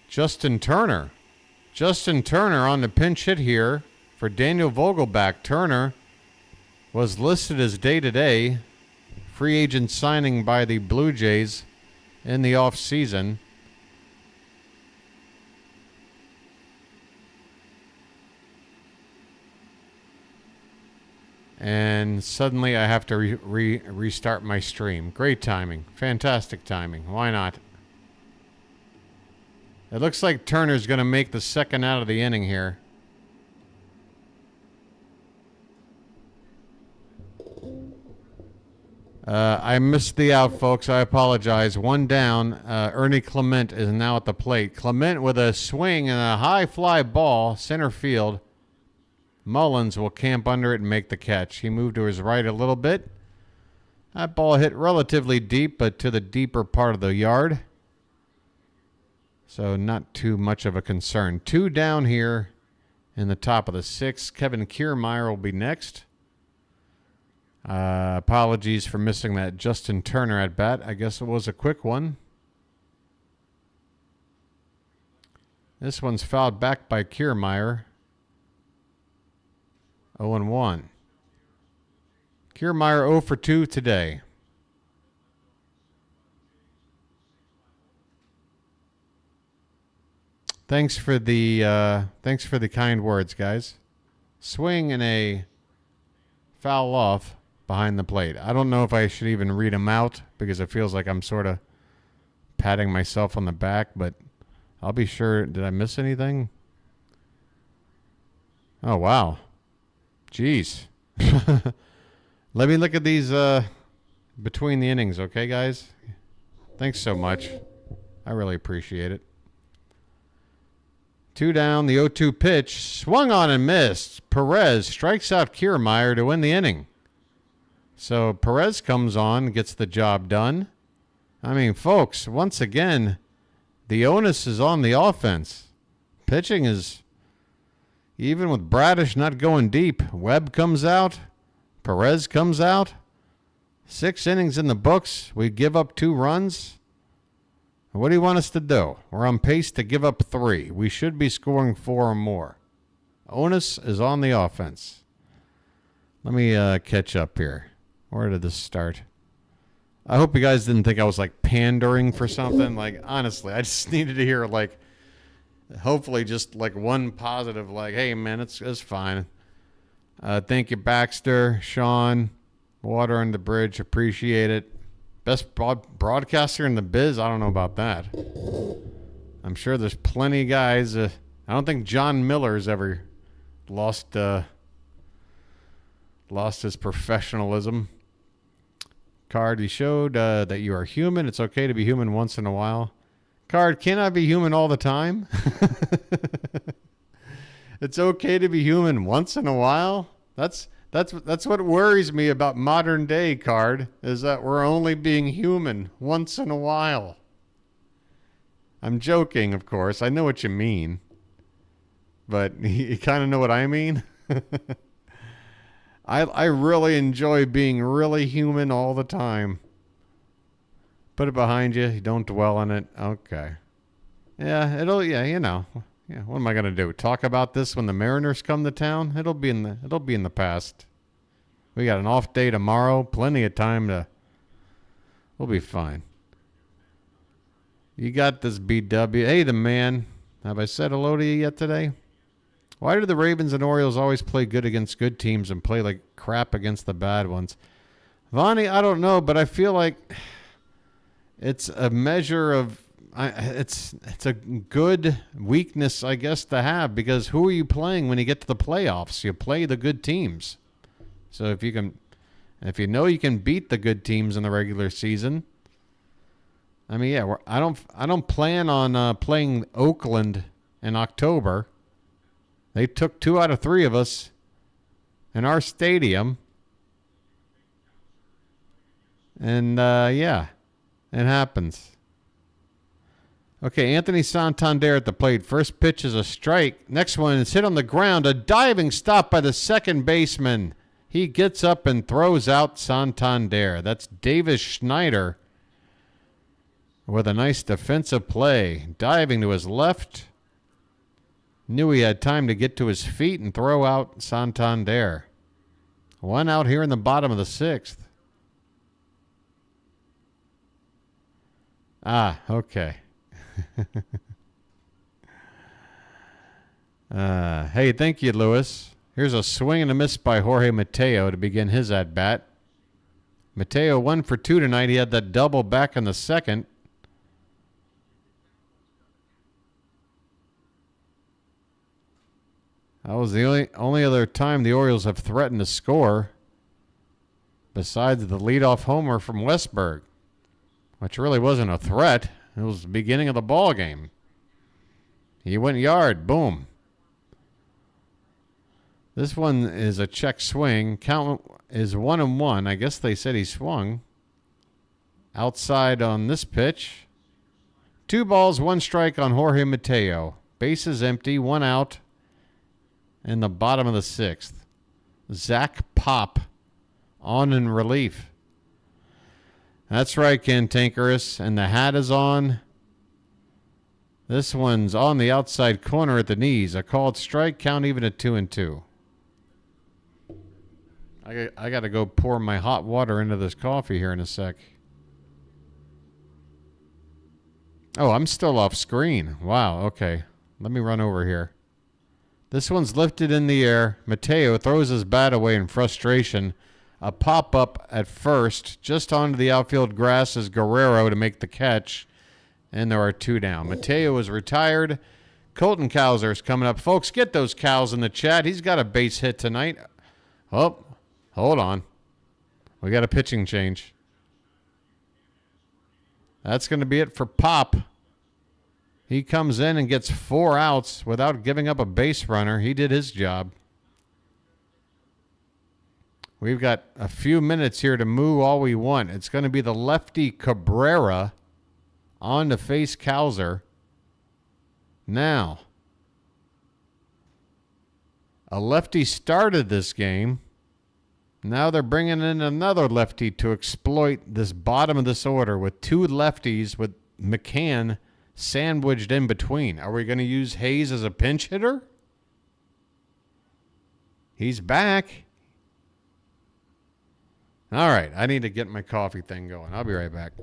Justin Turner. Justin Turner on the pinch hit here for Daniel Vogelbach. Turner was listed as day-to-day free agent signing by the Blue Jays in the offseason. And suddenly I have to restart my stream. Great timing. Fantastic timing. Why not? It looks like Turner's going to make the second out of the inning here. I missed the out, folks. I apologize. One down. Ernie Clement is now at the plate. Clement with a swing and a high fly ball, center field. Mullins will camp under it and make the catch. He moved to his right a little bit. That ball hit relatively deep, but to the deeper part of the yard. So not too much of a concern. Two down here in the top of the sixth. Kevin Kiermaier will be next. Apologies for missing that Justin Turner at bat. I guess it was a quick one. This one's fouled back by Kiermaier. 0-1. Kiermaier 0 for 2 today. Thanks for the kind words, guys. Swing and a foul off behind the plate. I don't know if I should even read them out because it feels like I'm sort of patting myself on the back, but I'll be sure. Did I miss anything? Oh, wow. Jeez. Let me look at these between the innings, okay, guys? Thanks so much. I really appreciate it. Two down, the 0-2 pitch. Swung on and missed. Perez strikes out Kiermaier to win the inning. So Perez comes on, gets the job done. I mean, folks, once again, the onus is on the offense. Pitching is, even with Bradish not going deep, Webb comes out, Perez comes out. 6 innings in the books. We give up 2 runs. What do you want us to do? We're on pace to give up 3. We should be scoring 4 or more. Onus is on the offense. Let me catch up here. Where did this start? I hope you guys didn't think I was like pandering for something. Like, honestly, I just needed to hear like, hopefully just like one positive, like, hey man, it's fine. Thank you, Baxter, Sean, Water on the Bridge, appreciate it. Best broadcaster in the biz? I don't know about that. I'm sure there's plenty of guys. I don't think John Miller's ever lost his professionalism. Card, he showed that you are human. It's okay to be human once in a while. Card, can I be human all the time? It's okay to be human once in a while? That's what worries me about modern day, Card, is that we're only being human once in a while. I'm joking, of course. I know what you mean. But you kind of know what I mean? I really enjoy being really human all the time. Put it behind you. Don't dwell on it. Okay. Yeah, you know. Yeah, what am I going to do? Talk about this when the Mariners come to town? It'll be in the past. We got an off day tomorrow. Plenty of time we'll be fine. You got this, BW. Hey, the man. Have I said hello to you yet today? Why do the Ravens and Orioles always play good against good teams and play like crap against the bad ones? Vonnie, I don't know, but I feel like it's a measure of it's a good weakness, I guess, to have, because who are you playing when you get to the playoffs? You play the good teams. So if you know you can beat the good teams in the regular season, I mean, yeah, I don't plan on playing Oakland in October. They took 2 out of 3 of us in our stadium. And, yeah, it happens. Okay, Anthony Santander at the plate. First pitch is a strike. Next one is hit on the ground. A diving stop by the second baseman. He gets up and throws out Santander. That's Davis Schneider with a nice defensive play. Diving to his left. Knew he had time to get to his feet and throw out Santander. One out here in the bottom of the sixth. Ah, okay. Hey, thank you, Lewis. Here's a swing and a miss by Jorge Mateo to begin his at-bat. Mateo 1 for 2 tonight. He had that double back in the second. That was the only other time the Orioles have threatened to score besides the leadoff homer from Westberg, which really wasn't a threat. It was the beginning of the ball game. He went yard. Boom. This one is a check swing. Count is 1-1. I guess they said he swung. Outside on this pitch. 2 balls, 1 strike on Jorge Mateo. Bases empty, 1 out in the bottom of the sixth. Zach Pop on in relief. That's right, Cantankerous. And the hat is on. This one's on the outside corner at the knees. A called strike, count even at 2-2. I got to go pour my hot water into this coffee here in a sec. Oh, I'm still off screen. Wow, okay. Let me run over here. This one's lifted in the air. Mateo throws his bat away in frustration. A pop-up at first, just onto the outfield grass is Guerrero to make the catch. And there are 2 down. Mateo is retired. Colton Cowser is coming up. Folks, get those cows in the chat. He's got a base hit tonight. Oh, hold on. We got a pitching change. That's going to be it for Pop. He comes in and gets 4 outs without giving up a base runner. He did his job. We've got a few minutes here to moo all we want. It's going to be the lefty Cabrera on to face Cowser. Now, a lefty started this game. Now they're bringing in another lefty to exploit this bottom of this order with 2 lefties with McCann sandwiched in between. Are we going to use Hayes as a pinch hitter? He's back. All right, I need to get my coffee thing going. I'll be right back.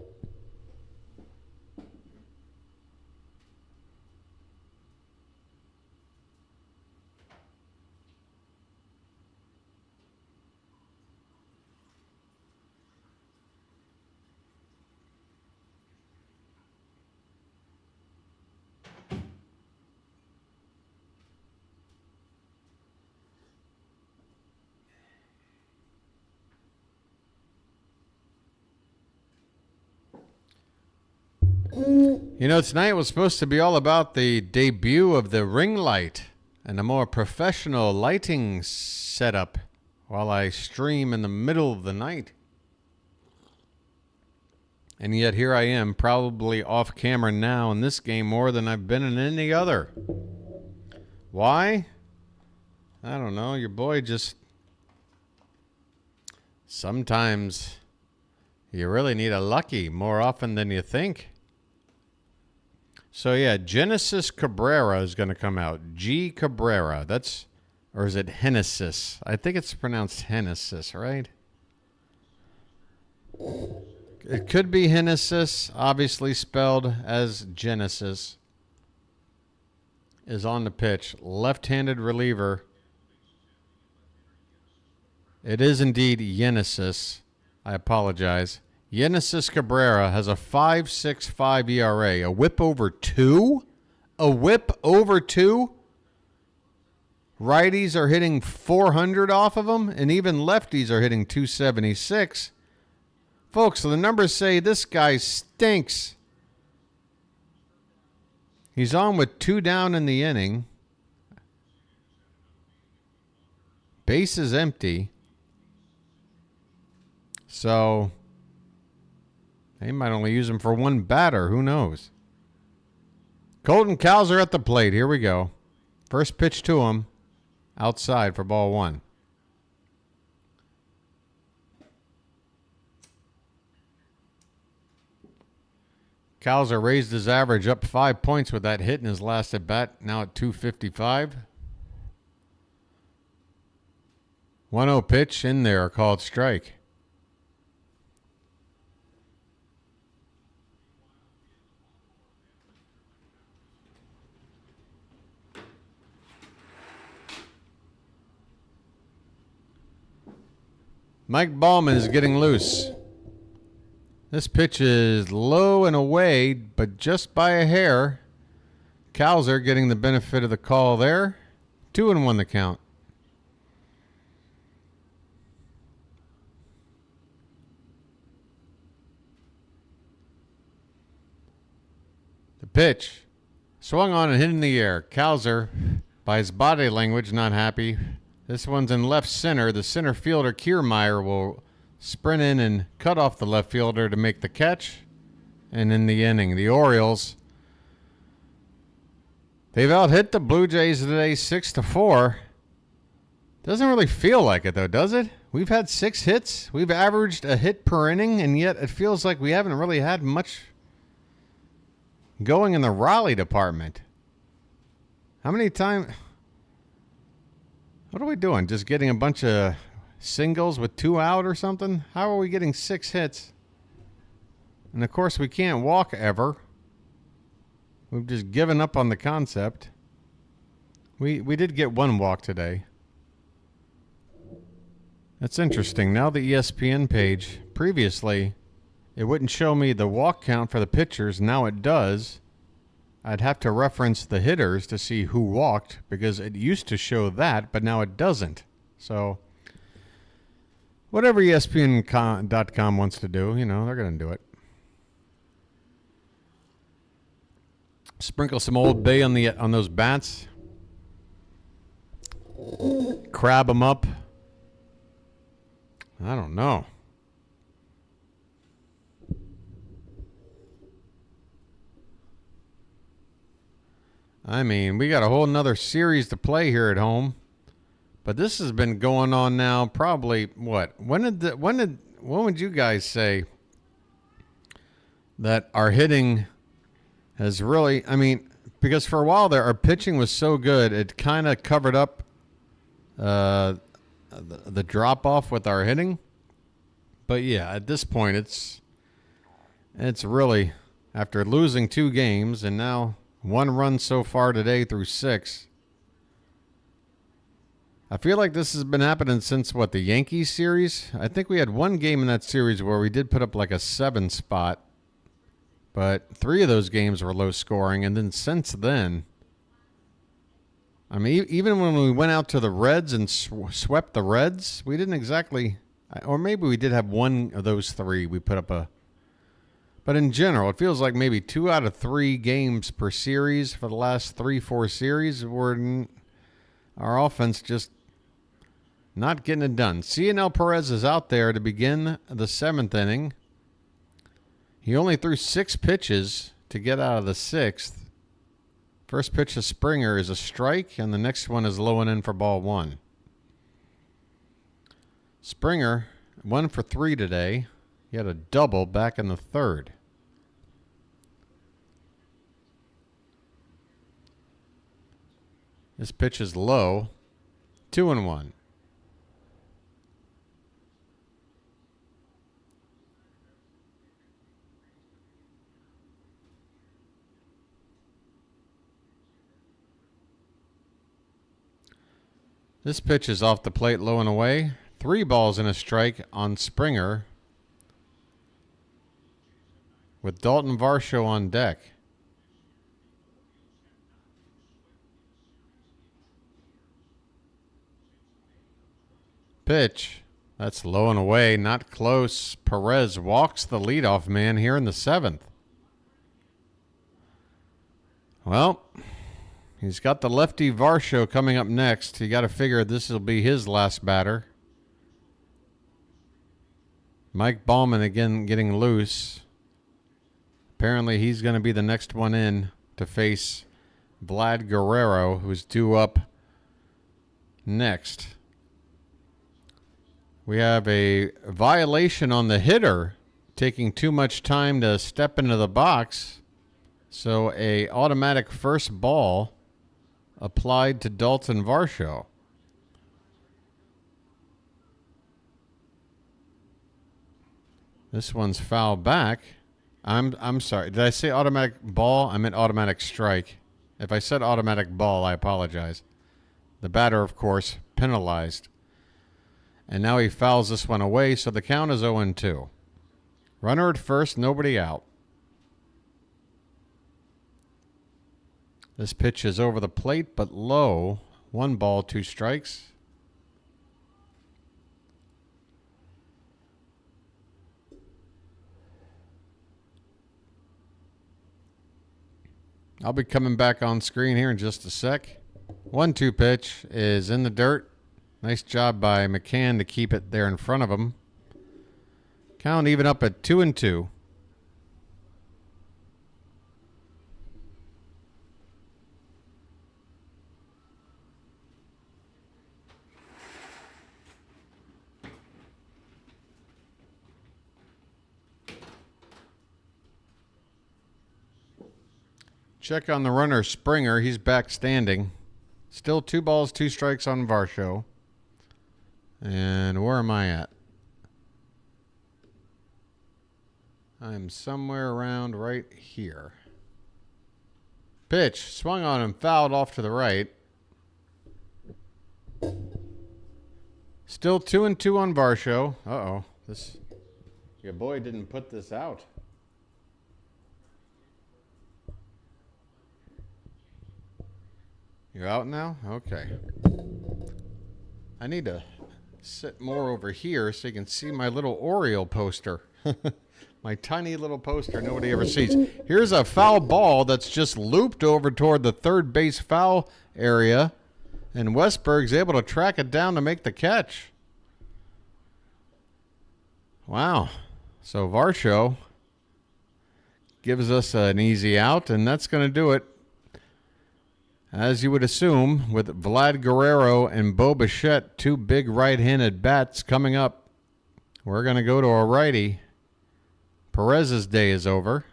You know, tonight was supposed to be all about the debut of the ring light and a more professional lighting setup while I stream in the middle of the night. And yet here I am, probably off camera now in this game more than I've been in any other. Why? I don't know. Your boy just... Sometimes you really need a lucky more often than you think. So, yeah, Genesis Cabrera is going to come out. G. Cabrera. That's, or is it Genesis? I think it's pronounced Genesis, right? It could be Genesis, obviously spelled as Genesis. Is on the pitch. Left-handed reliever. It is indeed Genesis. I apologize. Genesis Cabrera has a 5.65 ERA. A whip over 2? A whip over 2? Righties are hitting 400 off of him, and even lefties are hitting 276. Folks, the numbers say this guy stinks. He's on with 2 down in the inning. Base is empty. So... they might only use him for 1 batter. Who knows? Colton Cowser at the plate. Here we go. First pitch to him. Outside for ball 1. Cowser raised his average up 5 points with that hit in his last at bat. Now at 255. 1-0 pitch in there, called strike. Mike Ballman is getting loose. This pitch is low and away, but just by a hair. Cowser getting the benefit of the call there. 2-1 the count. The pitch swung on and hit in the air. Cowser, by his body language, not happy. This one's in left center. The center fielder, Kiermaier, will sprint in and cut off the left fielder to make the catch. And in the inning, the Orioles, they've out-hit the Blue Jays today 6-4. Doesn't really feel like it, though, does it? We've had 6 hits. We've averaged a hit per inning, and yet it feels like we haven't really had much going in the Raleigh department. How many times? What are we doing? Just getting a bunch of singles with 2 out or something? How are we getting 6 hits? And of course we can't walk ever. We've just given up on the concept. We did get 1 walk today. That's interesting. Now the ESPN page, previously it wouldn't show me the walk count for the pitchers. Now it does. I'd have to reference the hitters to see who walked because it used to show that, but now it doesn't. So whatever ESPN.com wants to do, you know, they're going to do it. Sprinkle some Old Bay on those bats. Crab them up. I don't know. I mean, we got a whole nother series to play here at home. But this has been going on now probably, what? When would you guys say that our hitting has really, I mean, because for a while there, our pitching was so good, it kind of covered up the drop-off with our hitting. But yeah, at this point, it's really, after losing 2 games and now 1 run so far today through 6. I feel like this has been happening since, what, the Yankees series? I think we had 1 game in that series where we did put up like a 7 spot. But 3 of those games were low scoring. And then since then, I mean, even when we went out to the Reds and swept the Reds, we didn't exactly, or maybe we did have 1 of those 3 we put up a. But in general, it feels like maybe 2 out of 3 games per series for the last 3-4 series were our offense just not getting it done. Cionel Perez is out there to begin the 7th inning. He only threw 6 pitches to get out of the 6th. First pitch to Springer is a strike, and the next one is low and in for ball 1. Springer, 1 for 3 today. He had a double back in the 3rd. This pitch is low. 2-1. This pitch is off the plate, low and away. 3 balls and a strike on Springer, with Dalton Varsho on deck. Pitch. That's low and away, not close. Perez walks the leadoff man here in the 7th. Well, he's got the lefty Varsho coming up next. You got to figure this will be his last batter. Mike Ballman again getting loose. Apparently he's going to be the next one in. to face Vlad Guerrero, who's due up next. We have a violation on the hitter, taking too much time to step into the box. So a automatic first ball applied to Dalton Varsho. This one's foul back. I'm sorry. Did I say automatic ball? I meant automatic strike. If I said automatic ball, I apologize. The batter, of course, penalized. And now he fouls this one away, so the count is 0-2. Runner at first, nobody out. This pitch is over the plate, but low. 1 ball, 2 strikes. I'll be coming back on screen here in just a sec. 1-2 pitch is in the dirt. Nice job by McCann to keep it there in front of him. Count even up at 2-2. Check on the runner Springer. He's back standing. Still 2 balls, 2 strikes on Varsho. And where am I at? I'm somewhere around right here. Pitch. Swung on him. Fouled off to the right. Still 2-2 on Varsho. Uh-oh. Your boy didn't put this out. You're out now? Okay. I need to sit more over here so you can see my little Oriole poster. My tiny little poster nobody ever sees. Here's a foul ball that's just looped over toward the third base foul area, and Westberg's able to track it down to make the catch. Wow. So Varsho gives us an easy out, and that's going to do it. As you would assume, with Vlad Guerrero and Bo Bichette, 2 big right-handed bats coming up, we're going to go to a righty. Perez's day is over.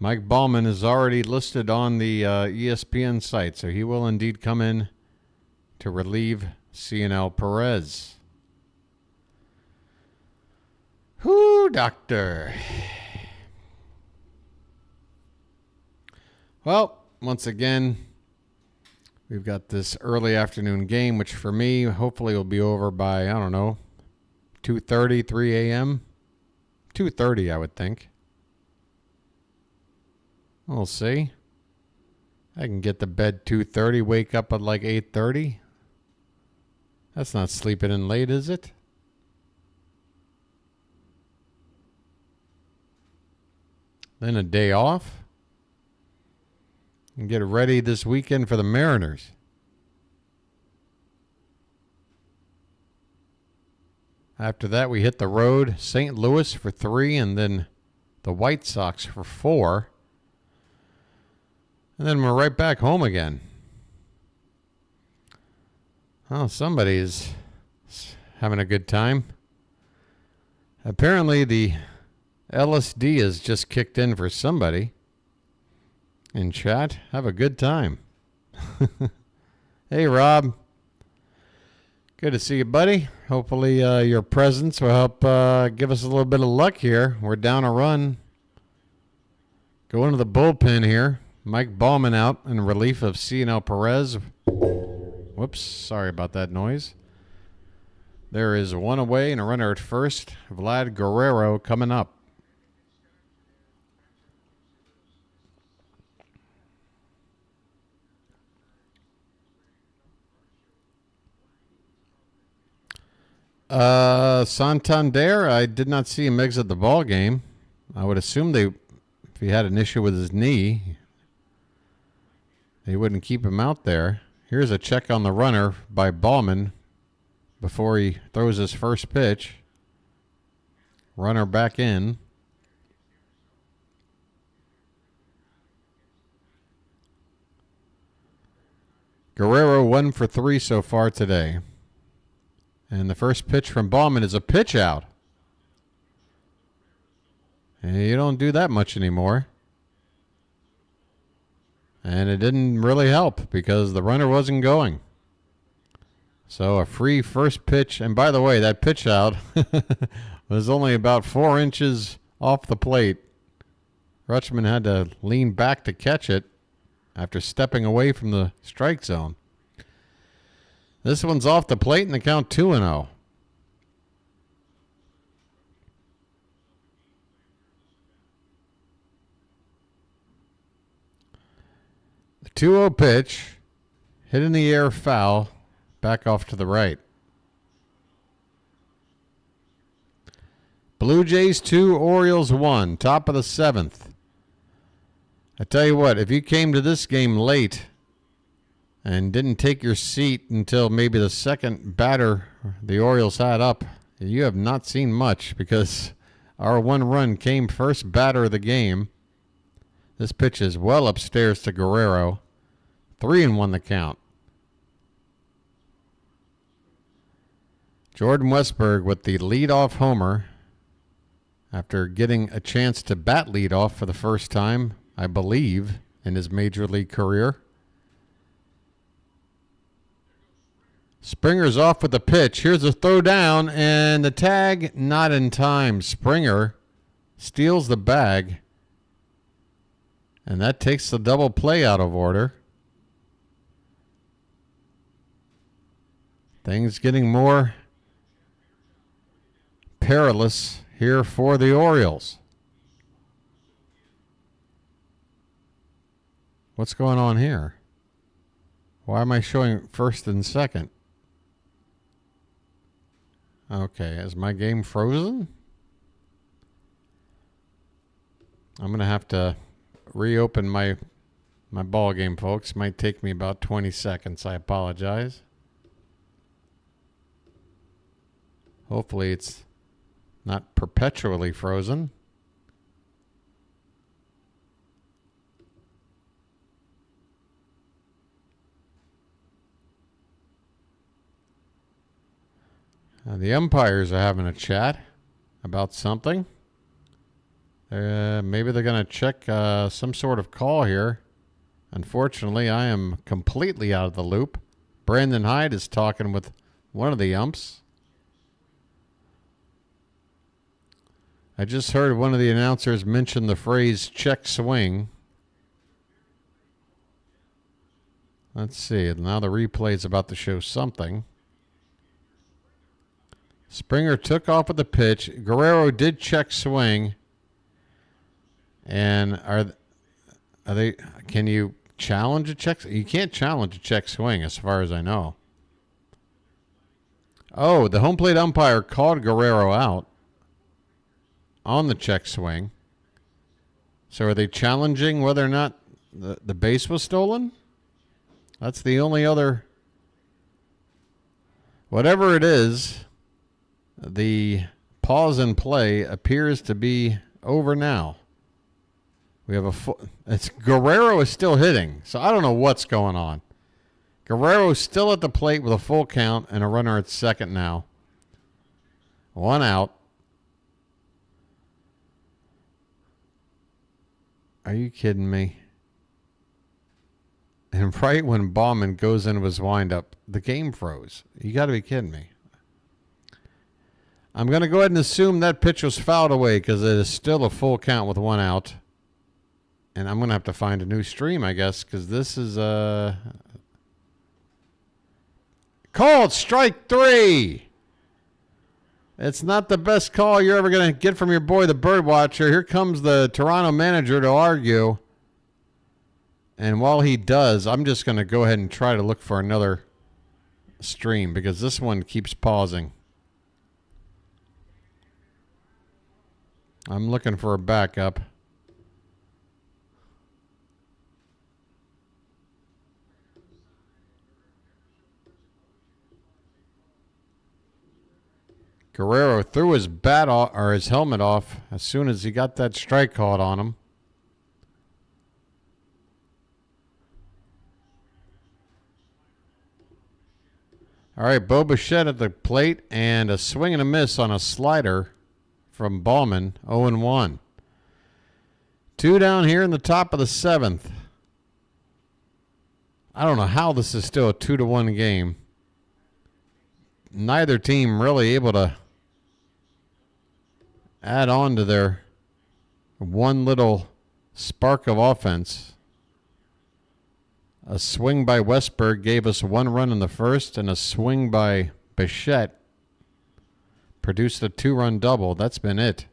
Mike Ballman is already listed on the ESPN site, so he will indeed come in to relieve CNL Perez. Whoo, doctor. Well, once again, we've got this early afternoon game, which for me, hopefully will be over by, I don't know, 2:30, 3 a.m. 2:30, I would think. We'll see. I can get to bed 2:30, wake up at like 8:30. That's not sleeping in late, is it? Then a day off. And get ready this weekend for the Mariners. After that, we hit the road. St. Louis for 3, and then the White Sox for 4. And then we're right back home again. Oh, somebody's having a good time. Apparently, the LSD has just kicked in for somebody. In chat, have a good time. Hey, Rob. Good to see you, buddy. Hopefully your presence will help give us a little bit of luck here. We're down a run. Go into the bullpen here. Mike Ballman out in relief of CNL Perez. Whoops, sorry about that noise. There is 1 away and a runner at first. Vlad Guerrero coming up. Santander, I did not see him exit the ball game. I would assume if he had an issue with his knee, they wouldn't keep him out there. Here's a check on the runner by Ballman before he throws his first pitch. Runner back in. Guerrero 1 for 3 so far today. And the first pitch from Bauman is a pitch out. And you don't do that much anymore. And it didn't really help because the runner wasn't going. So a free first pitch. And by the way, that pitch out was only about 4 inches off the plate. Rutschman had to lean back to catch it after stepping away from the strike zone. This one's off the plate and the count 2-0. The 2-0 pitch, hit in the air, foul, back off to the right. Blue Jays 2, Orioles 1, top of the 7th. I tell you what, if you came to this game late and didn't take your seat until maybe the second batter the Orioles had up, you have not seen much because our one run came first batter of the game. This pitch is well upstairs to Guerrero. 3-1 the count. Jordan Westburg with the leadoff homer after getting a chance to bat leadoff for the first time, I believe, in his major league career. Springer's off with the pitch. Here's a throw down, and the tag not in time. Springer steals the bag, and that takes the double play out of order. Things getting more perilous here for the Orioles. What's going on here? Why am I showing first and second? Okay, is my game frozen? I'm going to have to reopen my ball game, folks. Might take me about 20 seconds. I apologize. Hopefully it's not perpetually frozen. The umpires are having a chat about something. Maybe they're going to check some sort of call here. Unfortunately, I am completely out of the loop. Brandon Hyde is talking with one of the umps. I just heard one of the announcers mention the phrase check swing. Let's see. Now the replay is about to show something. Springer took off with the pitch. Guerrero did check swing. And are they? Can you challenge a check? You can't challenge a check swing as far as I know. Oh, the home plate umpire called Guerrero out on the check swing. So are they challenging whether or not the base was stolen? That's the only other. Whatever it is, the pause in play appears to be over now. We have it's Guerrero is still hitting, so I don't know what's going on. Guerrero's still at the plate with a full count and a runner at second now. 1 out. Are you kidding me? And right when Bauman goes into his windup, the game froze. You got to be kidding me. I'm going to go ahead and assume that pitch was fouled away because it is still a full count with 1 out. And I'm going to have to find a new stream, I guess, because this is called strike 3. It's not the best call you're ever going to get from your boy, the BirdWatcher. Here comes the Toronto manager to argue. And while he does, I'm just going to go ahead and try to look for another stream because this one keeps pausing. I'm looking for a backup. Guerrero threw his bat off, or his helmet off as soon as he got that strike called on him. All right, Bo Bichette at the plate and a swing and a miss on a slider from Ballman, 0-1. 2 down here in the top of the 7th. I don't know how this is still a 2-1 game. Neither team really able to add on to their one little spark of offense. A swing by Westberg gave us 1 run in the first, and a swing by Bichette produced a 2-run double. That's been it.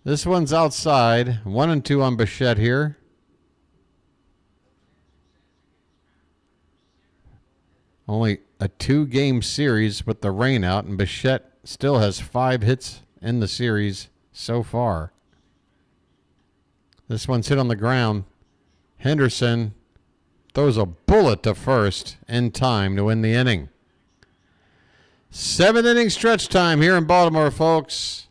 This one's outside. 1-2 on Bichette here. Only a 2-game series with the rain out, and Bichette still has 5 hits in the series so far. This one's hit on the ground. Henderson throws a bullet to first in time to win the inning. 7th inning stretch time here in Baltimore, folks.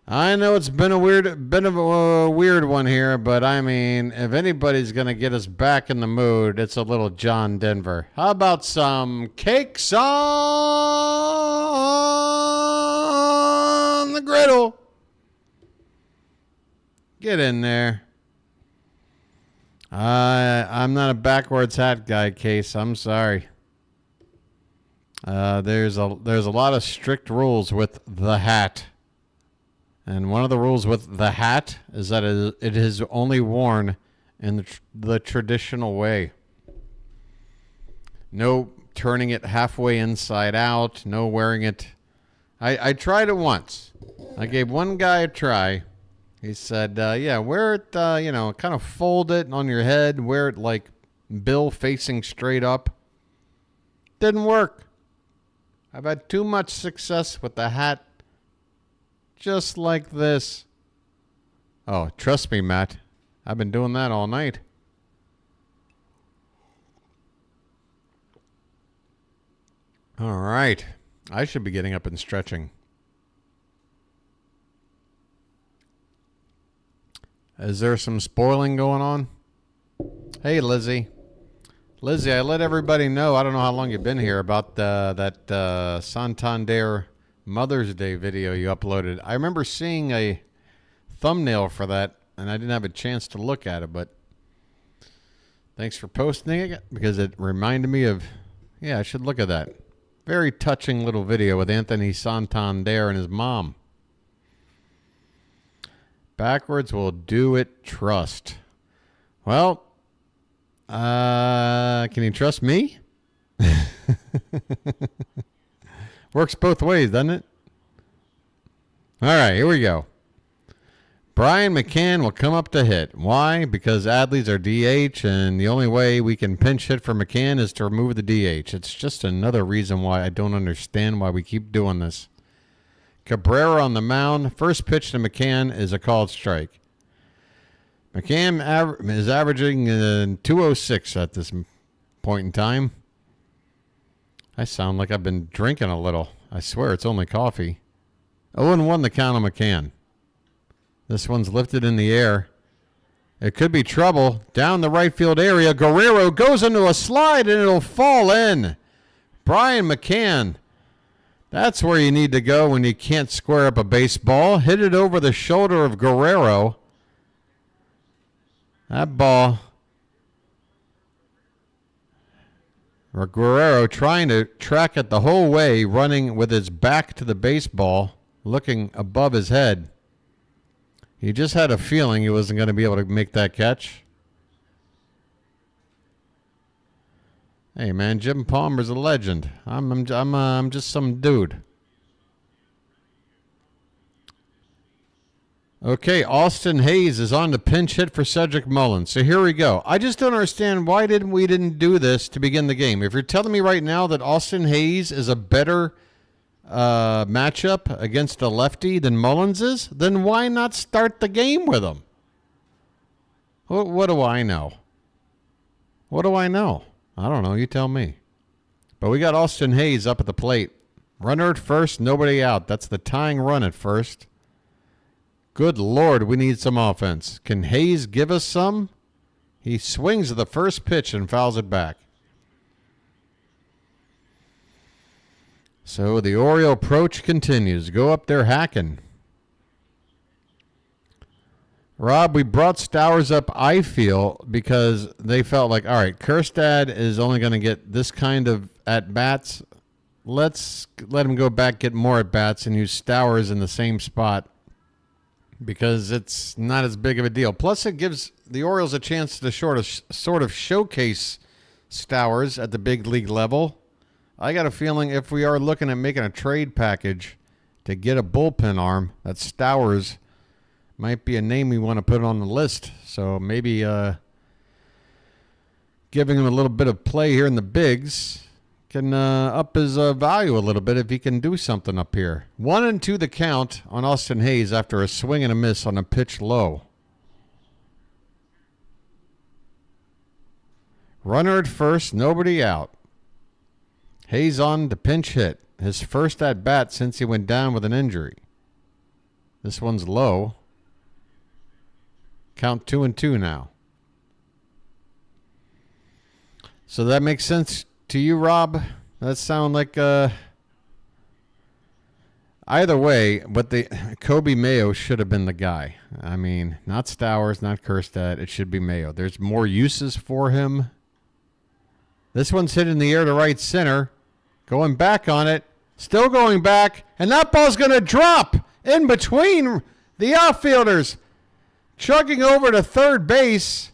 I know it's been a weird one here, but I mean, if anybody's going to get us back in the mood, it's a little John Denver. How about some cakes on the griddle? Get in there. I'm not a backwards hat guy, Case. I'm sorry. There's a lot of strict rules with the hat. And one of the rules with the hat is that it is only worn in the traditional way. No turning it halfway inside out. No wearing it. I tried it once. I gave one guy a try. He said, yeah, wear it, kind of fold it on your head. Wear it like bill facing straight up. Didn't work. I've had too much success with the hat just like this. Oh, trust me, Matt. I've been doing that all night. All right. I should be getting up and stretching. Is there some spoiling going on? Hey, Lizzie. Lizzie, I let everybody know, I don't know how long you've been here, about that Santander Mother's Day video you uploaded. I remember seeing a thumbnail for that, and I didn't have a chance to look at it, but thanks for posting it, because it reminded me of, yeah, I should look at that. Very touching little video with Anthony Santander and his mom. Backwards will do it, trust. Well, can you trust me? Works both ways, doesn't it? All right, here we go. Brian McCann will come up to hit. Why? Because Adley's our DH, and the only way we can pinch hit for McCann is to remove the DH. It's just another reason why I don't understand why we keep doing this. Cabrera on the mound. First pitch to McCann is a called strike. McCann is averaging 206 at this point in time. I sound like I've been drinking a little. I swear it's only coffee. 0-1 the count on McCann. This one's lifted in the air. It could be trouble. Down the right field area. Guerrero goes into a slide and it'll fall in. Brian McCann. That's where you need to go when you can't square up a baseball. Hit it over the shoulder of Guerrero. That ball. Guerrero trying to track it the whole way, running with his back to the baseball, looking above his head. He just had a feeling he wasn't going to be able to make that catch. Hey, man, Jim Palmer's a legend. I'm just some dude. Okay, Austin Hayes is on the pinch hit for Cedric Mullins. So here we go. I just don't understand why we didn't do this to begin the game. If you're telling me right now that Austin Hayes is a better matchup against a lefty than Mullins is, then why not start the game with him? What do I know? What do I know? I don't know. You tell me. But we got Austin Hayes up at the plate. Runner at first, nobody out. That's the tying run at first. Good Lord, we need some offense. Can Hayes give us some? He swings at the first pitch and fouls it back. So the Oriole approach continues. Go up there hacking. Rob, we brought Stowers up, I feel, because they felt like, all right, Kjerstad is only going to get this kind of at-bats. Let's let him go back, get more at-bats, and use Stowers in the same spot because it's not as big of a deal. Plus, it gives the Orioles a chance to sort of showcase Stowers at the big league level. I got a feeling if we are looking at making a trade package to get a bullpen arm, that Stowers might be a name we want to put on the list. So maybe giving him a little bit of play here in the bigs can up his value a little bit if he can do something up here. 1-2 the count on Austin Hayes after a swing and a miss on a pitch low. Runner at first, nobody out. Hayes on the pinch hit. His first at bat since he went down with an injury. This one's low. Count 2-2 now. So that makes sense to you, Rob? That sound like either way, but the Kobe Mayo should have been the guy. I mean, not Stowers, not Kjerstad. It should be Mayo. There's more uses for him. This one's hit in the air to right center. Going back on it. Still going back. And that ball's going to drop in between the outfielders. Chugging over to third base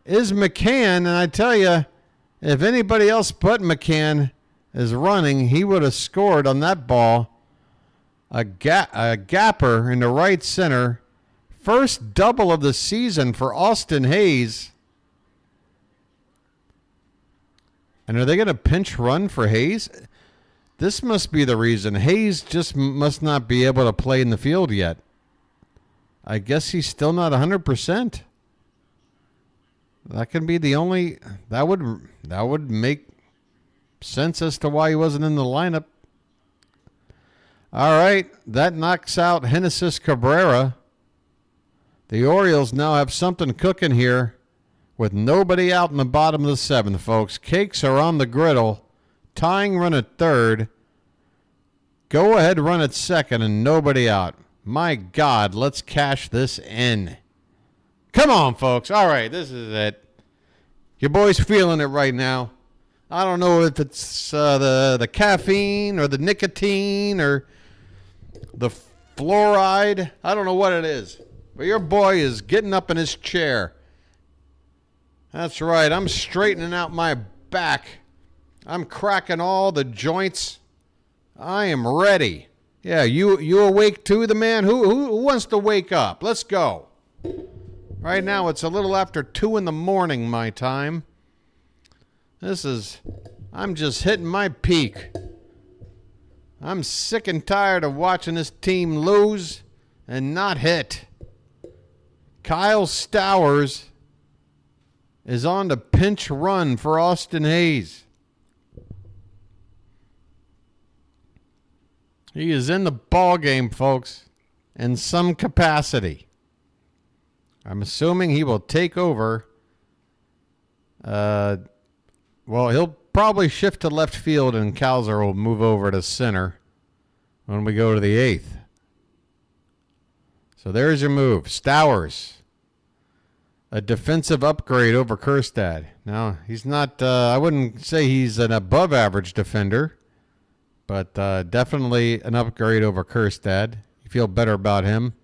is McCann. And I tell you, if anybody else but McCann is running, he would have scored on that ball. A gapper in the right center. First double of the season for Austin Hayes. And are they going to pinch run for Hayes? This must be the reason. Hayes just must not be able to play in the field yet. I guess he's still not 100%. That can be the only... That would make sense as to why he wasn't in the lineup. All right, that knocks out Genesis Cabrera. The Orioles now have something cooking here with nobody out in the bottom of the seventh, folks. Cakes are on the griddle. Tying run at third. Go ahead run at second and nobody out. My God, let's cash this in. Come on, folks. All right, this is it. Your boy's feeling it right now. I don't know if it's the caffeine or the nicotine or the fluoride. I don't know what it is. But your boy is getting up in his chair. That's right. I'm straightening out my back. I'm cracking all the joints. I am ready. Yeah, you awake too, the man? Who wants to wake up? Let's go. Right now, it's a little after 2 in the morning, my time. I'm just hitting my peak. I'm sick and tired of watching this team lose and not hit. Kyle Stowers is on the pinch run for Austin Hayes. He is in the ball game, folks, in some capacity. I'm assuming he will take over. Well, he'll probably shift to left field, and Cowser will move over to center when we go to the eighth. So there's your move. Stowers. A defensive upgrade over Kjerstad. Now, he's not, I wouldn't say he's an above average defender, but definitely an upgrade over Kjerstad. You feel better about him.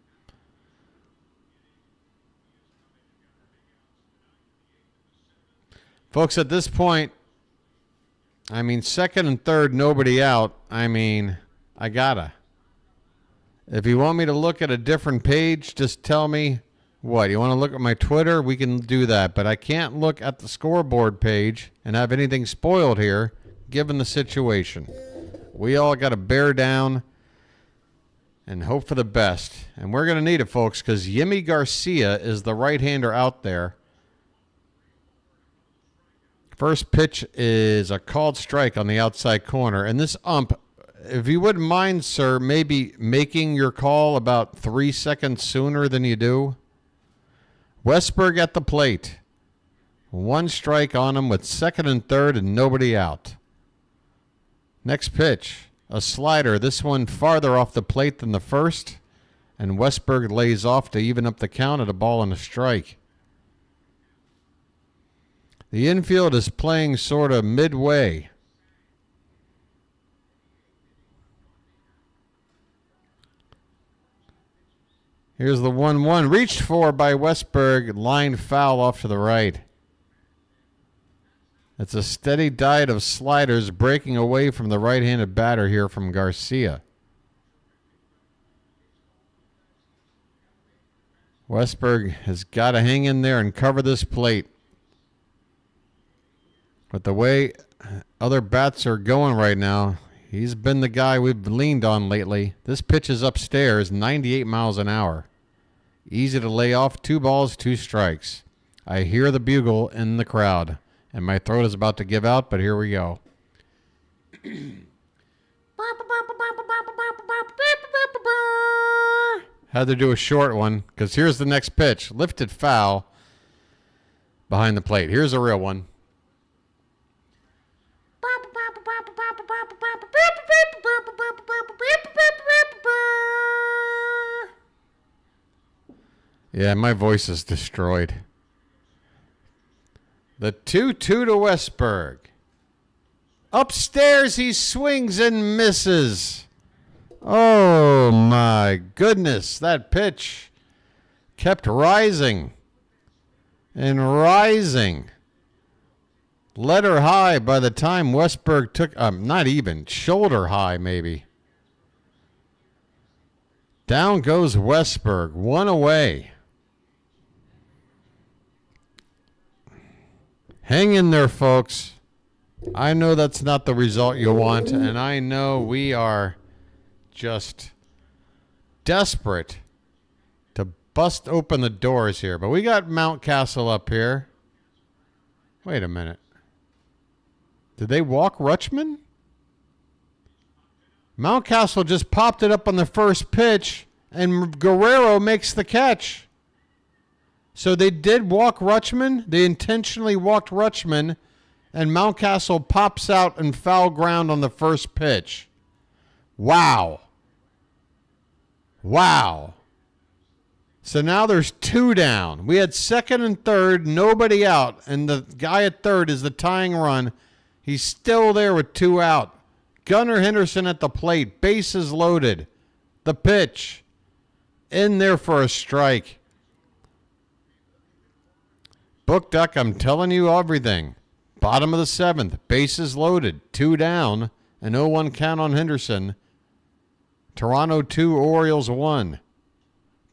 Folks, at this point, I mean, second and third, nobody out. I mean, I gotta. If you want me to look at a different page, just tell me. What, you want to look at my Twitter? We can do that, but I can't look at the scoreboard page and have anything spoiled here, given the situation. We all got to bear down and hope for the best. And we're going to need it, folks, because Yimi Garcia is the right-hander out there. First pitch is a called strike on the outside corner, and this ump if you wouldn't mind, sir, maybe making your call about 3 seconds sooner than you do. Westberg at the plate. 1 strike on him with 2nd and 3rd and nobody out. Next pitch, a slider. This one farther off the plate than the first. And Westberg lays off to even up the count at a ball and a strike. The infield is playing sort of midway. Here's the 1-1. Reached for by Westberg. Line foul off to the right. It's a steady diet of sliders breaking away from the right-handed batter here from Garcia. Westberg has got to hang in there and cover this plate. But the way other bats are going right now, he's been the guy we've leaned on lately. This pitch is upstairs, 98 miles an hour. Easy to lay off, 2 balls, 2 strikes. I hear the bugle in the crowd, and my throat is about to give out, but here we go. Had to do a short one, because here's the next pitch. Lifted foul behind the plate. Here's a real one. Yeah, my voice is destroyed. The 2-2 to Westberg. Upstairs, he swings and misses. Oh, my goodness. That pitch kept rising and rising. Letter high by the time Westberg took, not even, shoulder high maybe. Down goes Westberg, 1 away. Hang in there, folks. I know that's not the result you want, and I know we are just desperate to bust open the doors here. But we got Mountcastle up here. Wait a minute. Did they walk Rutschman? Mountcastle just popped it up on the first pitch, and Guerrero makes the catch. So they did walk Rutschman. They intentionally walked Rutschman, and Mountcastle pops out in foul ground on the first pitch. Wow. Wow. So now there's 2 down. We had 2nd and 3rd, nobody out, and the guy at 3rd is the tying run. He's still there with 2 out. Gunnar Henderson at the plate, bases loaded. The pitch. In there for a strike. Book Duck, I'm telling you everything. Bottom of the 7th, bases loaded, 2 down, an 0-1 count on Henderson. Toronto 2, Orioles 1.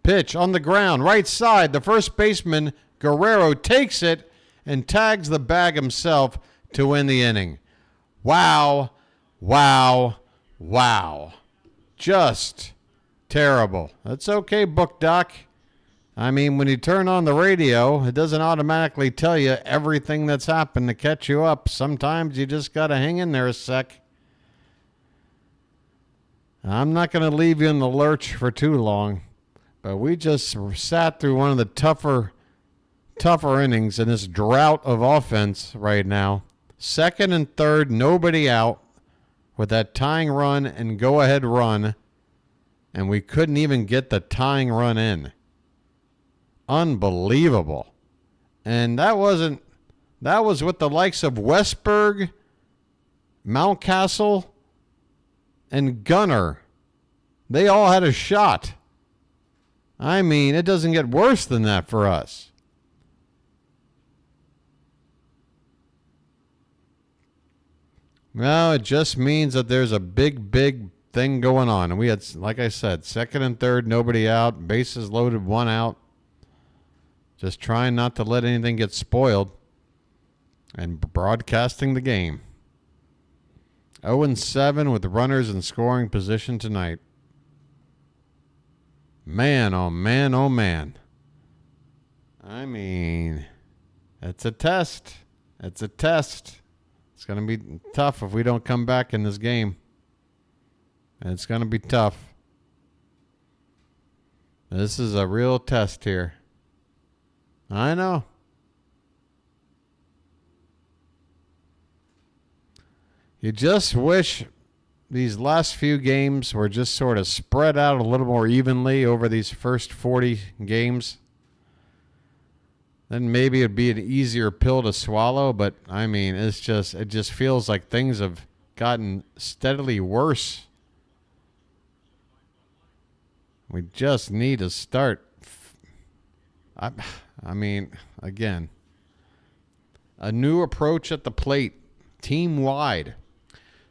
Pitch on the ground, right side. The first baseman, Guerrero, takes it and tags the bag himself to win the inning. Wow, wow, wow. Just terrible. That's okay, Book Doc. I mean, when you turn on the radio, it doesn't automatically tell you everything that's happened to catch you up. Sometimes you just got to hang in there a sec. I'm not going to leave you in the lurch for too long, but we just sat through one of the tougher innings in this drought of offense right now. 2nd and 3rd, nobody out with that tying run and go-ahead run, and we couldn't even get the tying run in. Unbelievable. And that was with the likes of Westberg, Mountcastle, and Gunnar. They all had a shot. I mean, it doesn't get worse than that for us. Well, it just means that there's a big thing going on. And we had, like I said, 2nd and 3rd, nobody out, bases loaded, 1 out. Just trying not to let anything get spoiled and broadcasting the game. 0-7 with runners in scoring position tonight. Man, oh man, oh man. I mean, it's a test. It's a test. It's going to be tough if we don't come back in this game. It's going to be tough. This is a real test here. I know. You just wish these last few games were just sort of spread out a little more evenly over these first 40 games. Then maybe it'd be an easier pill to swallow, but I mean, it just feels like things have gotten steadily worse. We just need to start. I mean, again, a new approach at the plate, team-wide.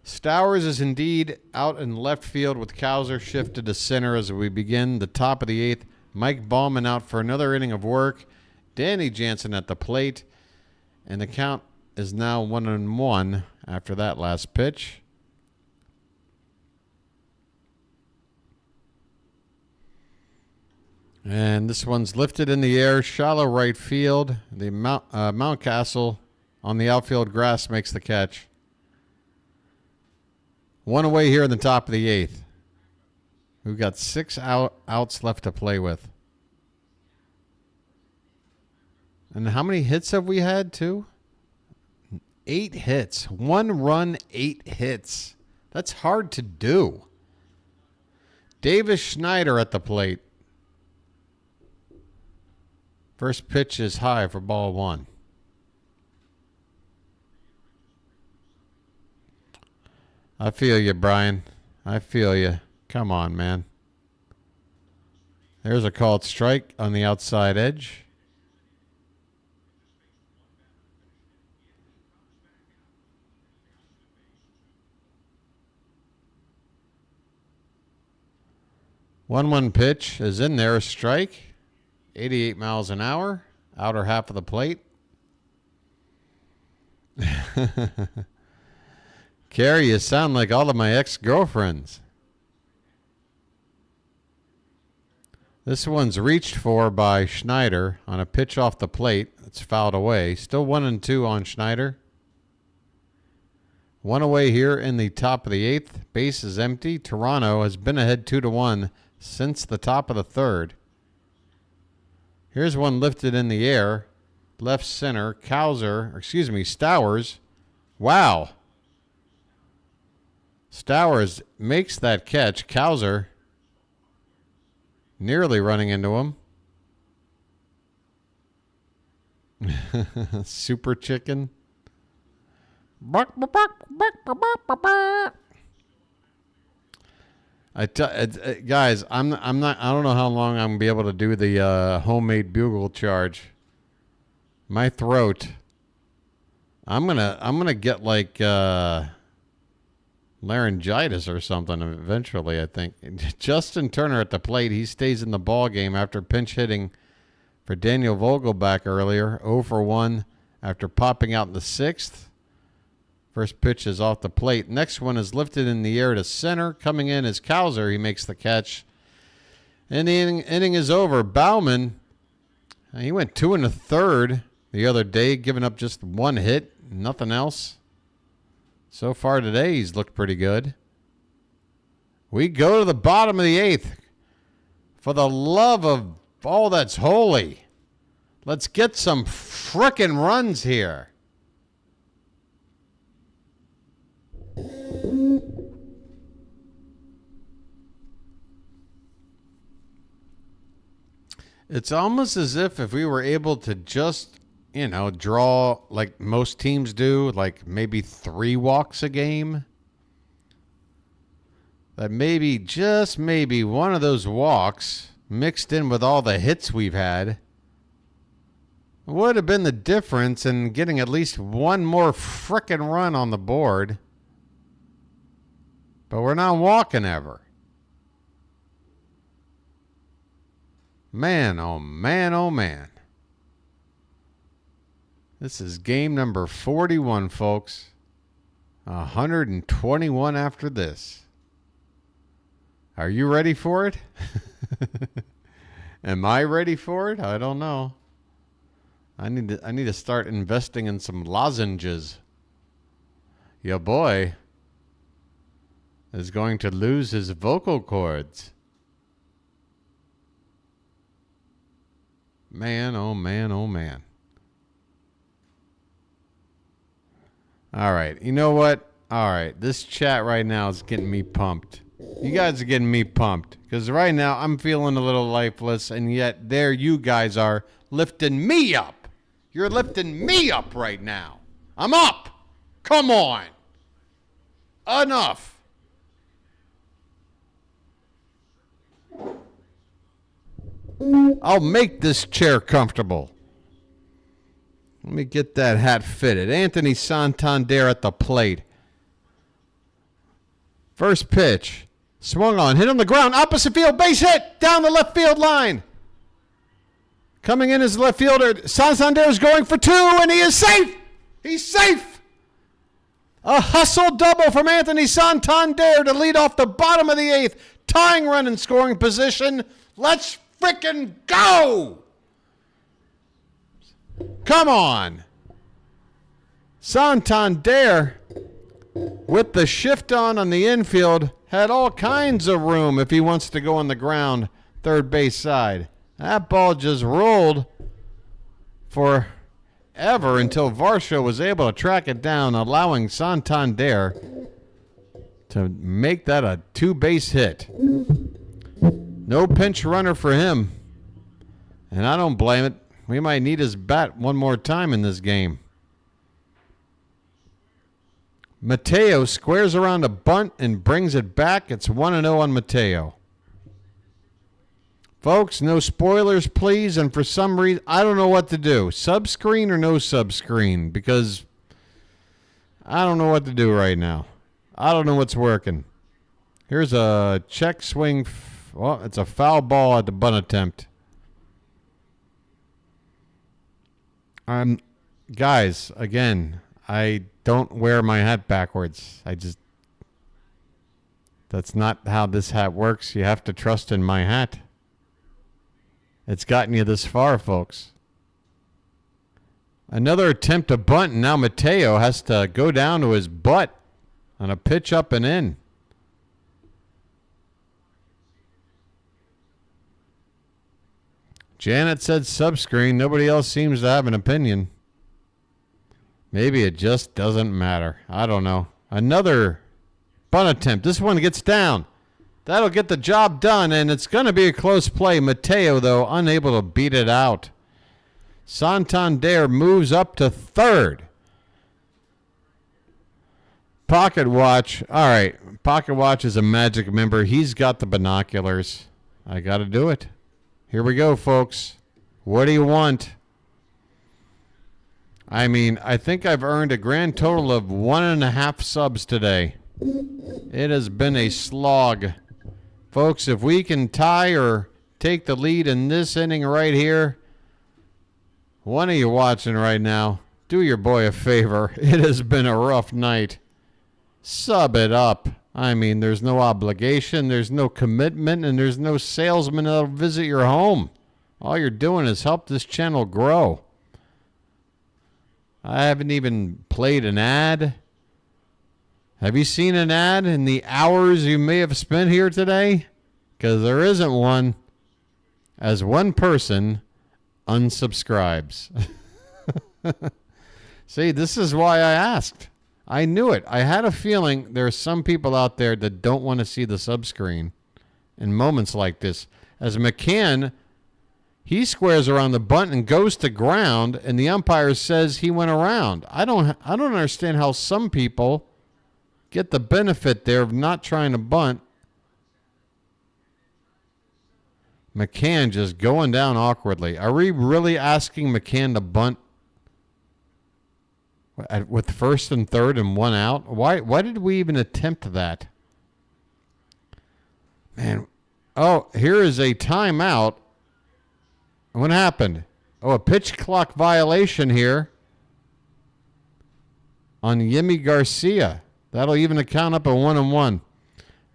Stowers is indeed out in left field with Cowser shifted to center as we begin the top of the eighth. Mike Baumann out for another inning of work. Danny Jansen at the plate. And the count is now 1-1 after that last pitch. And this one's lifted in the air, shallow right field. The Mountcastle on the outfield grass makes the catch. One away here in the top of the eighth. We've got 6 outs left to play with. And how many hits have we had, too? 8 hits. 1 run, 8 hits. That's hard to do. Davis Schneider at the plate. First pitch is high for ball 1. I feel you, Brian. I feel you. Come on, man. There's a called strike on the outside edge. One pitch is in there, a strike. 88 miles an hour, outer half of the plate. Carrie, you sound like all of my ex-girlfriends. This one's reached for by Schneider on a pitch off the plate. It's fouled away. Still 1-2 on Schneider. 1 away here in the top of the eighth. Base is empty. Toronto has been ahead 2-1 since the top of the third. Here's one lifted in the air. Left center. Stowers. Wow. Stowers makes that catch. Cowser nearly running into him. Super chicken. Guys, I'm not. I don't know how long I'm gonna be able to do the homemade bugle charge. My throat. I'm gonna get like laryngitis or something eventually, I think. Justin Turner at the plate. He stays in the ball game after pinch hitting for Daniel Vogelbach earlier. 0 for 1 after popping out in the sixth. First pitch is off the plate. Next one is lifted in the air to center. Coming in is Cowser. He makes the catch. And the inning is over. Baumann, he went 2 1/3 the other day, giving up just 1 hit, nothing else. So far today, he's looked pretty good. We go to the bottom of the eighth. For the love of all that's holy, let's get some frickin' runs here. It's almost as if we were able to just, draw like most teams do, like maybe 3 walks a game. That maybe, just maybe, one of those walks mixed in with all the hits we've had would have been the difference in getting at least 1 more frickin' run on the board. But we're not walking ever. Man, oh man, oh man. This is game number 41, folks. 121 after this. Are you ready for it? Am I ready for it? I don't know. I need to start investing in some lozenges. Yeah, boy. is going to lose his vocal cords. Man, oh man, oh man. All right. You know what? All right. This chat right now is getting me pumped. You guys are getting me pumped. Because right now I'm feeling a little lifeless. And yet there you guys are lifting me up. You're lifting me up right now. I'm up. Come on. Enough. I'll make this chair comfortable. Let me get that hat fitted. Anthony Santander at the plate. First pitch. Swung on. Hit on the ground. Opposite field. Base hit. Down the left field line. Coming in as left fielder. Santander is going for 2, and he is safe. He's safe. A hustle double from Anthony Santander to lead off the bottom of the 8th. Tying run in scoring position. Let's frickin' go! Come on. Santander, with the shift on the infield, had all kinds of room if he wants to go on the ground, third base side. That ball just rolled forever until Varsho was able to track it down, allowing Santander to make that a 2-base hit. No pinch runner for him. And I don't blame it. We might need his bat one more time in this game. Mateo squares around a bunt and brings it back. It's 1-0 on Mateo. Folks, no spoilers, please. And for some reason, I don't know what to do. Subscreen or no subscreen? Because I don't know what to do right now. I don't know what's working. Here's a check swing. Well, it's a foul ball at the bunt attempt. Guys, again, I don't wear my hat backwards. That's not how this hat works. You have to trust in my hat. It's gotten you this far, folks. Another attempt to bunt, and now Mateo has to go down to his butt on a pitch up and in. Janet said subscreen. Nobody else seems to have an opinion. Maybe it just doesn't matter. I don't know. Another bunt attempt. This one gets down. That'll get the job done, and it's going to be a close play. Mateo, though, unable to beat it out. Santander moves up to third. Pocket Watch. All right. Pocket Watch is a Magic member. He's got the binoculars. I got to do it. Here we go, folks. What do you want? I mean, I think I've earned a grand total of 1.5 subs today. It has been a slog. Folks, if we can tie or take the lead in this inning right here, one of you watching right now, do your boy a favor. It has been a rough night. Sub it up. I mean, there's no obligation, there's no commitment, and there's no salesman that'll visit your home. All you're doing is help this channel grow. I haven't even played an ad. Have you seen an ad in the hours you may have spent here today? Because there isn't one, as one person unsubscribes. See, this is why I asked. I knew it. I had a feeling there are some people out there that don't want to see the subscreen in moments like this. As McCann, he squares around the bunt and goes to ground, and the umpire says he went around. I don't understand how some people get the benefit there of not trying to bunt. McCann just going down awkwardly. Are we really asking McCann to bunt with first and third and one out? Why did we even attempt that? Man. Oh, here is a timeout. What happened? Oh, a pitch clock violation here on Yimi Garcia. That'll even account up a 1-1.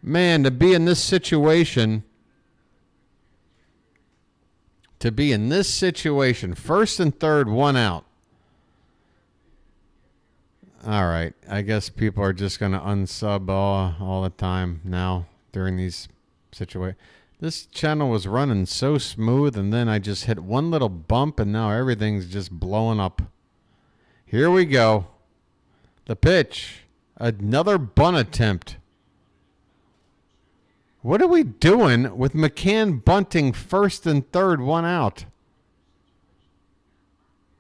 Man, to be in this situation, first and third, one out. All right. I guess people are just going to unsub all the time now during these situations. This channel was running so smooth, and then I just hit one little bump, and now everything's just blowing up. Here we go. The pitch. Another bunt attempt. What are we doing with McCann bunting first and third, one out?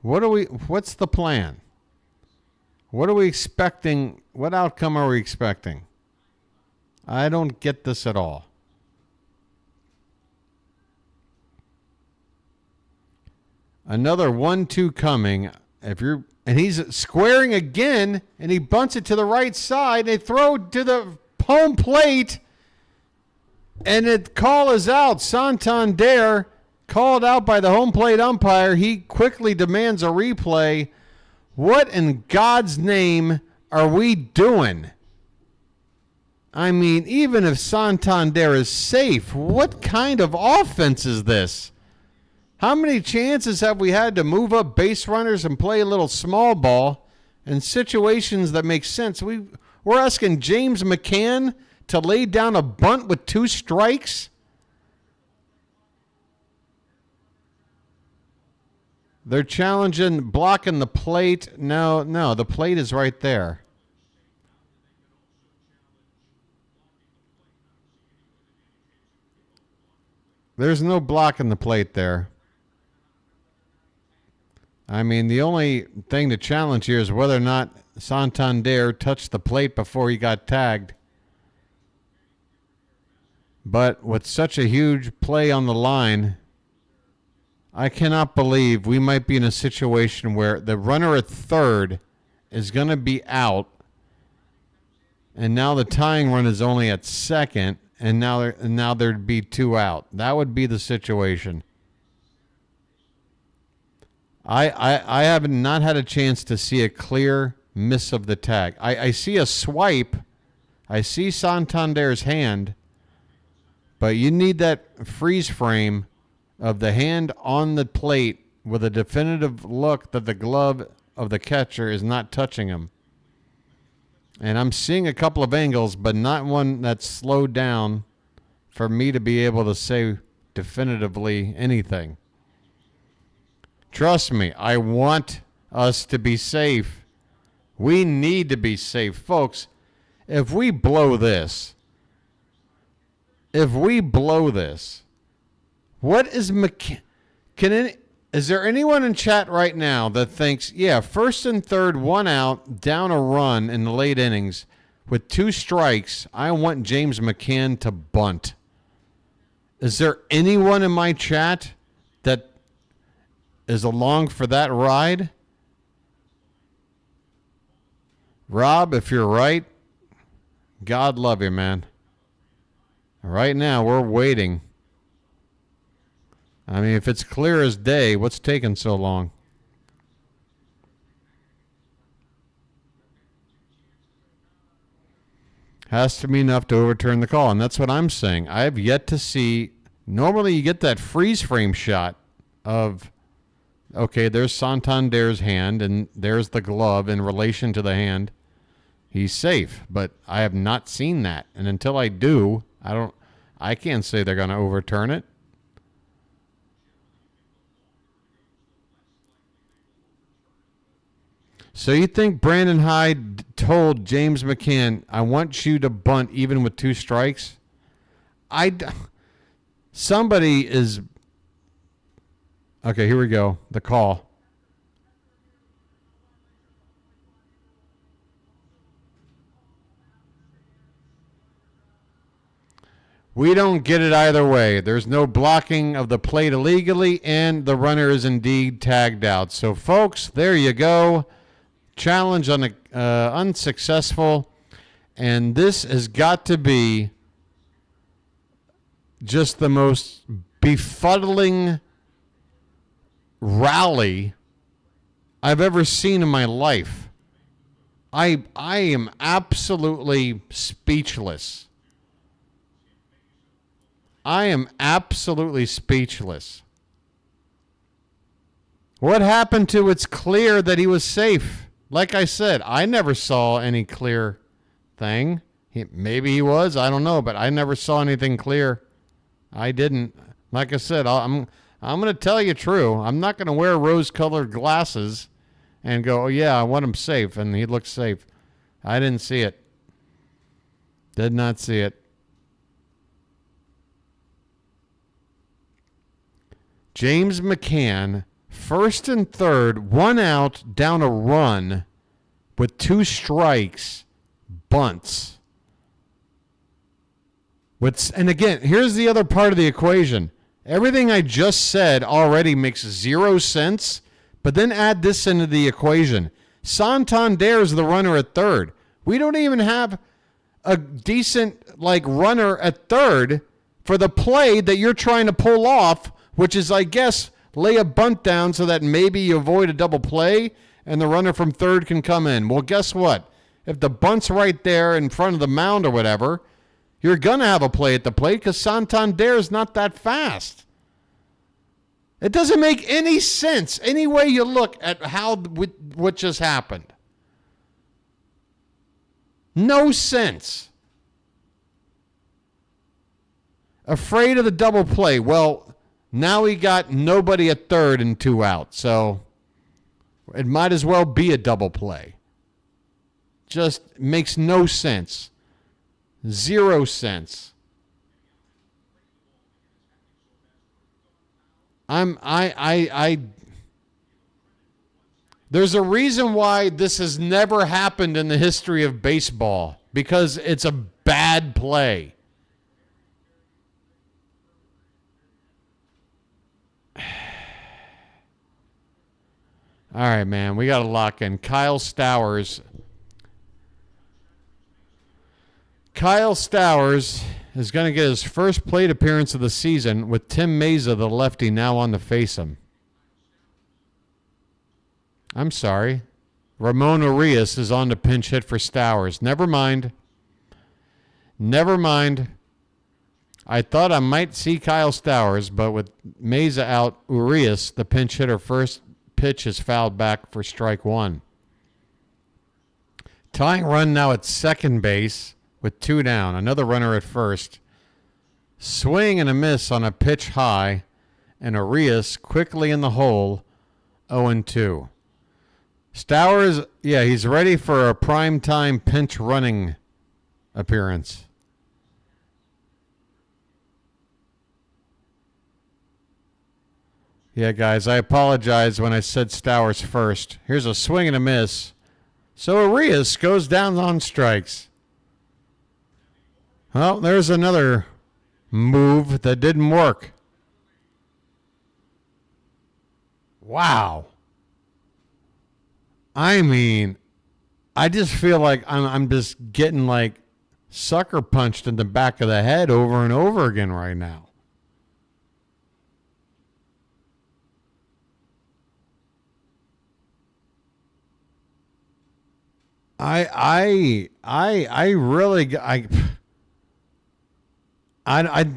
What's the plan? What are we expecting? What outcome are we expecting? I don't get this at all. Another 1-2 coming. And he's squaring again, and he bunts it to the right side. They throw to the home plate, and the call is out. Santander called out by the home plate umpire. He quickly demands a replay. What in God's name are we doing? I mean, even if Santander is safe, what kind of offense is this? How many chances have we had to move up base runners and play a little small ball in situations that make sense? We're asking James McCann to lay down a bunt with 2 strikes? They're challenging blocking the plate. No, the plate is right there. There's no blocking the plate there. I mean, the only thing to challenge here is whether or not Santander touched the plate before he got tagged. But with such a huge play on the line, I cannot believe we might be in a situation where the runner at third is going to be out, and now the tying run is only at second, and now there'd be 2 out. That would be the situation. I have not had a chance to see a clear miss of the tag. I see a swipe. I see Santander's hand, but you need that freeze frame of the hand on the plate with a definitive look that the glove of the catcher is not touching him. And I'm seeing a couple of angles, but not one that's slowed down for me to be able to say definitively anything. Trust me, I want us to be safe. We need to be safe. Folks, if we blow this, what is is there anyone in chat right now that thinks, yeah, first and third, 1 out, down a run in the late innings with 2 strikes, I want James McCann to bunt? Is there anyone in my chat that is along for that ride? Rob, if you're right, God love you, man. Right now, we're waiting. I mean, if it's clear as day, what's taking so long? Has to be enough to overturn the call, and that's what I'm saying. I have yet to see. Normally, you get that freeze frame shot of, okay, there's Santander's hand, and there's the glove in relation to the hand. He's safe, but I have not seen that, and until I do, I can't say they're going to overturn it. So you think Brandon Hyde told James McCann, I want you to bunt even with 2 strikes? Somebody is... Okay, here we go. The call. We don't get it either way. There's no blocking of the plate illegally, and the runner is indeed tagged out. So, folks, there you go. Challenge unsuccessful. And this has got to be just the most befuddling rally I've ever seen in my life. I am absolutely speechless. I am absolutely speechless. What happened to it's clear that he was safe? Like I said, I never saw any clear thing. Maybe he was. I don't know. But I never saw anything clear. I didn't. Like I said, I'm going to tell you true. I'm not going to wear rose-colored glasses and go, oh, yeah, I want him safe. And he looks safe. I didn't see it. Did not see it. James McCann, first and third, 1 out, down a run with 2 strikes, bunts. And again, here's the other part of the equation. Everything I just said already makes 0 sense, but then add this into the equation. Santander's the runner at third. We don't even have a decent runner at third for the play that you're trying to pull off, which is, I guess, lay a bunt down so that maybe you avoid a double play and the runner from third can come in. Well, guess what? If the bunt's right there in front of the mound or whatever, you're going to have a play at the plate because Santander is not that fast. It doesn't make any sense any way you look at what just happened. No sense. Afraid of the double play. Well, now he got nobody at third and 2 out. So it might as well be a double play. Just makes no sense. 0 sense. There's a reason why this has never happened in the history of baseball, because it's a bad play. All right, man, we got to lock in. Kyle Stowers is going to get his first plate appearance of the season with Tim Meza, the lefty, now on to face him. I'm sorry. Ramon Urias is on to pinch hit for Stowers. Never mind. I thought I might see Kyle Stowers, but with Meza out, Urias, the pinch hitter, first pitch is fouled back for strike 1. Tying run now at second base with 2 down. Another runner at first. Swing and a miss on a pitch high, and Urias quickly in the hole, 0-2. Stowers, he's ready for a primetime pinch running appearance. Yeah, guys, I apologize when I said Stowers first. Here's a swing and a miss. So Urias goes down on strikes. Well, there's another move that didn't work. Wow. I mean, I just feel like I'm just getting sucker punched in the back of the head over and over again right now. I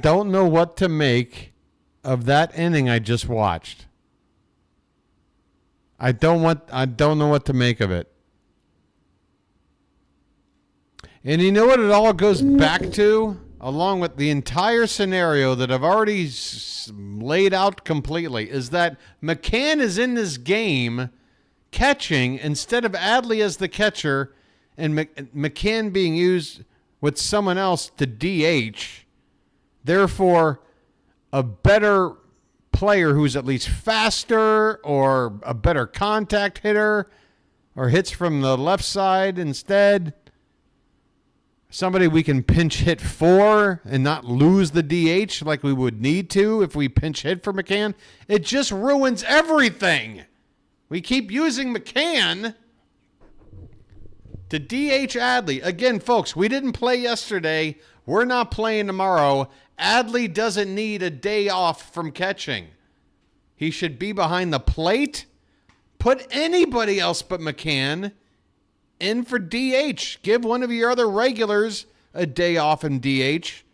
don't know what to make of that inning I just watched. I don't know what to make of it. And you know what it all goes back to? Along with the entire scenario that I've already laid out completely, is that McCann is in this game catching instead of Adley as the catcher and McCann being used with someone else to DH. Therefore, a better player who's at least faster or a better contact hitter or hits from the left side instead. Somebody we can pinch hit for and not lose the DH like we would need to if we pinch hit for McCann. It just ruins everything. We keep using McCann to DH Adley. Again, folks, we didn't play yesterday. We're not playing tomorrow. Adley doesn't need a day off from catching. He should be behind the plate. Put anybody else but McCann in for DH. Give one of your other regulars a day off in DH.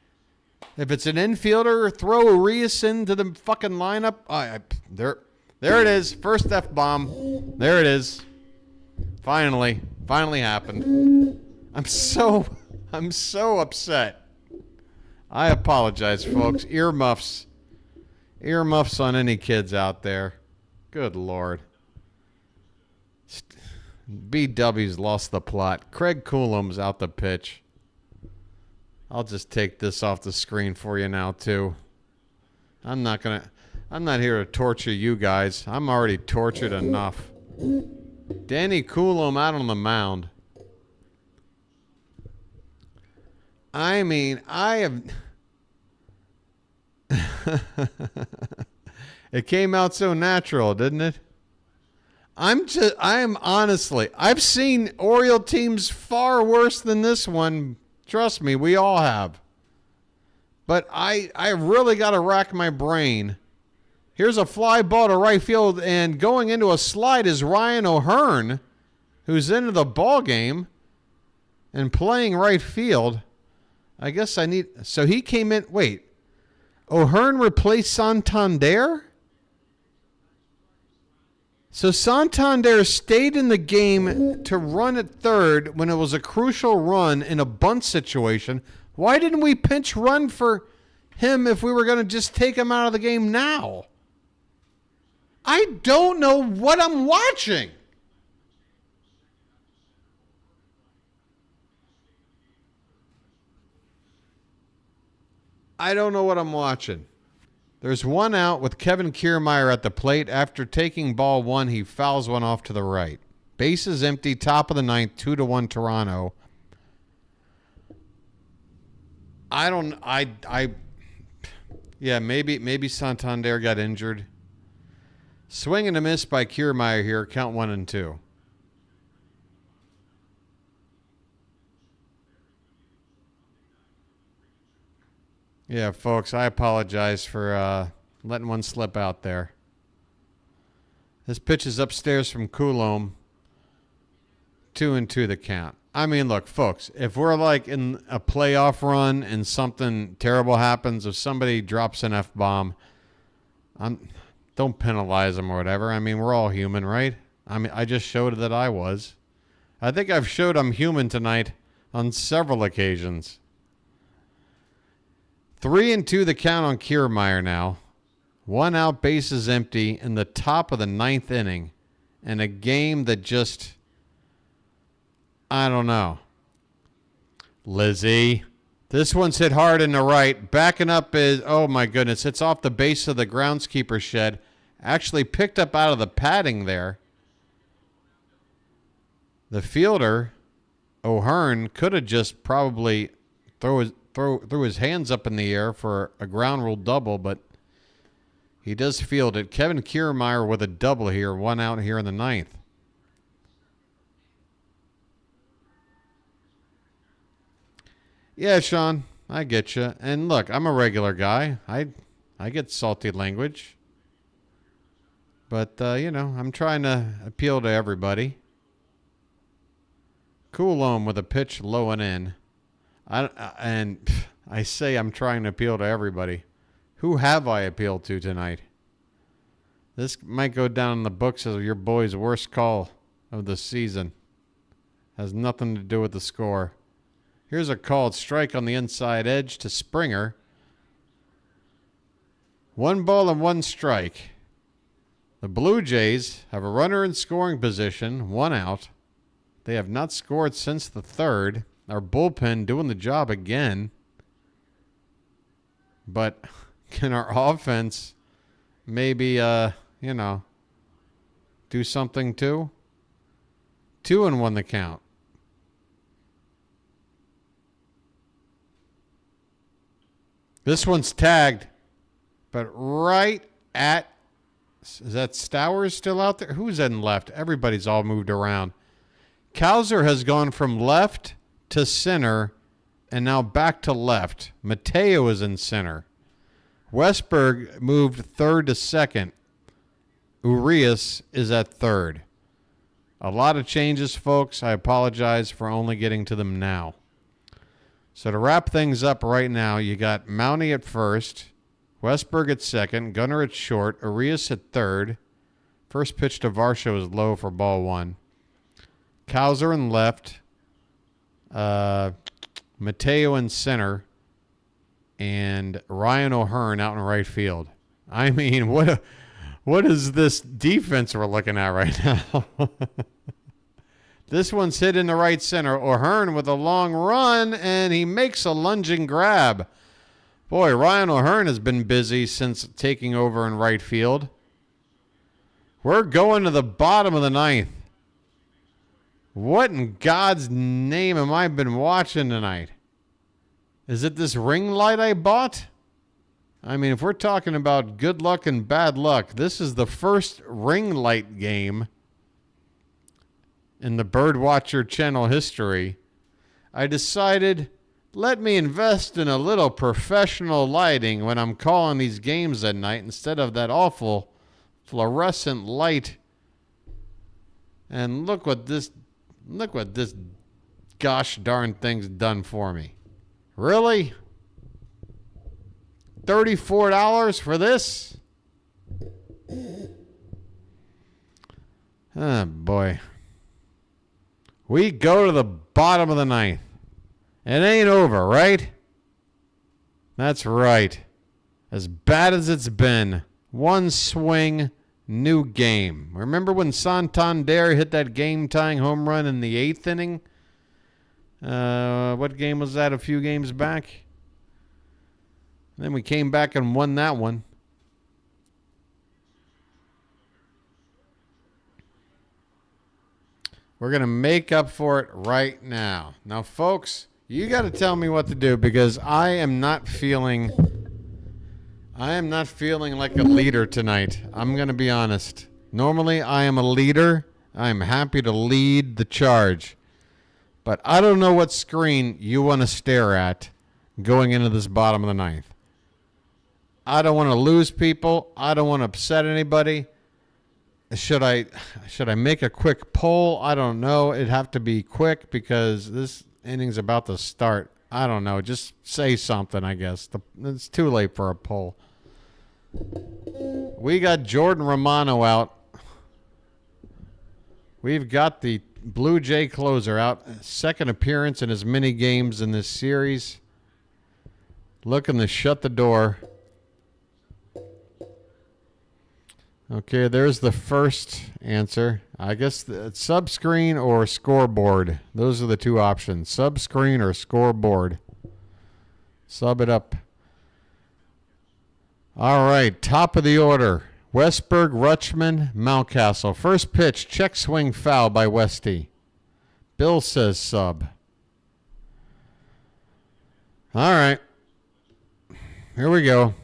If it's an infielder, throw Urias into the fucking lineup. There it is. First F-bomb. There it is. Finally happened. I'm so upset. I apologize, folks. Earmuffs on any kids out there. Good Lord. BW's lost the plot. Craig Coulombe's out the pitch. I'll just take this off the screen for you now, too. I'm not here to torture you guys. I'm already tortured enough. Danny Coulombe out on the mound. I mean, I have... It came out so natural, didn't it? I've seen Oriole teams far worse than this one. Trust me, we all have. But I really got to rack my brain. Here's a fly ball to right field, and going into a slide is Ryan O'Hearn, who's into the ball game and playing right field. I guess so he came in. Wait, O'Hearn replaced Santander? So Santander stayed in the game to run at third when it was a crucial run in a bunt situation. Why didn't we pinch run for him if we were going to just take him out of the game now? I don't know what I'm watching. I don't know what I'm watching. There's one out with Kevin Kiermaier at the plate. After taking ball one, he fouls one off to the right. Base is empty, top of the ninth, 2-1 Toronto. Maybe Santander got injured. Swing and a miss by Kiermaier here, count 1-2. Yeah, folks, I apologize for letting one slip out there. This pitch is upstairs from Coulombe. 2-2 the count. I mean, look, folks, if we're like in a playoff run and something terrible happens, if somebody drops an F-bomb, don't penalize them or whatever. I mean, we're all human, right? I mean, I just showed that I was. I think I've showed I'm human tonight on several occasions. 3-2 the count on Kiermaier now. One out, base is empty in the top of the ninth inning. And a game that just, I don't know. Lizzie. This one's hit hard in the right. Backing up is, oh my goodness, it's off the base of the groundskeeper shed. Actually picked up out of the padding there. The fielder, O'Hearn, could have just probably threw his hands up in the air for a ground rule double, but he does field it. Kevin Kiermaier with a double here, one out here in the ninth. Yeah, Sean, I get you. And look, I'm a regular guy. I get salty language. But, I'm trying to appeal to everybody. Coulombe with a pitch low and in. I say I'm trying to appeal to everybody. Who have I appealed to tonight? This might go down in the books as your boy's worst call of the season. Has nothing to do with the score. Here's a called strike on the inside edge to Springer. 1 ball and 1 strike. The Blue Jays have a runner in scoring position, 1 out. They have not scored since the third. Our bullpen doing the job again. But can our offense maybe, do something too? 2-1 the count. This one's tagged, but right at, is that Stowers still out there? Who's in left? Everybody's all moved around. Cowser has gone from left to center and now back to left. Mateo is in center. Westberg moved third to second. Urias is at third. A lot of changes, folks. I apologize for only getting to them now. So to wrap things up right now, you got Mountie at first, Westberg at second, Gunnar at short, Urias at third. First pitch to Varsho is low for ball 1. Cowser in left. Mateo in center. And Ryan O'Hearn out in right field. I mean, what is this defense we're looking at right now? This one's hit in the right center. O'Hearn with a long run, and he makes a lunging grab. Boy, Ryan O'Hearn has been busy since taking over in right field. We're going to the bottom of the ninth. What in God's name am I been watching tonight? Is it this ring light I bought? I mean, if we're talking about good luck and bad luck, this is the first ring light game in the BirdWatcher channel history. I decided, let me invest in a little professional lighting when I'm calling these games at night instead of that awful fluorescent light. And look what this gosh darn thing's done for me. Really? $34 for this? Oh, boy. We go to the bottom of the ninth. It ain't over, right? That's right. As bad as it's been. One swing, new game. Remember when Santander hit that game-tying home run in the 8th inning? What game was that a few games back? And then we came back and won that one. We're going to make up for it right now. Now, folks, you got to tell me what to do because I am not feeling like a leader tonight. I'm going to be honest. Normally, I am a leader. I'm happy to lead the charge. But I don't know what screen you want to stare at going into this bottom of the ninth. I don't want to lose people. I don't want to upset anybody. Should I make a quick poll? I don't know. It'd have to be quick because this inning's about to start. I don't know. Just say something, I guess. It's too late for a poll. We got Jordan Romano out. We've got the Blue Jay closer out. Second appearance in as many games in this series. Looking to shut the door. Okay, there's the first answer. I guess it's sub-screen or scoreboard. Those are the two options. Sub-screen or scoreboard. Sub it up. All right, top of the order. Westberg, Rutschman, Mountcastle. First pitch, check swing foul by Westy. Bill says sub. All right. Here we go.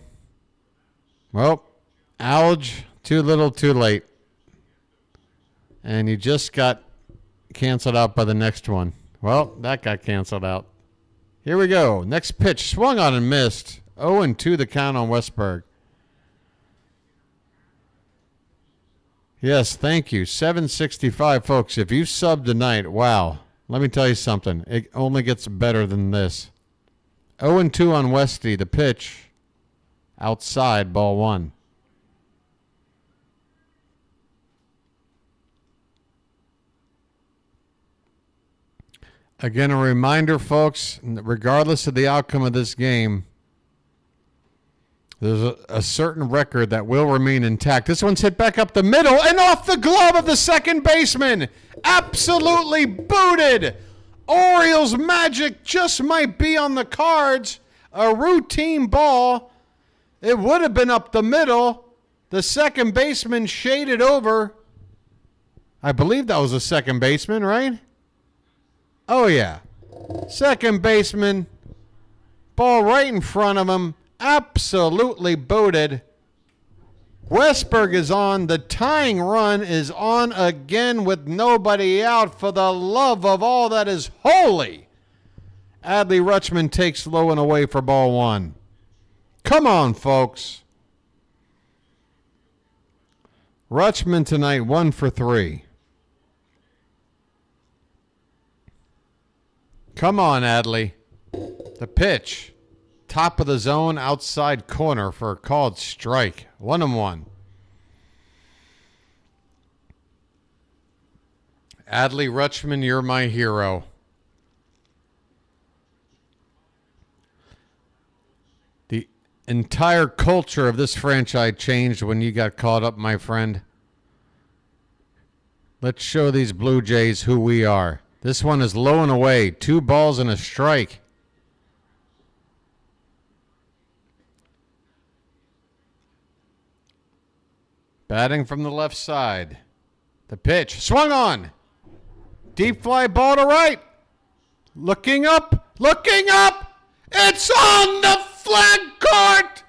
Well, Alge, too little, too late. And you just got canceled out by the next one. Well, that got canceled out. Here we go. Next pitch, swung on and missed. 0-2 the count on Westberg. Yes, thank you. 765, folks. If you subbed tonight, wow. Let me tell you something. It only gets better than this. 0-2 on Westy. The pitch. Outside, ball one. Again, a reminder, folks, regardless of the outcome of this game, there's a certain record that will remain intact. This one's hit back up the middle and off the glove of the second baseman. Absolutely booted. Orioles magic just might be on the cards. A routine ball. It would have been up the middle. The second baseman shaded over. I believe that was a second baseman, right? Oh, yeah. Second baseman. Ball right in front of him. Absolutely booted. Westberg is on. The tying run is on again with nobody out. For the love of all that is holy. Adley Rutschman takes low and away for ball one. Come on, folks. Rutschman tonight, 1 for 3. Come on, Adley. The pitch. Top of the zone, outside corner for a called strike. 1-1. Adley Rutschman, you're my hero. The entire culture of this franchise changed when you got caught up, my friend. Let's show these Blue Jays who we are. This one is low and away. 2 balls and a strike. Batting from the left side. The pitch. Swung on. Deep fly ball to right. Looking up. Looking up. It's on the flag court.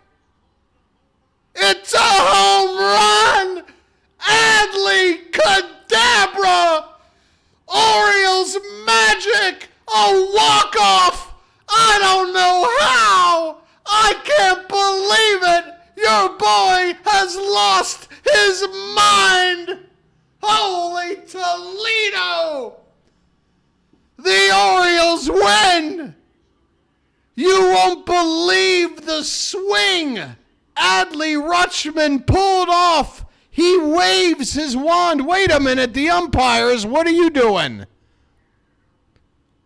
It's a home run. Adley Cadabra. Orioles magic. A walk-off. I don't know how. I can't believe it. Your boy has lost his mind. Holy Toledo. The Orioles win. You won't believe the swing Adley Rutschman pulled off. He waves his wand. Wait a minute, the umpires, what are you doing?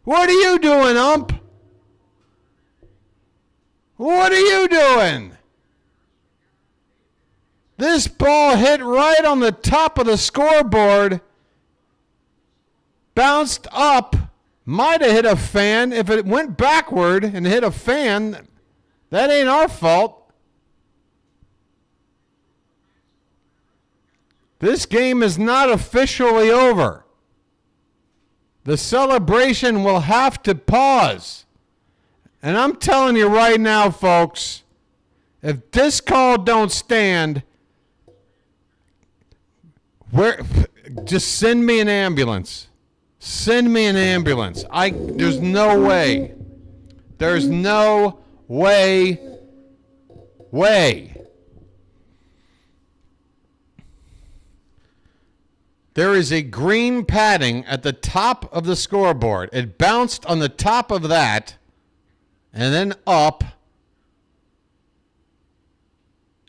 What are you doing, ump? What are you doing? This ball hit right on the top of the scoreboard, bounced up, might have hit a fan. If it went backward and hit a fan, that ain't our fault. This game is not officially over. The celebration will have to pause. And I'm telling you right now, folks, if this call don't stand, just send me an ambulance. Send me an ambulance. There's no way. There's no way. There is a green padding at the top of the scoreboard. It bounced on the top of that and then up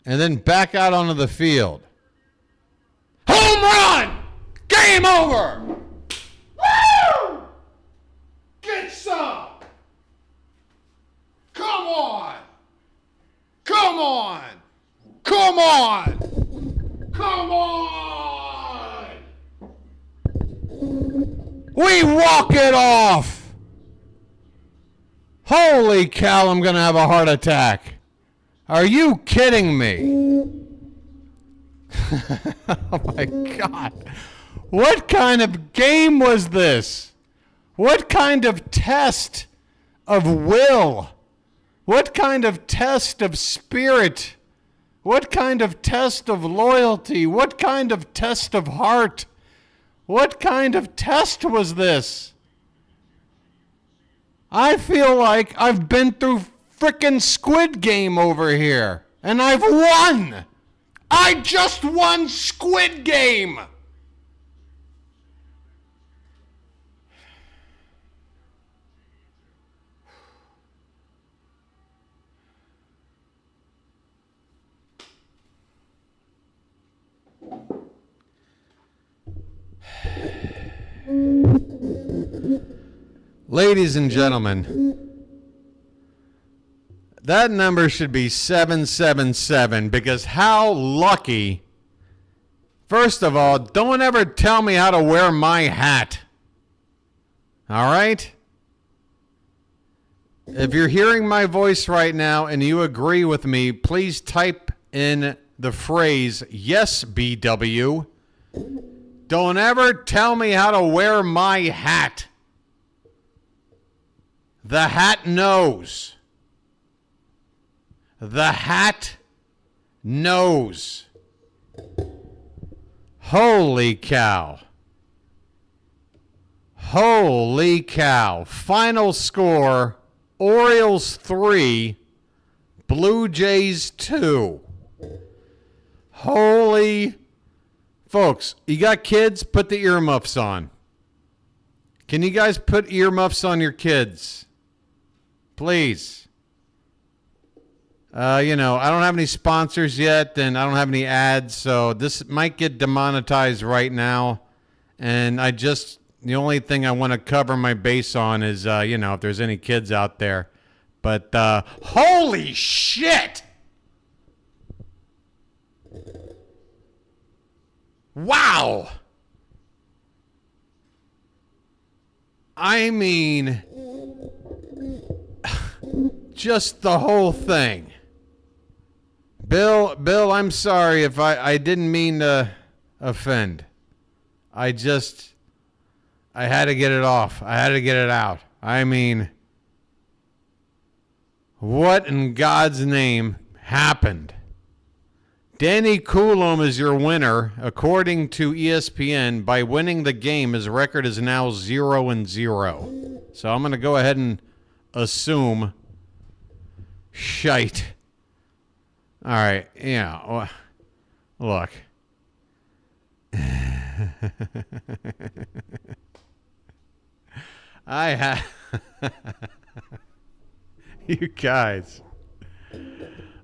and then back out onto the field. Home run! Game over! Woo! Get some! Come on! Come on! Come on! Come on! We walk it off! Holy cow, I'm going to have a heart attack. Are you kidding me? Oh my God. What kind of game was this? What kind of test of will? What kind of test of spirit? What kind of test of loyalty? What kind of test of heart? What kind of test was this? I feel like I've been through frickin' Squid Game over here, and I've won! I just won Squid Game! Ladies and gentlemen, that number should be 777 because how lucky. First of all, don't ever tell me how to wear my hat. All right? If you're hearing my voice right now and you agree with me, please type in the phrase, yes, BW. Don't ever tell me how to wear my hat. The hat knows. The hat knows. Holy cow. Holy cow. Final score, Orioles 3, Blue Jays 2. Holy. Folks, you got kids? Put the earmuffs on. Can you guys put earmuffs on your kids? Please. I don't have any sponsors yet, and I don't have any ads, so this might get demonetized right now. And the only thing I want to cover my base on is, if there's any kids out there. But holy shit! Wow! I mean, just the whole thing. Bill, I'm sorry if I didn't mean to offend. I had to get it off. I had to get it out. I mean, what in God's name happened? Danny Coulomb is your winner. According to ESPN, by winning the game, his record is now 0-0. So I'm going to go ahead and assume shite. All right. Yeah. Look. You guys.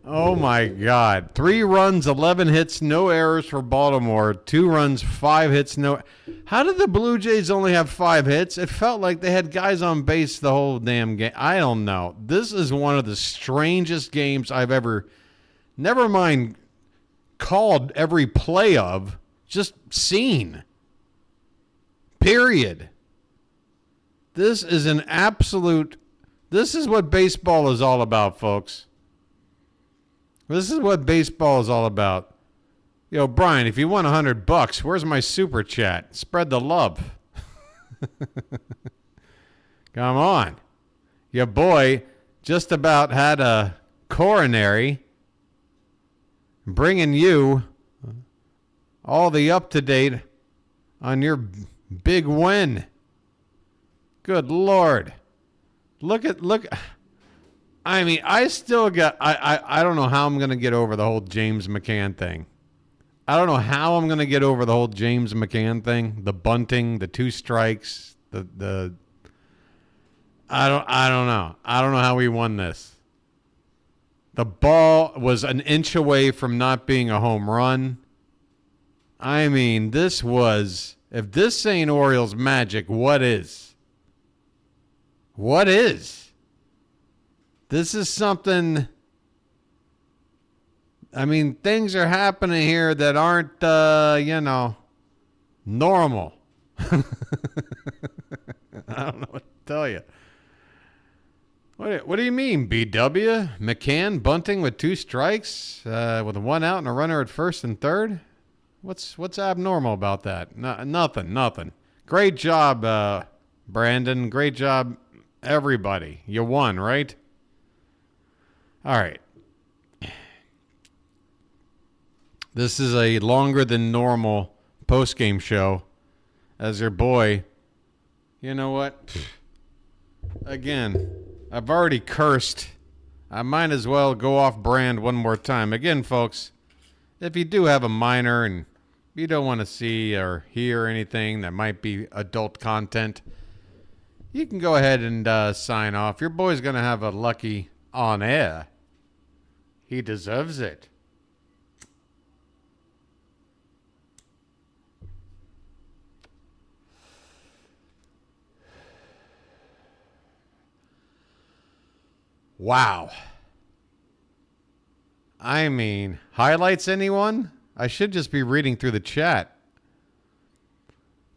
Oh my God. 3 runs, 11 hits, no errors for Baltimore. 2 runs, 5 hits, no. How did the Blue Jays only have 5 hits? It felt like they had guys on base the whole damn game. I don't know. This is one of the strangest games I've ever, never mind called every play of, just seen. Period. This is an absolute, this is what baseball is all about, folks. This is what baseball is all about. Yo, Brian, if you won $100, where's my super chat? Spread the love. Come on. Your boy just about had a coronary, bringing you all the up-to-date on your big win. Good Lord. Look. I mean, I still got, I don't know how I'm going to get over the whole James McCann thing. I don't know how I'm going to get over the whole James McCann thing. The bunting, the 2 strikes, I don't know. I don't know how we won this. The ball was an inch away from not being a home run. I mean, this was, if this ain't Orioles magic, what is? What is? This is something, I mean, things are happening here that aren't, normal. I don't know what to tell you. What do you mean, BW? McCann bunting with 2 strikes, with 1 out and a runner at first and third? What's abnormal about that? Nothing. Great job, Brandon. Great job, everybody. You won, right? All right. This is a longer than normal post-game show. As your boy, you know what? Again, I've already cursed. I might as well go off brand one more time. Again, folks, if you do have a minor and you don't want to see or hear anything that might be adult content, you can go ahead and sign off. Your boy's going to have a lucky on air. He deserves it. Wow. I mean, highlights, anyone? I should just be reading through the chat.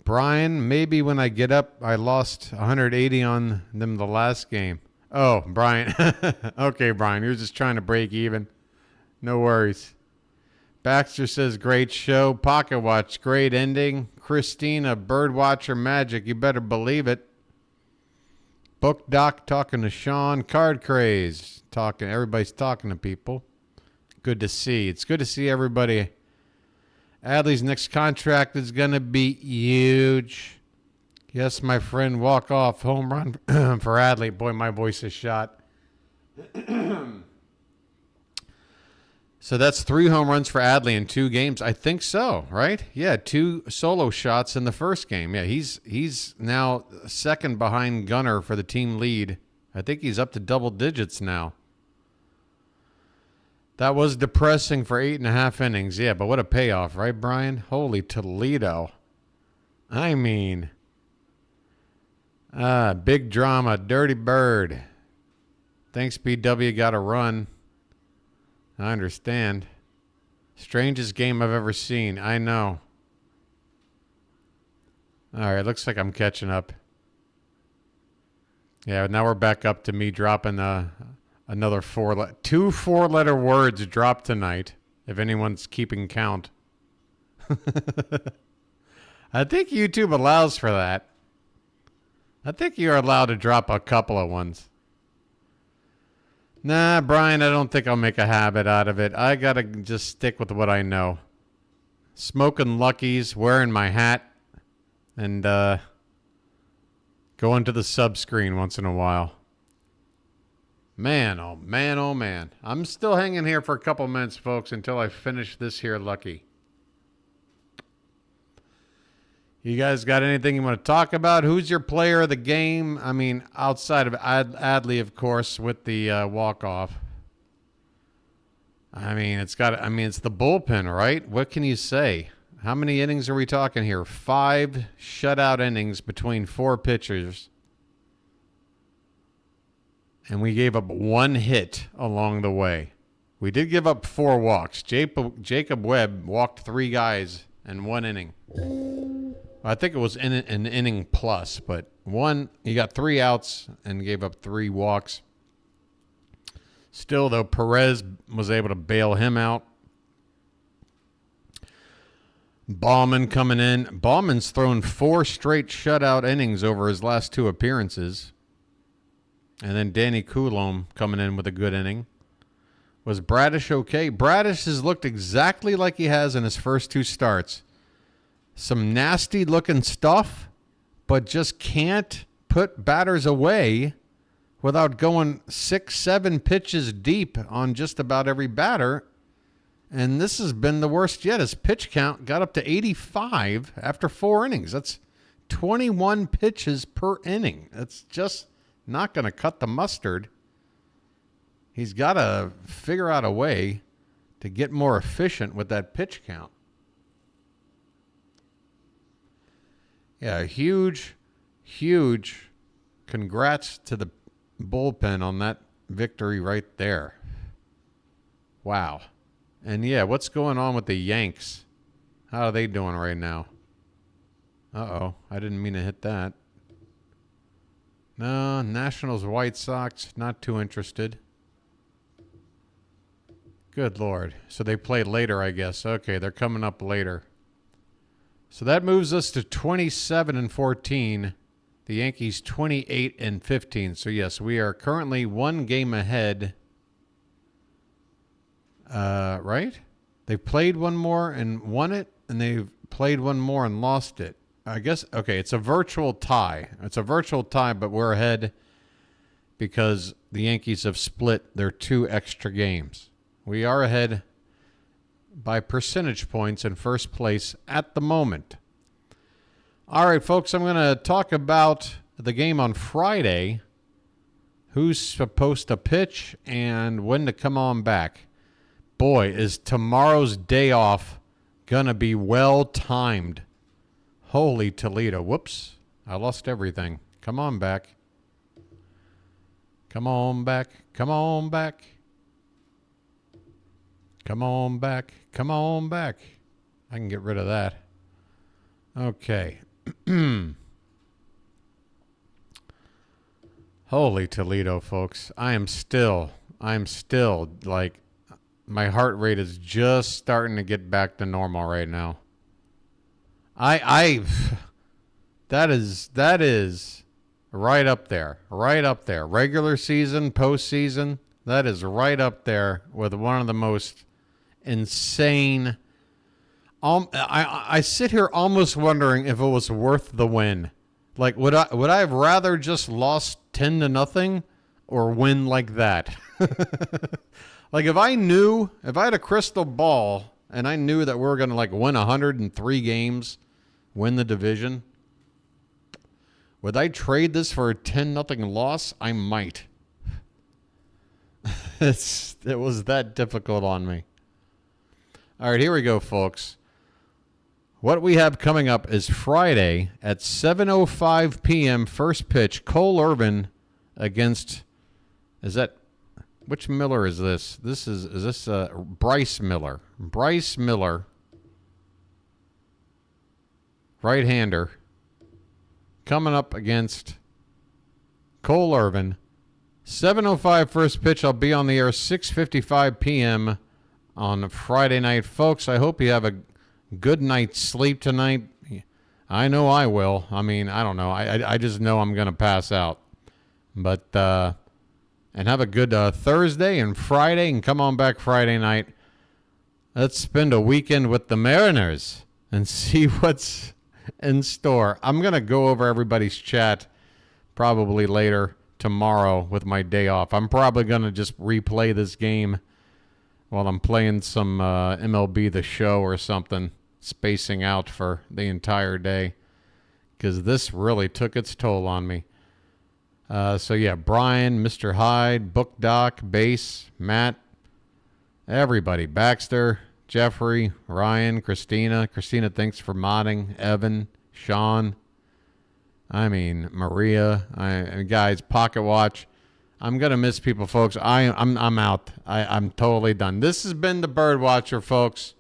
Brian, maybe when I get up, I lost 180 on them the last game. Oh, Brian. Okay, Brian. You're just trying to break even. No worries. Baxter says, great show. Pocket Watch, great ending. Christina, BirdWatcher magic. You better believe it. Book Doc talking to Sean. Card Craze talking. Everybody's talking to people. Good to see. It's good to see everybody. Adley's next contract is going to be huge. Yes, my friend, walk-off home run for Adley. Boy, my voice is shot. So that's 3 home runs for Adley in 2 games. I think so, right? Yeah, 2 solo shots in the first game. Yeah, he's now second behind Gunnar for the team lead. I think he's up to double digits now. That was depressing for 8.5 innings. Yeah, but what a payoff, right, Brian? Holy Toledo. I mean, big drama, dirty bird. Thanks, BW, got a run. I understand. Strangest game I've ever seen. I know. All right, looks like I'm catching up. Yeah, now we're back up to me dropping another two four-letter words dropped tonight, if anyone's keeping count. I think YouTube allows for that. I think you're allowed to drop a couple of ones. Nah, Brian, I don't think I'll make a habit out of it. I gotta just stick with what I know. Smoking Luckies, wearing my hat, and going to the sub screen once in a while. Man, oh man, oh man. I'm still hanging here for a couple minutes, folks, until I finish this here Lucky. You guys got anything you want to talk about? Who's your player of the game? I mean, outside of Adley, of course, with the walk-off. I mean, it's the bullpen, right? What can you say? How many innings are we talking here? 5 shutout innings between 4 pitchers. And we gave up 1 hit along the way. We did give up 4 walks. Jacob Webb walked 3 guys in 1 inning. I think it was an inning plus, but he got 3 outs and gave up 3 walks. Still, though, Perez was able to bail him out. Ballman coming in. Ballman's thrown 4 straight shutout innings over his last 2 appearances. And then Danny Coulombe coming in with a good inning. Was Bradish okay? Bradish has looked exactly like he has in his first 2 starts. Some nasty looking stuff, but just can't put batters away without going 6-7 pitches deep on just about every batter. And this has been the worst yet. His pitch count got up to 85 after 4 innings. That's 21 pitches per inning. That's just not going to cut the mustard. He's got to figure out a way to get more efficient with that pitch count. Yeah, huge congrats to the bullpen on that victory right there. Wow. And yeah, what's going on with the Yanks? How are they doing right now? Uh-oh, I didn't mean to hit that. No, Nationals, White Sox, not too interested. Good Lord. So they play later, I guess. Okay, they're coming up later. So that moves us to 27-14. The Yankees 28-15. So yes, we are currently 1 game ahead. Right? They played 1 more and won it, and they've played 1 more and lost it. I guess, okay, it's a virtual tie. It's a virtual tie, but we're ahead because the Yankees have split their 2 extra games. We are ahead by percentage points in first place at the moment. All right, folks, I'm going to talk about the game on Friday, who's supposed to pitch and when to come on back. Boy, is tomorrow's day off going to be well-timed. Holy Toledo. Whoops, I lost everything. Come on back. Come on back. Come on back. Come on back. Come on back. I can get rid of that. Okay. Holy Toledo, folks. I'm still like, my heart rate is just starting to get back to normal right now. That is right up there. Right up there. Regular season, postseason, that is right up there with one of the most insane. I sit here almost wondering if it was worth the win. Like, would I have rather just lost 10-0 or win like that? Like, if I had a crystal ball and I knew that we were going to like win 103 games, win the division, would I trade this for a 10-0 loss? I might. It was that difficult on me. All right, here we go, folks. what we have coming up is Friday at 7:05 p.m. First pitch. Cole Irvin against, which Miller is this? Is this Bryce Miller? Bryce Miller, right-hander, coming up against Cole Irvin. 7:05 first pitch. I'll be on the air 6:55 p.m. on Friday night. Folks, I hope you have a good night's sleep tonight. I know I will. I mean, I don't know. I just know I'm going to pass out. But, and have a good Thursday and Friday, and come on back Friday night. Let's spend a weekend with the Mariners and see what's in store. I'm going to go over everybody's chat probably later tomorrow with my day off. I'm probably going to just replay this game while I'm playing some MLB The Show or something, spacing out for the entire day, because this really took its toll on me. So, yeah, Brian, Mr. Hyde, Book Doc, Base, Matt, everybody, Baxter, Jeffrey, Ryan, Christina. Christina, thanks for modding. Evan, Sean, Maria, guys, Pocket Watch. I'm going to miss people, folks. I'm out. I'm totally done. This has been the BirdWatcher, folks.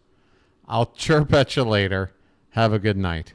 I'll chirp at you later. Have a good night.